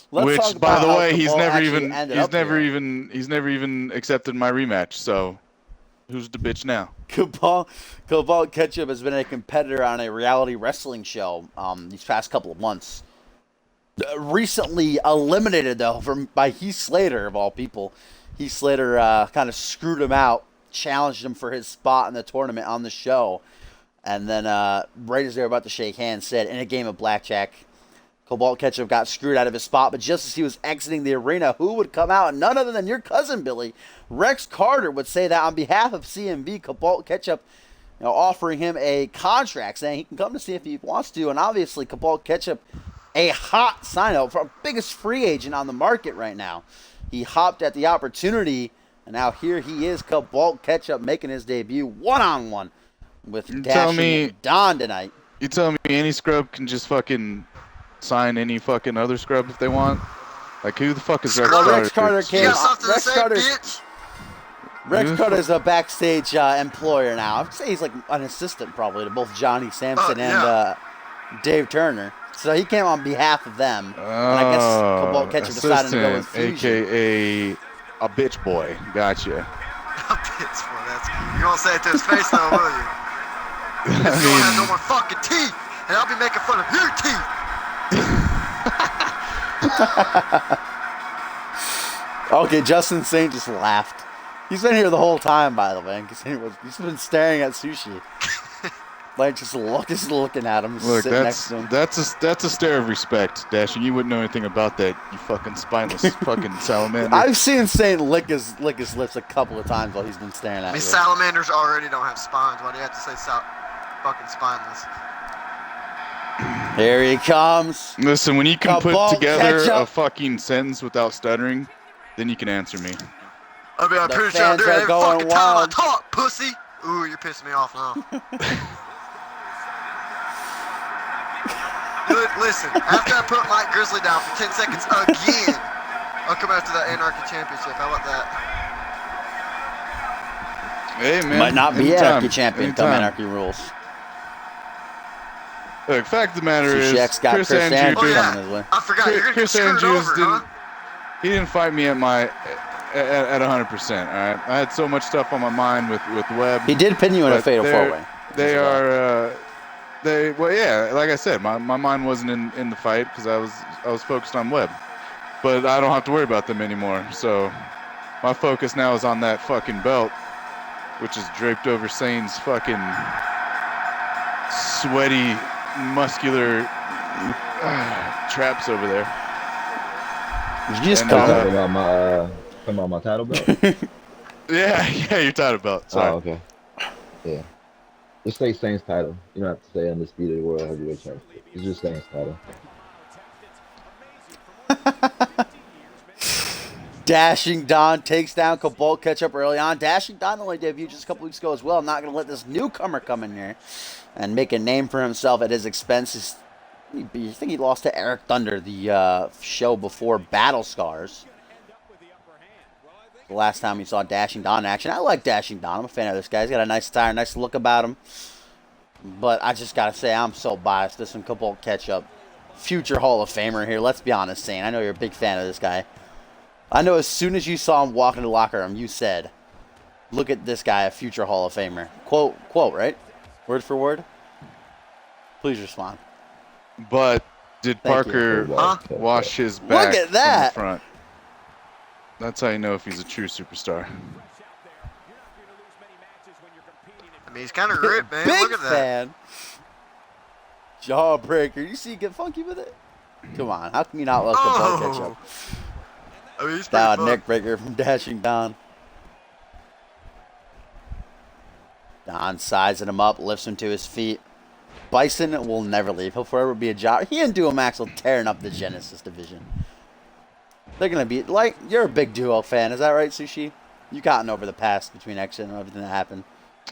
Which, by the way, he's never even accepted my rematch. So, who's the bitch now? Cabal Ketchup has been a competitor on a reality wrestling show these past couple of months. Recently eliminated, though, by Heath Slater, of all people. Heath Slater kind of screwed him out, challenged him for his spot in the tournament on the show. And then right as they were about to shake hands, said, in a game of blackjack, Cobalt Ketchup got screwed out of his spot, but just as he was exiting the arena, who would come out? None other than your cousin, Billy. Rex Carter would say that on behalf of CMV, Cobalt Ketchup, offering him a contract, saying he can come to see if he wants to. And obviously, Cobalt Ketchup, a hot sign-up for our biggest free agent on the market right now. He hopped at the opportunity, and now here he is, Cobalt Ketchup, making his debut one-on-one with Dashing Don tonight. You tell me any scrub can just fucking sign any fucking other scrub if they want? Like, who the fuck is Rex Carter? Rex Carter came. Rex Carter's a backstage employer now. I'd say he's like an assistant probably to both Johnny Sampson and Dave Turner. So he came on behalf of them. And I guess Cobalt Ketchup decided to go with Fusion. A.k.a. a bitch boy. Gotcha. A bitch boy, that's cute. You won't say it to his face though, will you? This girl has no more fucking teeth, and I'll be making fun of your teeth. Okay, Justin Sane just laughed. He's been here the whole time, by the way. He's been staring at Sushi. Like, just looking at him. Look, sitting next to him. that's a stare of respect, Dash, and you wouldn't know anything about that, you fucking spineless fucking salamander. I've seen Sane lick his lips a couple of times while he's been staring at me. These salamanders already don't have spines. Why do you have to say fucking spineless? Here he comes. Listen, when you can put Cobalt together Ketchup. a fucking sentence without stuttering, then you can answer me. I mean, I'm The pretty sure I'm fans doing are every going fucking time I wild. talk, pussy. Ooh, you're pissing me off now. Listen, after I put Mike Grizzly down for 10 seconds again, I'll come after that Anarchy Championship. How about that? Hey, man. Might not be anytime, Anarchy champion come anytime. Anarchy rules. Look, fact of the matter is, Sushi X got Chris Andrews, Andrews Oh, yeah. coming his way. I forgot. You're going to get Chris screwed Andrews over, huh? he didn't fight me at 100%. All right, I had so much stuff on my mind with Webb. He did pin you in a but fatal four-way. Well, yeah, like I said, my mind wasn't in the fight because I was focused on Webb, but I don't have to worry about them anymore. So my focus now is on that fucking belt, which is draped over Sane's fucking sweaty, muscular traps over there. Did you just And, call Talking him? about my title belt. Yeah, your title belt. Sorry. Oh, okay. Yeah. Just say Sane's title. You don't have to say undisputed world heavyweight champion. It's just Sane's title. Dashing Don takes down Cobalt Ketchup early on. Dashing Don only debuted just a couple weeks ago as well. I'm not going to let this newcomer come in here and make a name for himself at his expense. I think he lost to Eric Thunder the show before Battle Scars. The last time we saw Dashing Don in action. I like Dashing Don. I'm a fan of this guy. He's got a nice attire, nice look about him. But I just got to say, I'm so biased. This one, Cobalt Ketchup, future Hall of Famer here. Let's be honest, Sane. I know you're a big fan of this guy. I know as soon as you saw him walk into the locker room, you said, look at this guy, a future Hall of Famer. Quote, right? Word for word? Please respond. But did Thank you. Parker wash his back Look at that. from the front? That's how you know if he's a true superstar. I mean, he's kind of ripped, man. Big Look at that. fan. Jawbreaker. You see, get funky with it? Come on. How can you not love Cobalt Ketchup? I mean, he's pretty Down fun. Nick Breaker from Dashing Don. Don sizing him up, lifts him to his feet. Bison will never leave. He'll forever be a job. He and Duo Max will tearing up the Genesis division. They're going to be, like, you're a big Duo fan. Is that right, Sushi? You've gotten over the past between Exit and everything that happened.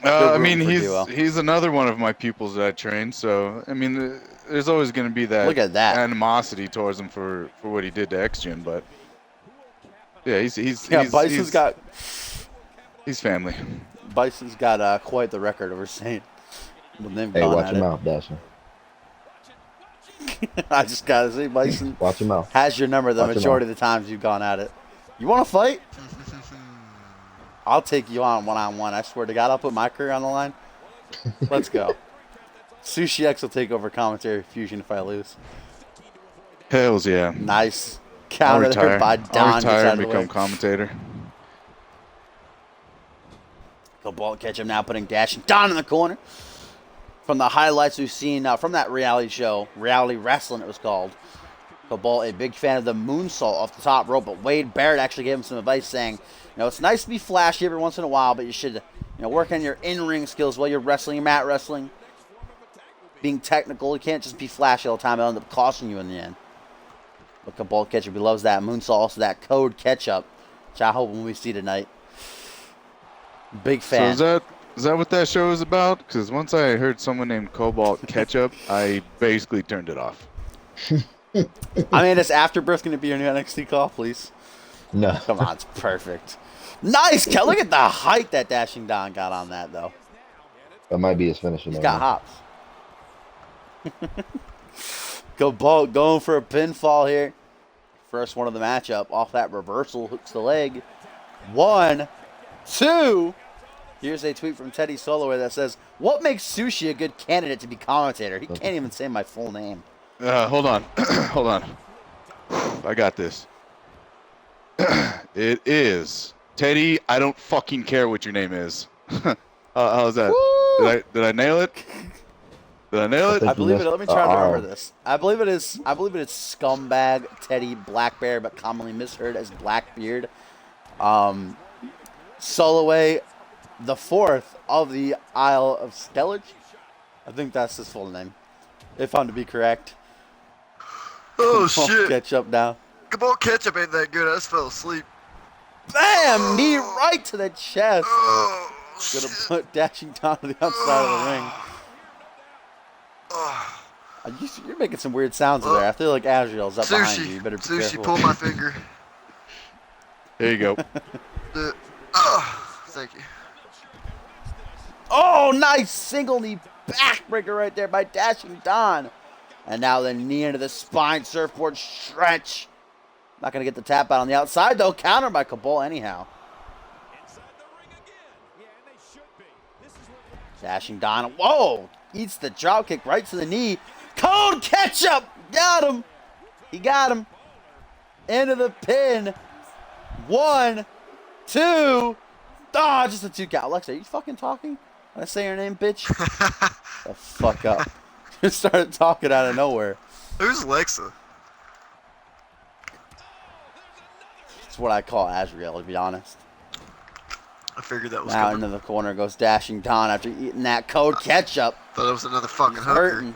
I mean, rooting for Duo. he's another one of my pupils that I trained. So, I mean, there's always going to be that, Look at that. animosity towards him for what he did to X-Gen. But, yeah, he's family. Bison's got quite the record over Saint. When they've Hey, gone watch at your it. mouth, Dasher. I just gotta say, Bison Watch your mouth. has your number the Watch your majority of the times you've gone at it. You want to fight? I'll take you on one-on-one. I swear to God, I'll put my career on the line. Let's go. Sushi X will take over commentary fusion if I lose. Hells yeah. Nice I'll counter there retire. by I'll Don. retire and become commentator. Cobalt Ketchup now putting Dashing Don in the corner. From the highlights we've seen from that reality show, Reality Wrestling it was called, Cobalt, a big fan of the moonsault off the top rope, but Wade Barrett actually gave him some advice saying, it's nice to be flashy every once in a while, but you should work on your in-ring skills while you're wrestling, your mat wrestling. Being technical, you can't just be flashy all the time. It'll end up costing you in the end. But Cobalt Ketchup, he loves that moonsault, also that code Ketchup, which I hope when we see tonight. Big fan. So is that what that show is about? Because once I heard someone named Cobalt Ketchup, I basically turned it off. I mean, is Afterbirth going to be your new NXT call, please? No. Come on, it's perfect. Nice, Kel. Look at the height that Dashing Don got on that, though. That might be his finisher. He's got hops. Cabal going for a pinfall here. First one of the matchup. Off that reversal. Hooks the leg. 1, 2. Here's a tweet from Teddy Soloway that says, "What makes Sushi a good candidate to be commentator?" He can't even say my full name. Hold on. Hold on. I got this. It is Teddy. I don't fucking care what your name is. How's that? Did I nail it? Did I nail it? I believe it. Let me try to remember this. I believe it is Scumbag Teddy Blackbear, but commonly misheard as Blackbeard. Soloway, the 4th of the Isle of Skellige. I think that's his full name, if I'm to be correct. Oh shit! Ketchup now. Cabal Ketchup ain't that good. I just fell asleep. Bam! Knee right to the chest. Oh Gonna shit! put Dashing Down to the outside of the ring. Oh. You're making some weird sounds there. I feel like Azrael's up behind you. You better be Sushi, careful. pull my finger. There you go. Thank you. Oh, nice single knee backbreaker right there by Dashing Don. And now the knee into the spine, surfboard stretch. Not going to get the tap out on the outside, though. Countered by Cabal anyhow. Dashing Don. Whoa! Eats the drop kick right to the knee. Cold Ketchup! Got him! He got him. Into the pin. 1, 2. Ah, just a 2 count. Alexa, are you fucking talking? Did I say your name, bitch? The fuck up. Just started talking out of nowhere. Who's Alexa? That's what I call Azrael, to be honest. I figured that was Now coming. into the corner goes Dashing Don after eating that Cold Ketchup. Thought it was another fucking He's hooker. hurting.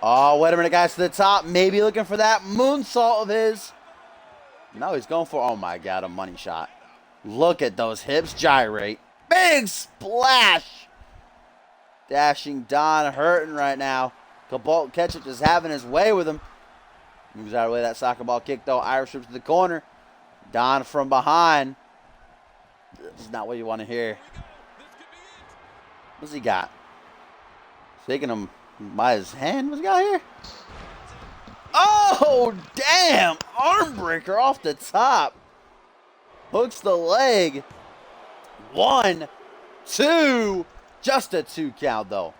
Oh, wait a minute, guys, to the top. Maybe looking for that moonsault of his. No, he's going for, oh my God, a money shot. Look at those hips gyrate. Big splash. Dashing Don hurting right now. Cabal Ketchup just having his way with him. Moves out of the way of that soccer ball kick, though. Irish whip to the corner. Don from behind. This is not what you want to hear. What's he got? Shaking him by his hand. What's he got here? Oh, damn. Arm breaker off the top. Hooks the leg. 1, 2. Just a 2 count, though.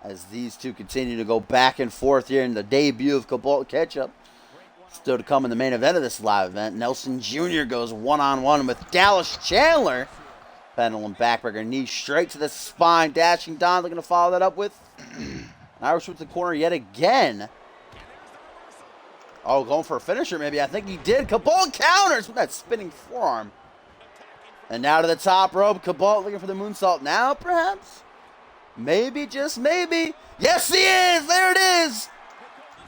As these two continue to go back and forth here in the debut of Cabal Ketchup. Still to come in the main event of this live event. Nelson Jr. goes one-on-one with Dallas Chandler. Pendulum backbreaker, knee straight to the spine. Dashing Don looking to follow that up with Irish with the corner yet again. Oh, going for a finisher maybe. I think he did. Cabal counters with that spinning forearm. And now to the top rope. Cabal looking for the moonsault now, perhaps? Maybe, just maybe. Yes, he is. There it is.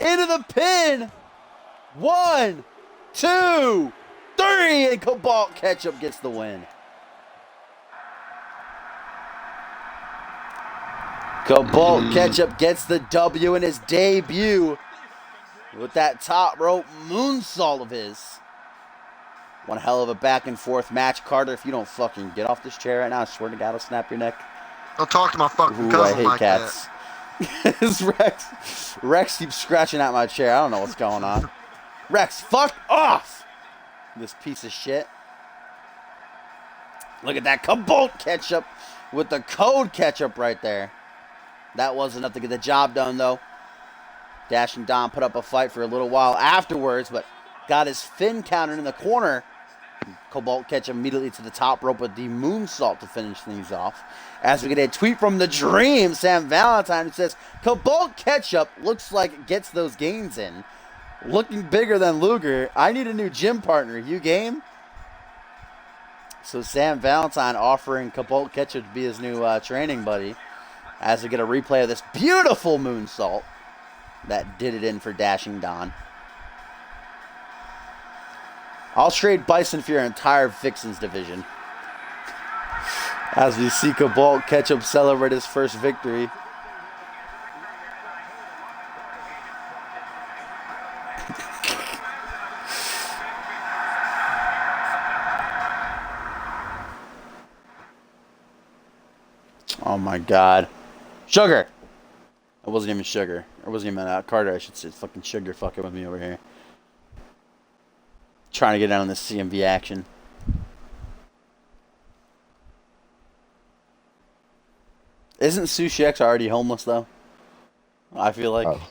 Into the pin. 1, 2, 3. And Cabal Ketchup gets the win. Cabal Ketchup gets the W in his debut with that top rope moonsault of his. One hell of a back and forth match. Carter, if you don't fucking get off this chair right now, I swear to God, I'll snap your neck. Don't talk to my fucking Ooh, I cousin hate like cats. Rex keeps scratching at my chair. I don't know what's going on. Rex, fuck off! This piece of shit. Look at that Cabal Ketchup with the Code Ketchup right there. That wasn't enough to get the job done, though. Dashing Don put up a fight for a little while afterwards, but got his fin countered in the corner. Cabal Ketchup immediately to the top rope with the moonsault to finish things off. As we get a tweet from the Dream, Same Valentine, who says, Cabal Ketchup looks like gets those gains in. Looking bigger than Luger. I need a new gym partner. You game? So Same Valentine offering Cabal Ketchup to be his new training buddy. As we get a replay of this beautiful moonsault that did it in for Dashing Don. I'll trade Bison for your entire Vixens division. As we see Cabal Ketchup celebrate his first victory. Oh my God. Sugar! It wasn't even sugar. Or wasn't even Carter, I should say. Fucking Sugar fucking with me over here. Trying to get down on this CMV action. Isn't Sushi X already homeless, though? I feel like. Oh.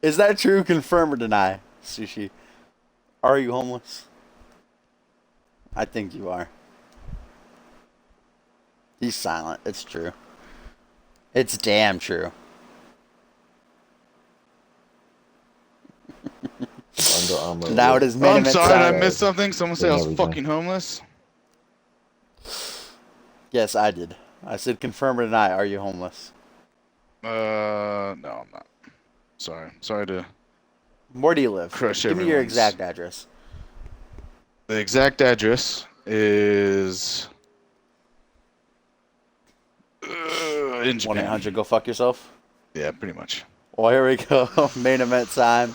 Is that true? Confirm or deny, Sushi? Are you homeless? I think you are. He's silent. It's true. It's damn true. Under Armour. Now it is Oh, main I'm event sorry, did I time. missed something? Someone said I was Everything. fucking homeless? Yes, I did. I said confirm or deny. Are you homeless? No, I'm not. Sorry. Sorry to... Where do you live? Crush Give me your everyone's- exact address. The exact address is... in Japan. 1-800 go fuck yourself. Yeah, pretty much. Well, here we go. Main event time.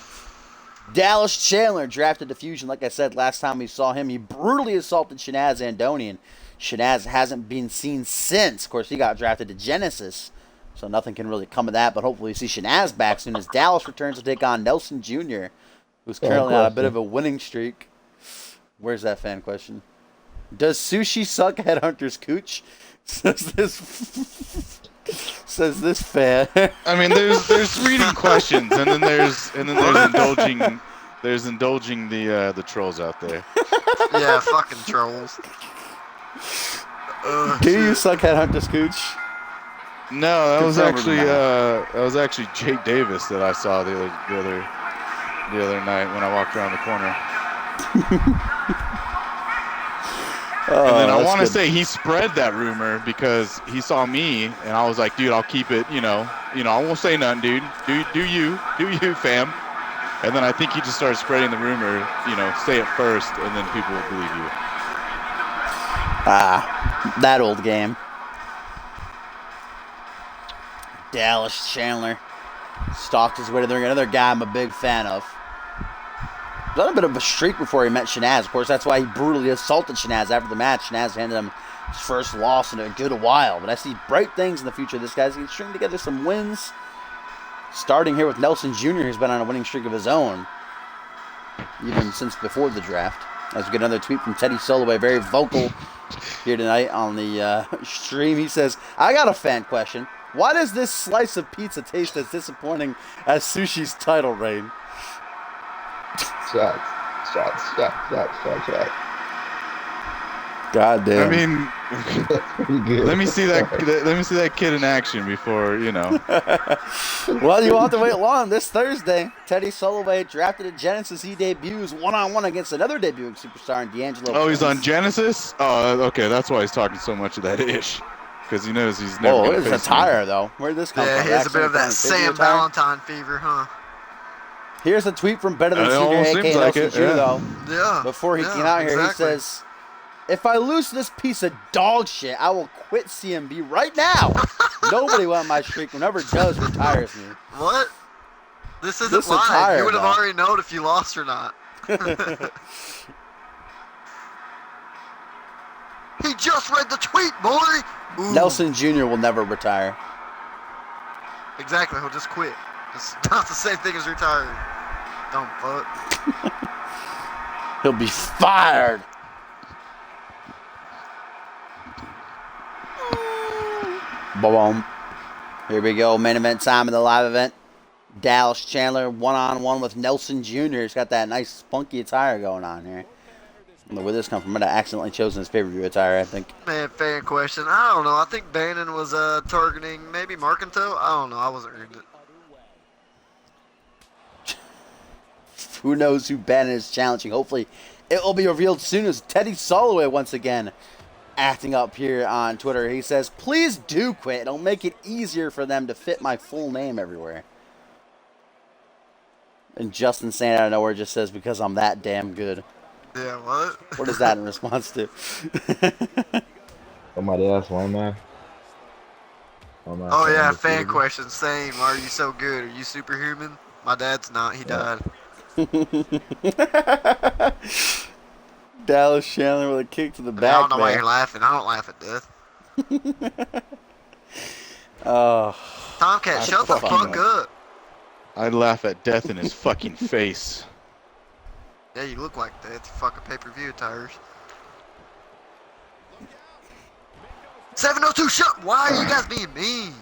Dallas Chandler drafted to Fusion. Like I said, last time we saw him, he brutally assaulted Shanaz Andonian. Shanaz hasn't been seen since. Of course, he got drafted to Genesis, so nothing can really come of that. But hopefully we see Shanaz back soon as Dallas returns to take on Nelson Jr., who's currently on a bit of a winning streak. Where's that fan question? Does Sushi suck Headhunter's cooch? Says this fan. I mean, there's reading questions, and then there's indulging the trolls out there. Yeah, fucking trolls. Do you suck Headhunter's cooch? No, that was Confirm or actually Jake Davis that I saw the other night when I walked around the corner. Oh, And then I that's want to good. say he spread that rumor because he saw me, and I was like, dude, I'll keep it, I won't say nothing, dude. Do you, fam. And then I think he just started spreading the rumor, say it first, and then people will believe you. Ah, that old game. Dallas Chandler stalked his way to the ring. Another guy I'm a big fan of. He was on a bit of a streak before he met Shanaz. Of course, that's why he brutally assaulted Shanaz after the match. Shanaz handed him his first loss in a good while. But I see bright things in the future. This guy's going to string together some wins. Starting here with Nelson Jr., who's been on a winning streak of his own, even since before the draft. As we get another tweet from Teddy Soloway, very vocal here tonight on the stream. He says, I got a fan question. Why does this slice of pizza taste as disappointing as Sushi's title reign? Shots. God damn. I mean, Pretty good. let me see that kid in action before, Well, you won't have to wait long. This Thursday, Teddy Soloway drafted at Genesis. He debuts one-on-one against another debuting superstar in D'Angelo. Oh, he's on Prince. Genesis? Oh, okay, that's why he's talking so much of that ish. Because he knows he's never Oh, going it's to a attire, though. Where'd this come Yeah, from? he has a bit of that Accidentally Sam attire? Valentine fever, huh? Here's a tweet from Better Than It Senior, almost a.k.a. seems like Nelson it, Jr., yeah. though. Yeah. Before he yeah, came out here, exactly. he says, if I lose this piece of dog shit, I will quit CMV right now. Nobody want my streak. Whenever it does, retires me. What? This isn't This live. attire, You would have though. already known if you lost or not. He just read the tweet, boy. Ooh. Nelson Jr. will never retire. Exactly. He'll just quit. It's not the same thing as retiring. Dumb fuck. He'll be fired. Boom. Here we go. Main event time in the live event. Dallas Chandler one-on-one with Nelson Jr. He's got that nice spunky attire going on here. I don't know where this comes from. I might have accidentally chosen his pay-per-view attire, I think. Man, fan question. I don't know. I think Bannon was targeting maybe Marcanto. I don't know. I wasn't reading it. Who knows who Bannon is challenging. Hopefully it will be revealed soon as Teddy Soloway once again acting up here on Twitter. He says, please do quit. It'll make it easier for them to fit my full name everywhere. And JustIN Sane out of nowhere just says, because I'm that damn good. Yeah, what? What is that in response to? Somebody else, one man. Oh yeah, fan question. Same. Why are you so good? Are you superhuman? My dad's not. He died. Dallas Chandler with a kick to the I back. don't know why you're laughing. I don't laugh at death. Tomcat, shut the fuck up. I'd laugh at death in his fucking face. Yeah, you look like that. It's fucking pay-per-view tires. 702, shut. Why are you guys being mean?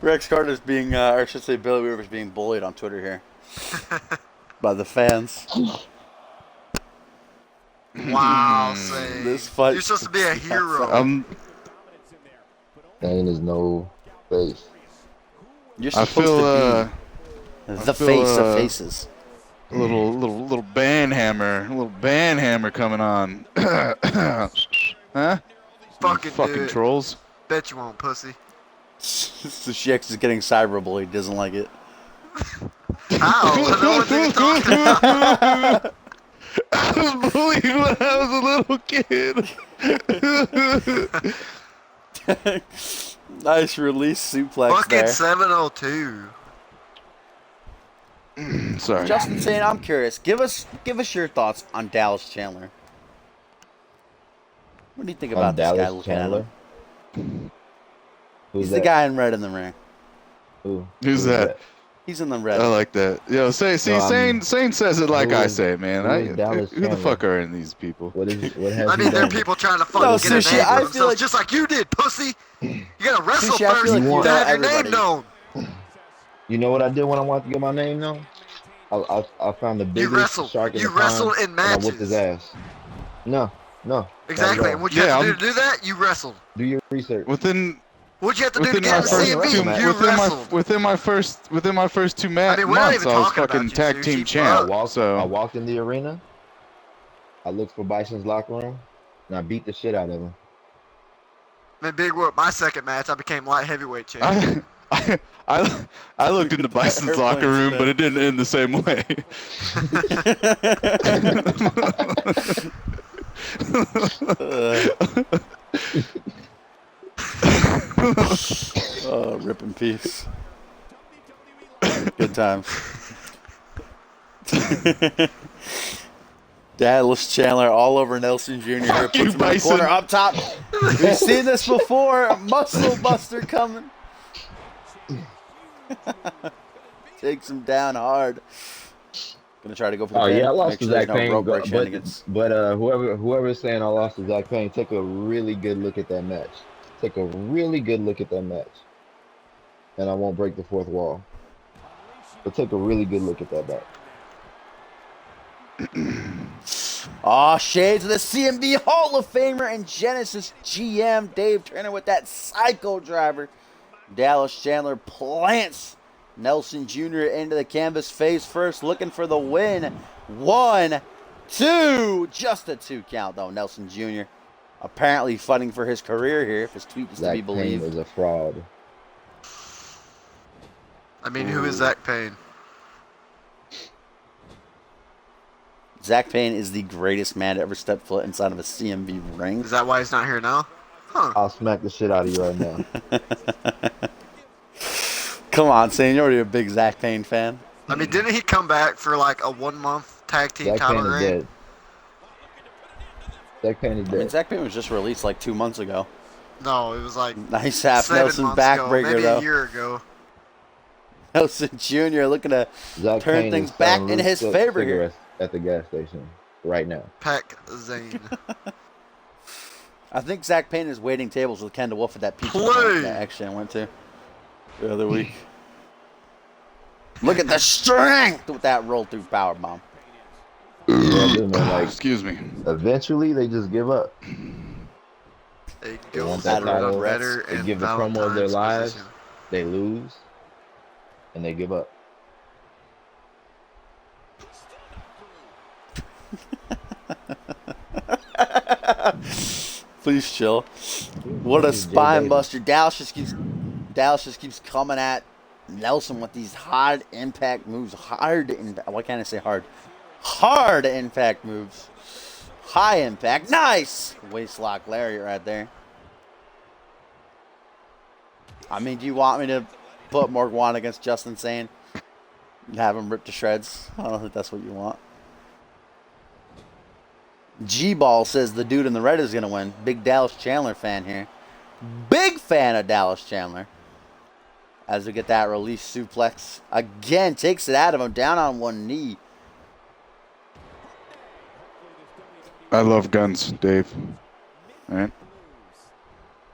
Rex Carter's being, or I should say Billy Weaver's being bullied on Twitter here. By the fans. Wow, Sane. This fight. You're supposed to be a hero. Sane is no face. You're I supposed feel, to be the face of faces. a little band hammer coming on. Huh? Fucking trolls. Bet you won't, pussy. So Shex is getting cyberbullied. He doesn't like it. How? No one's even talking about. I was bullied when I was a little kid. Nice release suplex Fucking there. 702. Sorry. Justin Sane, I'm curious. Give us your thoughts on Dallas Chandler. What do you think about this guy Dallas looking Chandler? at him? Who's He's that? the guy in red in the ring. Who's that? He's in the red. I like that. Yo, Sane says it like I say, man. Who the fuck are in these people? What has I mean, he there are done? people trying to fucking No, get a Sushi, name I for feel themselves, like- just like you did, pussy. You gotta wrestle Sushi, I feel first like to you know have your everybody. name known. You know what I did when I wanted to get my name known? I found the biggest wrestled. shark in You the pond, wrestled in and I whipped his matches. ass. No. Exactly. And what you have to do to do that? You wrestled. Do your research. Within What'd you have to do to within get my in the first CMV? two You wrestled. within my first 2 I mean, we're not months, even I was talking about fucking you, tag Sushi. team I champ. Fuck. walked in the arena. I looked for Bison's locker room, and I beat the shit out of him. Man, Big Whoop, my second match, I became light heavyweight champion. I looked into Bison's locker room, but it didn't end the same way. Oh, rip in peace. Good times. Dallas Chandler all over Nelson Jr. here. Fuck you, Puts him in the Bison. corner up top. We've seen this before. Muscle Buster coming. Takes him down hard. Gonna try to go for the Oh pin. yeah, I lost Make to sure there's Zach no Payne, rope break but shenanigans. whoever's saying I lost to Zach Payne, take a really good look at that match. Take a really good look at that match, and I won't break the fourth wall. But take a really good look at that match. Aw, shades of the CMV Hall of Famer and Genesis GM Dave Turner with that psycho driver. Dallas Chandler plants Nelson Jr. into the canvas face first, looking for the win. 1, 2, just a 2 count though. Nelson Jr. apparently fighting for his career here, if his tweet is to be Zach Payne believed. is a fraud. I mean, who is Zach Payne? Zach Payne is the greatest man to ever step foot inside of a CMV ring. Is that why he's not here now? Huh. I'll smack the shit out of you right now. Come on, Sane, you're already a big Zach Payne fan. I mean, didn't he come back for like a 1-month tag team Zach title Payne is reign? dead. Zach Payne is I mean, dead. Zach Payne was just released like 2 months ago. No, it was like Nice half 7 Nelson months ago, backbreaker maybe though. a year ago. Nelson Jr. looking to Zach turn Payne things is back selling in his loose favor here. cigarettes at the gas station right now. Peck Zane. I think Zach Payne is waiting tables with Kendall Wolf at that pizza Play. joint that actually I went to the other week. Look at the strength with that roll through power bomb. Yeah, dude, man, like, Excuse me. eventually they just give up. They They go want for that the title. redder They and give the promo of their Valentine's lives. position. They lose, and they give up. Please chill. What a Jade spine Divine. buster. Dallas just keeps coming at Nelson with these hard impact moves. Why can't I say hard? Hard impact moves. High impact. Nice! Waist lock lariat right there. I mean, do you want me to put Morgwan against Justin Sane and have him ripped to shreds? I don't think that's what you want. G-Ball says the dude in the red is going to win. Big Dallas Chandler fan here. Big fan of Dallas Chandler. As we get that release suplex. Again, takes it out of him. Down on one knee. I love guns, Dave. All right.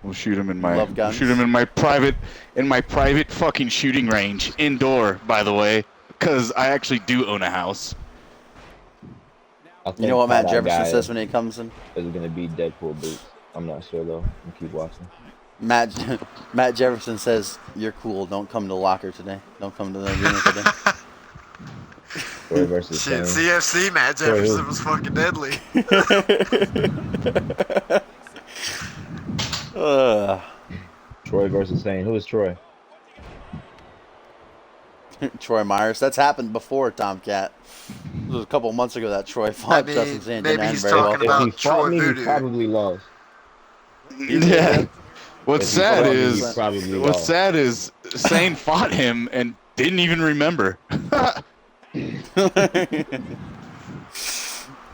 We'll shoot him in my. Love guns? We'll shoot him in my private fucking shooting range, indoor, by the way, because I actually do own a house. You know what Matt Jefferson guy says when he comes in? is gonna be Deadpool boots. I'm not sure though. I'll keep watching. Matt Jefferson says, "You're cool. Don't come to the locker today. Don't come to the arena today." Troy versus Shit, Sane. CFC Matt Jefferson was fucking deadly. Troy versus Sane. Who is Troy? Troy Myers. That's happened before, Tomcat. It was a couple of months ago that Troy fought Justin Sane. maybe Didn't end he's very well. talking If about he Troy fought me, he Voodoo. probably lost. Yeah. What's If he sad fought me, is he probably what's lost. sad is Sane fought him and didn't even remember.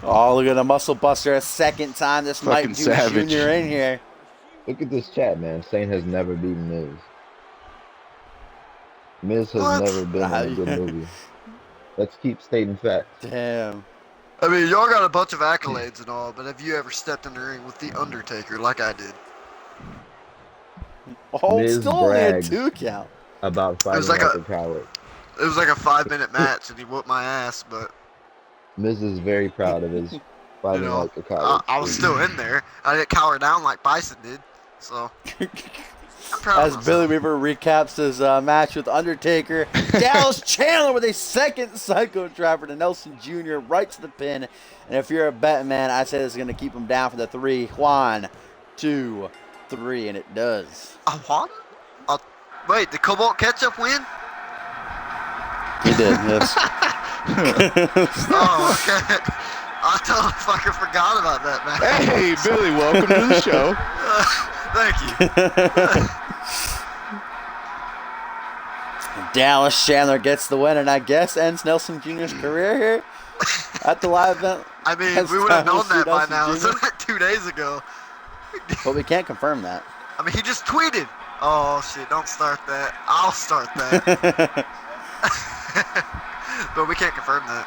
Oh, look at the muscle buster a second time. This might Fucking do savage. Junior in here. Look at this chat, man. Sane has never beaten Miz. Miz has What? never been in a good movie. Let's keep stating facts. Damn. I mean, y'all got a bunch of accolades and all, but have you ever stepped in the ring with The Undertaker like I did? Oh, Miz still only a brags 2 count. About fighting like like a- a coward. It was like a 5-minute match and he whooped my ass, but, Miz is very proud of his you fighting know, like a coward. I was still in there. I didn't cower down like Bison did, so I'm proud As of Billy myself. Weaver recaps his match with Undertaker, Dallas Chandler with a second Psycho Driver to Nelson Jr. right to the pin. And if you're a betting man, I say this is going to keep him down for the 3. 1, 2, 3, and it does. What? Wait, did Cobalt Ketchup win? He did, yes. Oh, okay. I totally fucking forgot about that, man. Hey, Billy, welcome to the show. Thank you. Dallas Chandler gets the win, and I guess ends Nelson Jr.'s career here at the live event. I mean, That's we would have time known to see that by Nelson now. Jr. Isn't that 2 days ago? But we can't confirm that. I mean, he just tweeted. Oh, shit, don't start that. I'll start that. But we can't confirm that.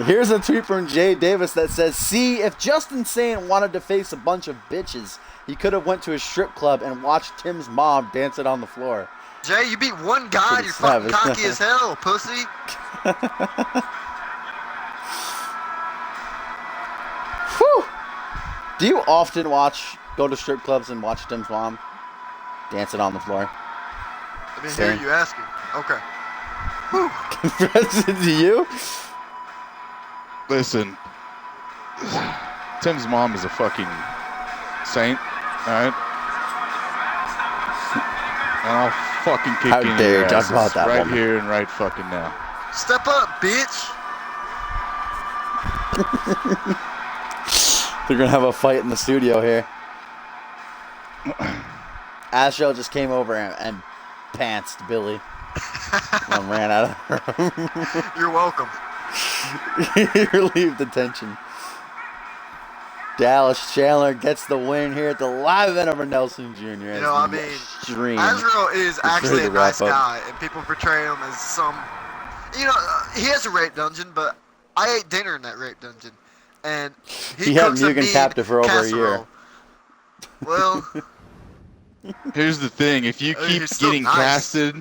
Here's a tweet from Jade Davis that says, "See, if JustIN Sane wanted to face a bunch of bitches, he could have went to a strip club and watched Tim's mom dance it on the floor." Jay, you beat one guy, Pretty you're fucking savage. cocky as hell, pussy. Whew. Do you often go to strip clubs and watch Tim's mom dance it on the floor? I mean, Same. here you asking. Okay. Congrats to you. Listen, Tim's mom is a fucking saint, alright? And I'll fucking kick How in dare your you talk asses about that right woman. here and right fucking now. Step up, bitch. They're going to have a fight in the studio here. Astro just came over and pantsed Billy. And ran out of the room. You're welcome. He relieved the tension. Dallas Chandler gets the win here at the live event over Nelson Jr. You know, I mean, Extreme. Azrael is actually ready a to wrap nice up. guy, and people portray him as some. You know, he has a rape dungeon, but I ate dinner in that rape dungeon, and He had cooks a Mugen mean captive for over a casserole. year. Well, Here's the thing, if you I mean, keep he's still getting nice. casted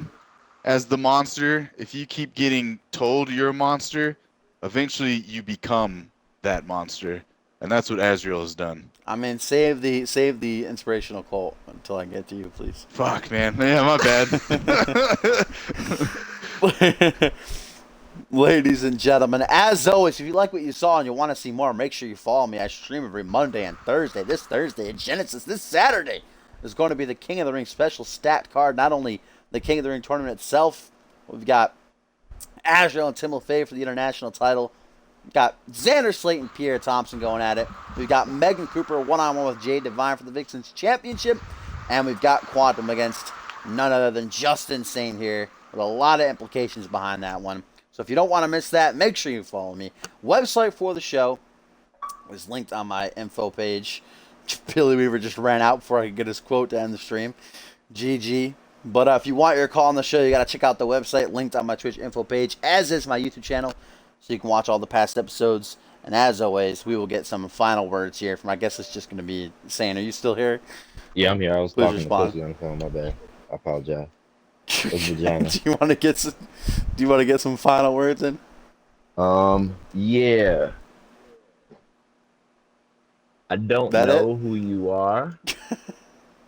as the monster, if you keep getting told you're a monster, eventually you become that monster. And that's what Azrael has done. I mean, save the inspirational quote until I get to you, please. Fuck, man. Yeah, my bad. Ladies and gentlemen, as always, if you like what you saw and you want to see more, make sure you follow me. I stream every Monday and Thursday. This Thursday at Genesis, this Saturday, is going to be the King of the Ring special stat card. Not only the King of the Ring tournament itself, we've got Azrael and Tim LaFave for the international title. We've got Xander Slate and Pierre Thompson going at it. We've got Megan Cooper one-on-one with Jade Divine for the Vixens Championship. And we've got Quantum against none other than JustIN Sane here, with a lot of implications behind that one. So if you don't want to miss that, make sure you follow me. Website for the show is linked on my info page. Billy Weaver just ran out before I could get his quote to end the stream. GG. But if you want your call on the show, you got to check out the website, linked on my Twitch info page, as is my YouTube channel, so you can watch all the past episodes. And as always, we will get some final words here from, I guess it's just going to be Sane. Are you still here? Yeah, I'm here. I was Please talking respond. to Pussy on the phone. My bad. I apologize. It's vagina. Do you want to get some final words in? Yeah. I don't That know who you are,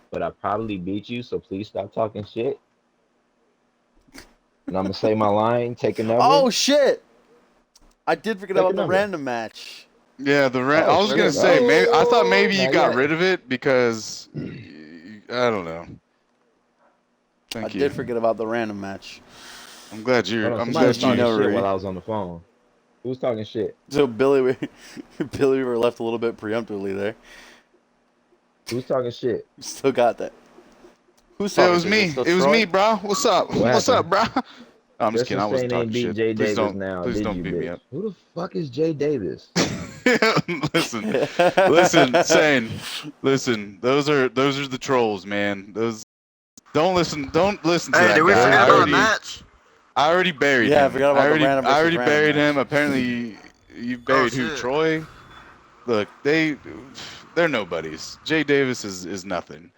but I probably beat you, so please stop talking shit. And I'm gonna say my line, take a number. Oh shit! I did forget Take a about the number. random match. Yeah, I was shit. gonna say maybe I thought maybe you Not got yet. rid of it because I don't know. I Thank you. did forget about the random match. I'm glad you're. Hold on, I'm somebody was glad talking you. shit while I was on the phone. Who was talking shit? So Billy Weaver left a little bit preemptively there. Who was talking shit? Still got that. Who's Yeah, talking it was shit? me. Is still It was Troy? me, bro. What's up? What's up, bro? I'm just kidding. I wasn't Justin Sane talking ain't beat shit. Jade Please Davis don't. now, Please did don't you, beat me bitch? up. Who the fuck is Jade Davis? listen, Sane. Listen, those are the trolls, man. Those don't listen to Hey, that did we guy. forget about the match? I already buried Yeah, I him. forgot about the random I versus already random buried match. him. Apparently, you buried who? shit. Troy. Look, they're nobodies. Jay Davis is nothing.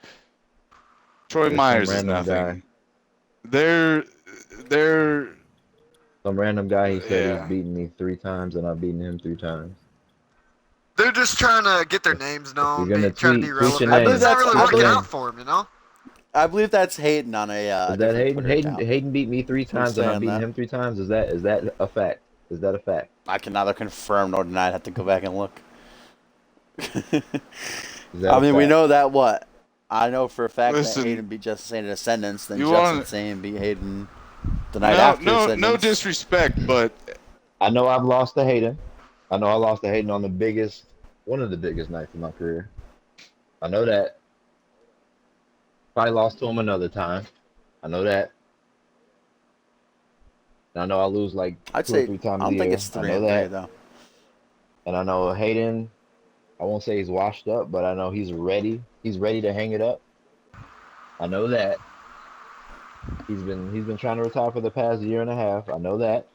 Troy There's Myers some is random nothing. guy. They're Some random guy. He said Yeah. he's beaten me 3 times, and I've beaten him 3 times. They're just trying to get their names known, You're gonna trying to be tweet your relevant. I believe name. It's not that's- really I working believe- out for him, you know? I believe that's Hayden on a Is that different Hayden? Twitter Hayden, account. Hayden beat me 3 times, and I've saying beaten that. him 3 times. Is that a fact? Is that a fact? I can neither confirm nor deny. I'd have to go back and look. Is that I a mean, we fact? know that what? I know for a fact Listen, that Hayden beat Justin Sane at Ascendance, then you Justin wanna- Sane beat Hayden the night after no Ascendance. disrespect, but I know I've lost to Hayden. I know I lost to Hayden on one of the biggest nights of my career. I know that. Probably lost to him another time. I know that. And I know I lose like I'd 2 say or 3 times I a don't think year. it's I 3 know and 3 that. though. And I know Hayden, I won't say he's washed up, but I know he's ready. He's ready to hang it up. I know that. He's been trying to retire for the past year and a half. I know that.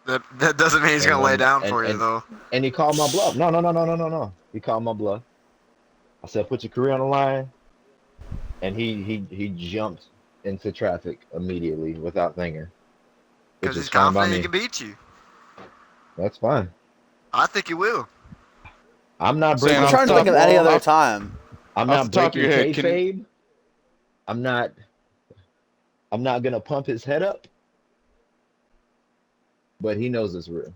That doesn't mean he's going to lay down for you, though. And he called my bluff. No. He called my bluff. I said, put your career on the line. And he jumped into traffic immediately without thinking. Because Which he's is fine by confident he me. can beat you. That's fine. I think he will. I'm not Saying breaking. I'm trying to think of any other off- time. I'm off not the top of breaking your head, can- kayfabe. I'm not gonna pump his head up. But he knows it's real.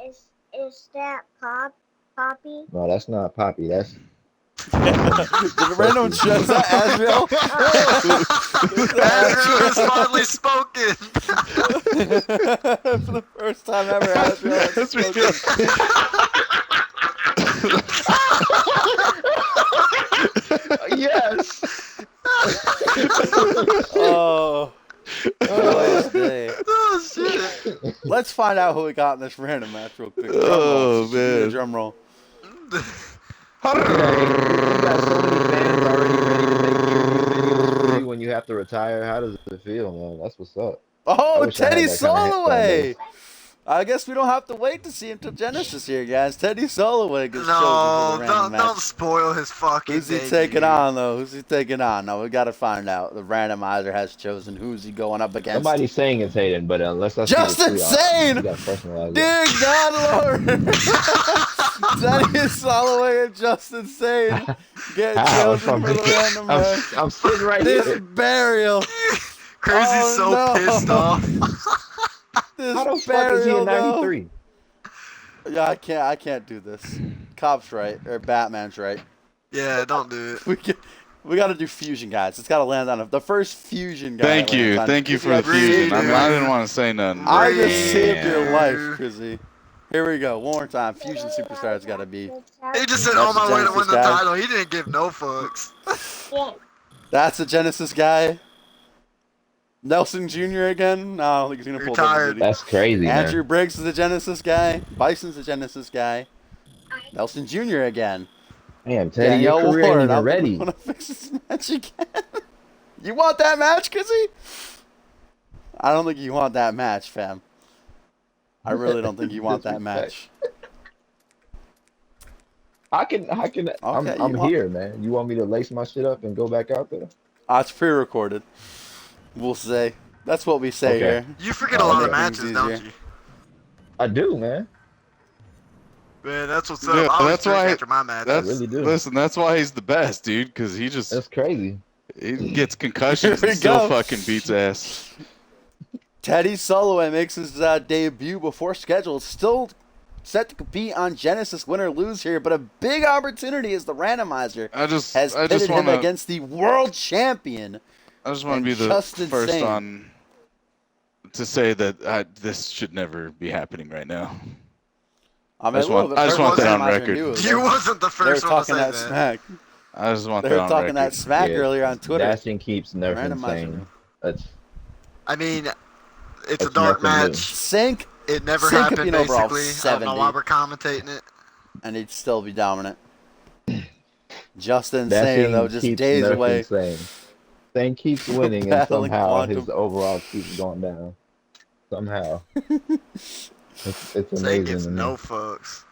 Is that Poppy? No, that's not Poppy. That's The random show, is that Asriel? Andrew has finally spoken. For the first time ever, Asriel has That's spoken. yes. Oh, joyous day. Oh, shit. Let's find out who we got in this random match real quick. Drum Oh, roll. Just give me a man. drum roll. You got so many fans already ready to make music videos for you when you have to retire. How does it feel, man? That's what's up. I Oh, wish I had Teddy that kind of Soloway! I guess we don't have to wait to see him till Genesis here, guys. Teddy Soloway gets chosen for No, the random don't match. spoil his fucking Who's he debut. taking on, though? Who's he taking on? No, we got to find out. The randomizer has chosen who's he going up against. Somebody's saying it's Hayden, but unless I Justin Sane! you got personalized. Dear God, Lord! Teddy Soloway and Justin Sane get How? chosen for the random match. I'm sitting right This here. burial. Crazy's Oh, so no. pissed off. This How the fuck is he burial, in though. 93? Yeah, I can't do this. Cop's right, or Batman's right. Yeah, don't do it. We got to do fusion, guys. It's got to land on the first fusion guy. Thank you for the fusion. I mean, I didn't want to say nothing. I just saved your Yeah. life, Chrissy. Here we go. One more time. Fusion superstar's got to be. He just said, That's on my way to Genesis win the guy. title. He didn't give no fucks. Yeah. That's a Genesis guy. Nelson Jr. again? No, I don't think he's gonna pull Retired. double duty. That's crazy, Andrew man. Briggs is a Genesis guy. Bison's a Genesis guy. Nelson Jr. again. Damn, Teddy, your Danielle career ain't Ward. even I'm ready. gonna fix this match again. You want that match, Kizzy? I don't think you want that match, fam. I really don't think you want that match. I can. I'm here, man. You want me to lace my shit up and go back out there? It's pre-recorded. We'll say. That's what we say Okay. here. You forget a lot of make things matches, don't easier. you? I do, man. Man, that's what's up. Yeah, I always that's drink why- after my match. I really do. Listen, that's why he's the best, dude. Because he just That's crazy. he gets concussions Here we and still go. fucking beats ass. Teddy Soloway makes his debut before schedule. Still set to compete on Genesis, win or lose here, but a big opportunity as the randomizer I just has pitted him want to against the world champion. be the JustIN first Sane. on to say that this should never be happening right now. I mean, I just want first that on randomizer record. knew it. You wasn't the They were first one to talking say that that. smack. I just want They that were on talking record. that smack Yeah, earlier on Twitter. Dashing keeps nerfing Randomizer. Sane. That's I mean, it's a That's dark nothing new. match. Sink, It never Sane could happened, be an overall basically. I don't know 70. why we're commentating it. and he'd still be dominant. JustIN Sane, Dashing though, just keeps days nerfing away. Sane. Sane keeps winning, and Battling somehow Quantum. his overall keeps going down. Somehow. It's Sane amazing gives to me. no fucks.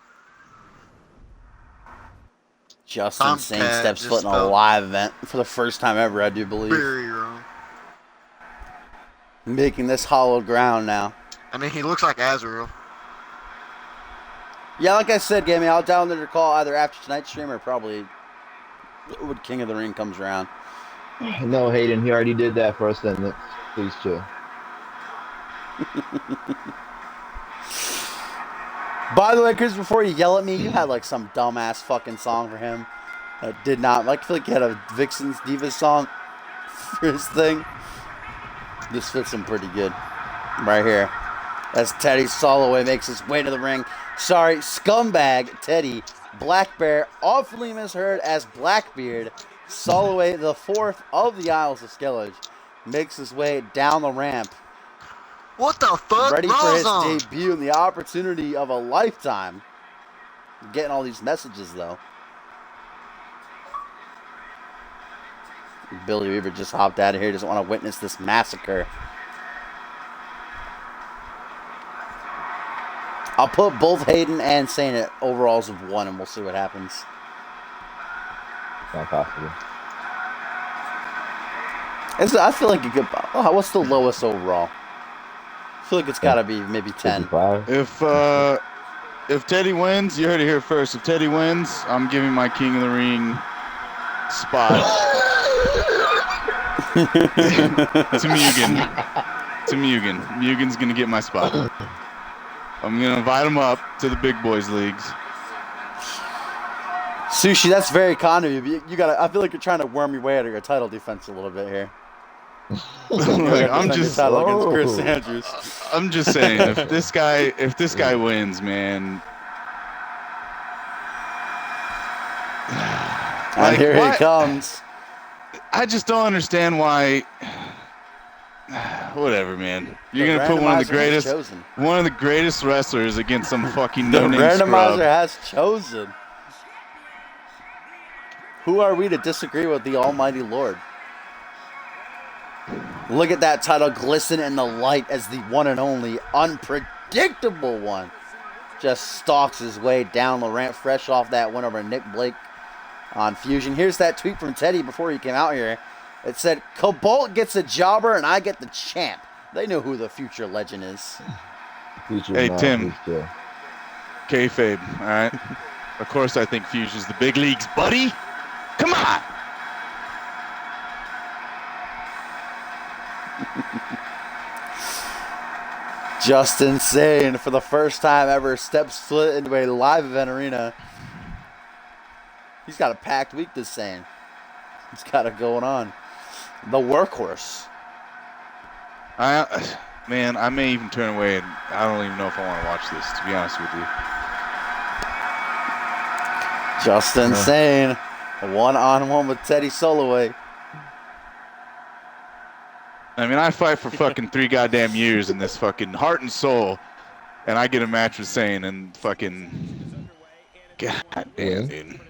JustIN Sane Tomcat steps just foot in a felt live event for the first time ever, I do believe. Very wrong. Making this hollow ground now. I mean, he looks like Azrael. Yeah, like I said, Gammy, I'll download your call either after tonight's stream or probably when King of the Ring comes around. No, Hayden, he already did that for a sentence. Please chill. By the way, Chris, before you yell at me, you had like some dumbass fucking song for him that did not. Like, I feel like you had a Vixen's Divas song for his thing. This fits him pretty good. Right here. As Teddy Soloway makes his way to the ring. Sorry, scumbag Teddy. Black Bear, awfully misheard as Blackbeard. Soloway, the fourth of the Isles of Skillage, makes his way down the ramp. What the fuck? Ready for his Raw's on. debut and the opportunity of a lifetime. Getting all these messages, though. Billy Weaver just hopped out of here. Doesn't want to witness this massacre. I'll put both Hayden and Sane at overalls of 1, and we'll see what happens. Not possible. I feel like you could. Oh, what's the lowest overall? I feel like it's got to be maybe 10. 55? If Teddy wins, you heard it here first. If Teddy wins, I'm giving my King of the Ring spot to Mugen. To Mugen. Mugen's gonna get my spot. I'm gonna invite him up to the big boys leagues. Sushi, that's very kind of you. But you gotta. I feel like you're trying to worm your way out of your title defense a little bit here. Like, I'm Defend your just, title against Chris Oh. Andrews. I'm just saying, if this guy wins, man. And Like, here why- he comes. I just don't understand why. Whatever, man. You're The gonna put one of the randomizer has greatest, chosen. wrestlers against some fucking The no-name randomizer scrub. has chosen. Who are we to disagree with the Almighty Lord? Look at that title glisten in the light as the one and only unpredictable one just stalks his way down the ramp fresh off that win over Nick Blake on Fusion. Here's that tweet from Teddy before he came out here. It said, Cobalt gets a jobber and I get the champ. They know who the future legend is. Hey, Tim. Kayfabe, all right? Of course I think Fusion's the big leagues, buddy. Come on. JustIN Sane, for the first time ever, steps foot into a live event arena. He's got a packed week this Sane. He's got it going on. The workhorse. Man, I may even turn away, and I don't even know if I want to watch this, to be honest with you. JustIN Sane, one-on-one with Teddy Soloway. I mean, I fight for fucking 3 goddamn years in this fucking heart and soul, and I get a match with Sane and fucking God damn, dude.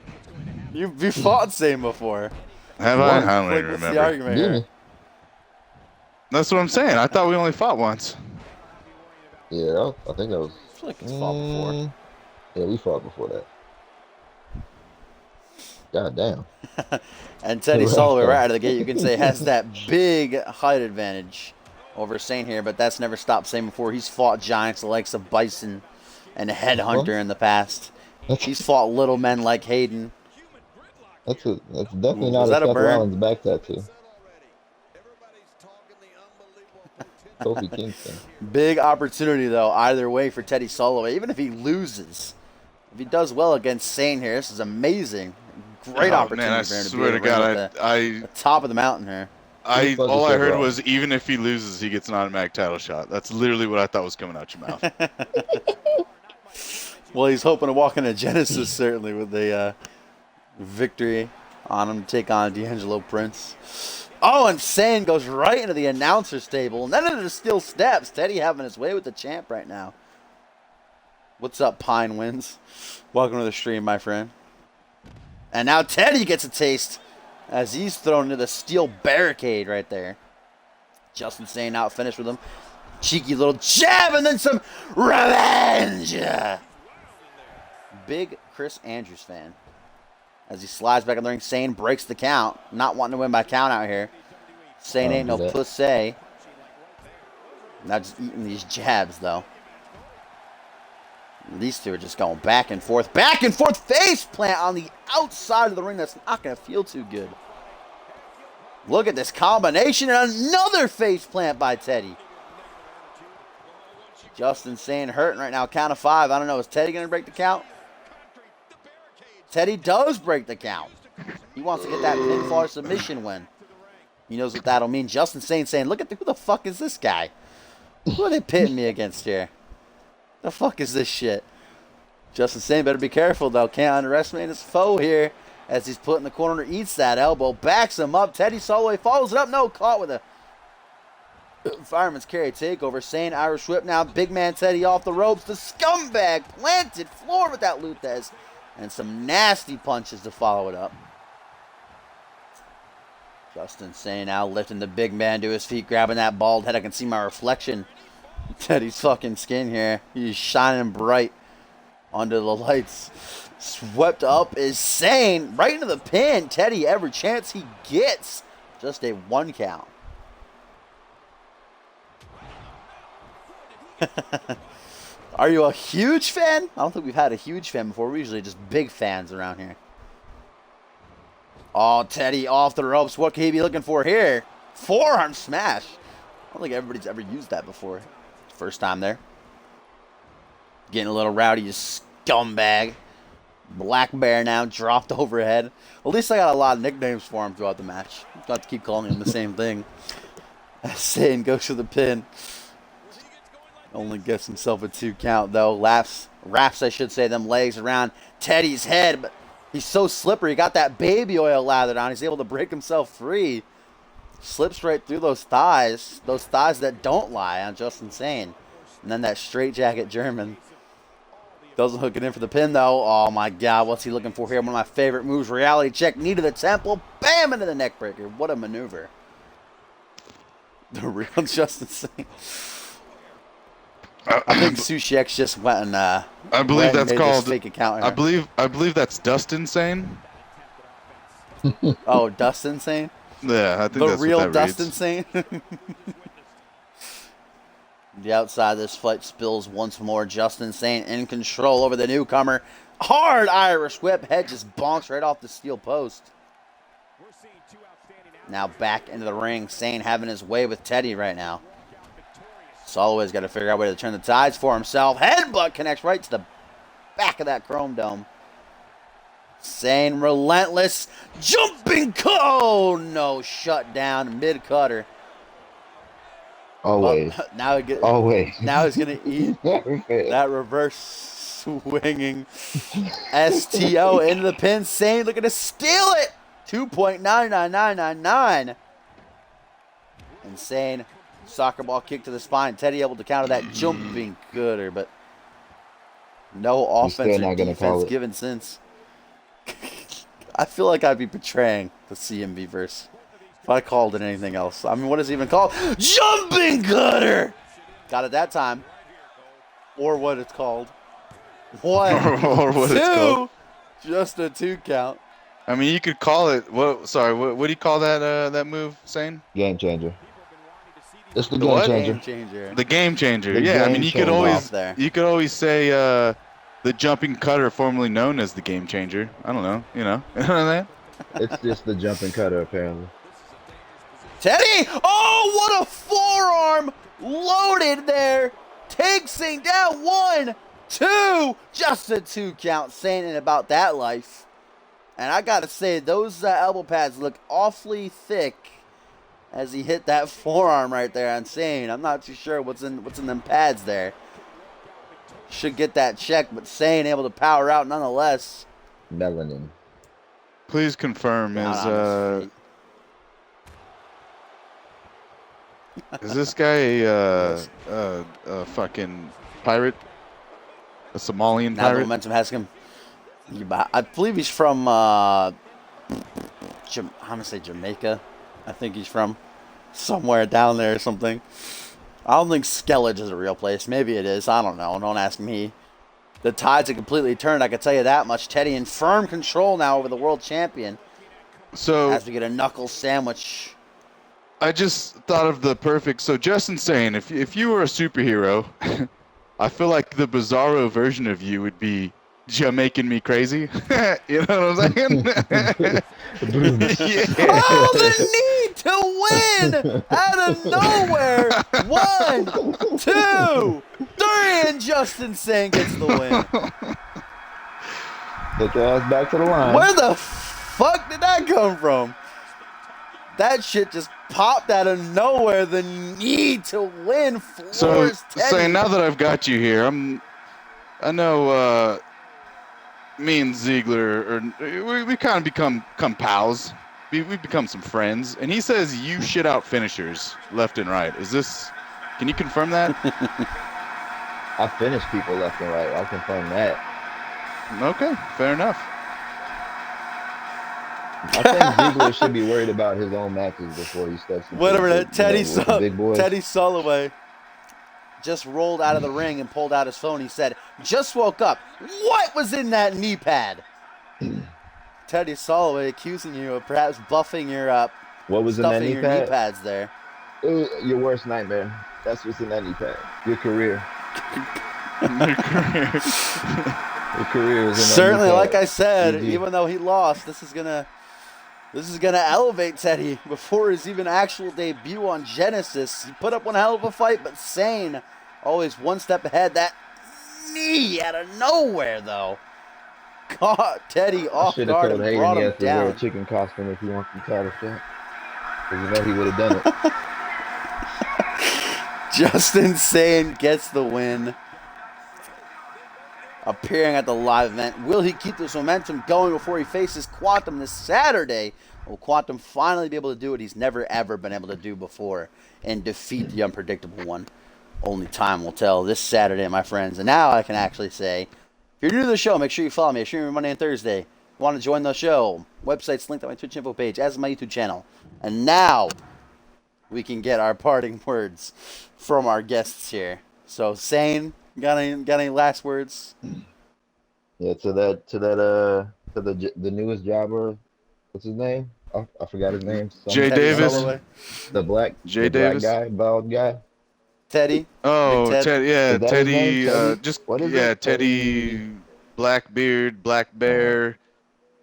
You fought Sane before. Have I? What? I don't Like, even what's the remember. argument here? Didn't That's what I'm saying. I thought we only fought once. he? Yeah, I think that was. I feel like it's fought before. Yeah, we fought before that. God damn. And Teddy Sullivan, right out of the gate, you can say, has that big height advantage over Sane here, but that's never stopped Sane before. He's fought giants the likes of Bison and Headhunter in the past. He's fought little men like Hayden. That's definitely Ooh, not was a that a Seth burn? Rollins back tattoo. Kofi Kingston. Big opportunity, though, either way for Teddy Sullivan. Even if he loses, if he does well against Sane here, this is amazing. Great opportunity man, I for him to swear be to God, the top of the mountain here. all I heard was even if he loses, he gets an automatic title shot. That's literally what I thought was coming out your mouth. Well, he's hoping to walk into Genesis, certainly, with a victory on him to take on D'Angelo Prince. Oh, and Sane goes right into the announcer's table, and then into the steel steps. Teddy having his way with the champ right now. What's up, Pine Winds? Welcome to the stream, my friend. And now Teddy gets a taste as he's thrown into the steel barricade right there. Justin Sane out finished with him. Cheeky little jab and then some revenge. Big Chris Andrews fan. As he slides back in the ring, Sane breaks the count. Not wanting to win by count out here. Sane ain't no pussy. Not just eating these jabs, though. These two are just going back and forth. Back and forth face plant on the outside of the ring. That's not going to feel too good. Look at this combination and another face plant by Teddy. Justin Sane hurting right now. Count of 5. I don't know. Is Teddy going to break the count? Teddy does break the count. He wants to get that pinfall submission win. He knows what that'll mean. Justin Sane saying, look at who the fuck is this guy? Who are they pitting me against here? The fuck is this shit? Justin Sane better be careful, though. Can't underestimate his foe here as he's put in the corner. Eats that elbow. Backs him up. Teddy Sullivan follows it up. No, caught with a fireman's carry takeover. Sane Irish whip now. Big man Teddy off the ropes. The scumbag planted floor with that Luthez. And some nasty punches to follow it up. Justin Sane now lifting the big man to his feet, grabbing that bald head. I can see my reflection. Teddy's fucking skin here. He's shining bright under the lights. Swept up is Sane right into the pin. Teddy, every chance he gets. Just a 1 count. Are you a huge fan? I don't think we've had a huge fan before. We're usually just big fans around here. Oh, Teddy off the ropes. What could he be looking for here? Forearm smash. I don't think everybody's ever used that before. First time there. Getting a little rowdy, you scumbag. Black Bear now dropped overhead. At least I got a lot of nicknames for him throughout the match. Don't have to keep calling him the same thing. Sane goes for the pin. Only gets himself a 2 count, though. Wraps, I should say, them legs around Teddy's head. But he's so slippery. He got that baby oil lathered on. He's able to break himself free. Slips right through those thighs. Those thighs that don't lie on Justin Sane. And then that straight jacket German. Doesn't hook it in for the pin, though. Oh, my God. What's he looking for here? One of my favorite moves. Reality check. Knee to the temple. Bam! Into the neck breaker. What a maneuver. The real Justin Sane. I think Sushi X just went and I believe that's called fake account here. I believe that's Dustin Sane. Oh, Dustin Sane? Yeah, I think the that's real what that Dustin reads. Sane. The outside of this fight spills once more. Justin Sane in control over the newcomer. Hard Irish whip. Head just bonks right off the steel post. Now back into the ring. Sane having his way with Teddy right now. Sullivan's got to figure out a way to turn the tides for himself. Headbutt connects right to the back of that chrome dome. Sane relentless. Jumping oh no. Shut down. Mid-cutter. Always. Oh, now he get, Always. Now he's going to eat that reverse swinging STO into the pin. Sane looking to steal it. 2.99999. Insane. Soccer ball kick to the spine. Teddy able to counter that jumping gooder, but No He's still offense or not gonna call defense it. given since. I feel like I'd be betraying the CMV verse if I called it anything else. I mean, what is it even called? Jumping cutter! Got it that time. Or what it's called. One, Or what two, it's called. just a 2 count. I mean, you could call it. What? Sorry. What do you call that move, Sane? Game changer. It's the The game what? changer. Game changer. The game changer. The Yeah. I mean, game you could changer. always Off there. say the jumping cutter, formerly known as the game changer. I don't know. You know. You know what I'm saying? It's just the jumping cutter, apparently. Teddy! Oh, what a forearm! Loaded there. Takes Sane down. 1, 2. Just a 2 count. Saying about that life. And I gotta say, those elbow pads look awfully thick as he hit that forearm right there on Sane. I'm not too sure what's in them pads there. Should get that checked, but Sane able to power out nonetheless. Melanin. Please confirm. Down on his feet. Is this guy a fucking pirate? A Somalian Now the pirate? momentum has him. I believe he's from, I'm going to say Jamaica. I think he's from somewhere down there or something. I don't think Skellige is a real place. Maybe it is. I don't know. Don't ask me. The tides have completely turned. I can tell you that much. Teddy in firm control now over the world champion. So As we get a knuckle sandwich. I just thought of the perfect. So JustIN Sane, if you were a superhero, I feel like the Bizarro version of you would be Jamaican me crazy. You know what I'm saying? Yeah. Oh, the need to win out of nowhere. 1, 2, 3, and JustIN Sane gets the win. Take your ass back to the line. Where the fuck did that come from? That shit just popped out of nowhere. The need to win So floors Teddy. Sane, now that I've got you here, I know me and Ziegler we kind of become pals. We've become some friends, and he says you shit out finishers left and right. Can you confirm that? I finish people left and right. I'll confirm that. Okay, fair enough. I think Ziegler should be worried about his own matches before he steps into Whatever the, that Teddy with the big boys. Teddy Sullivan just rolled out of the ring and pulled out his phone. He said, "Just woke up. What was in that knee pad?" Teddy Sullivan accusing you of perhaps buffing your What was in that stuffing knee your pad? knee pads there. Your worst nightmare. That's what's in that knee pad. Your career. Your career is in that Certainly, knee pad. like I said, GG. even though he lost, this is gonna elevate Teddy before his even actual debut on Genesis. He put up one hell of a fight, but Sane always one step ahead. That knee out of nowhere, though, caught Teddy I off should have guard told and Hayden brought he him has to wear a down. chicken costume if he wants the title shot. Because you know he would have done it. JustIN Sane gets the win. Appearing at the live event. Will he keep this momentum going before he faces Quantum this Saturday? Will Quantum finally be able to do what he's never ever been able to do before and defeat the unpredictable one? Only time will tell this Saturday, my friends. And now I can actually say, if you're new to the show, make sure you follow me. I stream every Monday and Thursday. If you want to join the show, website's linked on my Twitch info page, as is my YouTube channel. And now we can get our parting words from our guests here. So, Sane, got any last words? Yeah, to the newest jobber, what's his name? I forgot his name. Jay Teddy Davis. Sullivan. The black Jay the black Davis. guy, bald guy. Teddy. Oh, Big Ted. Ted, yeah, Is that his Teddy. name? Teddy? Just What is yeah, it? Teddy. Blackbeard, Black Bear.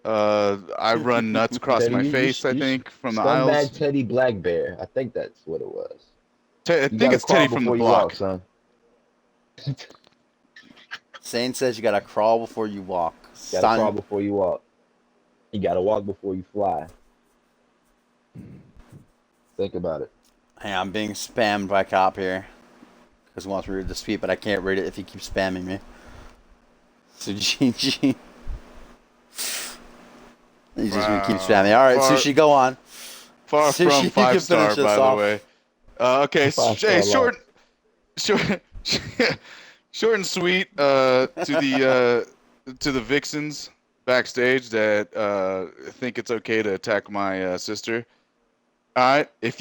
I run nuts across Teddy, my you- face. you- I think from the Scumbag aisles. Teddy Black Bear. I think that's what it was. I You think gotta it's crawl Teddy from the before you block. walk, son. Sane says you gotta crawl before you walk. You gotta crawl before you walk. You gotta walk before you fly. Think about it. Hey, I'm being spammed by Cop here. Because he wants me to read this tweet, but I can't read it if he keeps spamming me. So GG. He's just gonna keep spamming. Alright, Far- Sushi, go on. Far Sushi, from you can 5-star, finish this by the off. way. Okay, Five-star short, short and sweet to the Vixens backstage that think it's okay to attack my sister. All right, if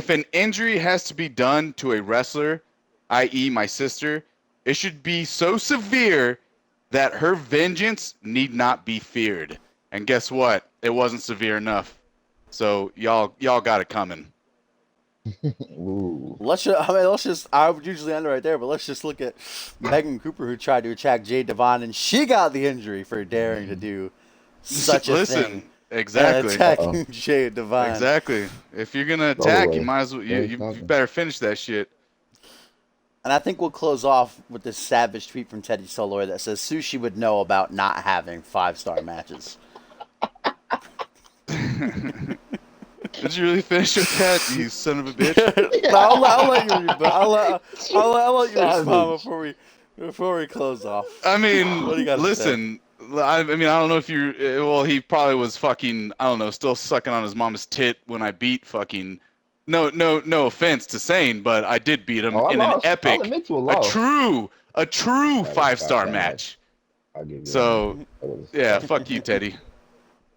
an injury has to be done to a wrestler, i.e. my sister, it should be so severe that her vengeance need not be feared. And guess what? It wasn't severe enough. So y'all got it coming. Ooh. I would usually end it right there, but let's just look at Megan Cooper, who tried to attack Jade Divine, and she got the injury for daring to do such a thing. Exactly. Attacking Jade Divine. Exactly. If you're gonna attack, way. you might as well. You better finish that shit. And I think we'll close off with this savage tweet from Teddy Soloy that says Sushi would know about not having 5-star matches. Did you really finish with that, you son of a bitch? I'll let you. I'll let you respond before we close off. I mean, What do you gotta listen. I mean, I don't know if you. Well, he probably was fucking. I don't know, still sucking on his mom's tit when I beat fucking. No offense to Sane, but I did beat him in an epic, a true 5-star match. I'll give you So, that. yeah, fuck you, Teddy.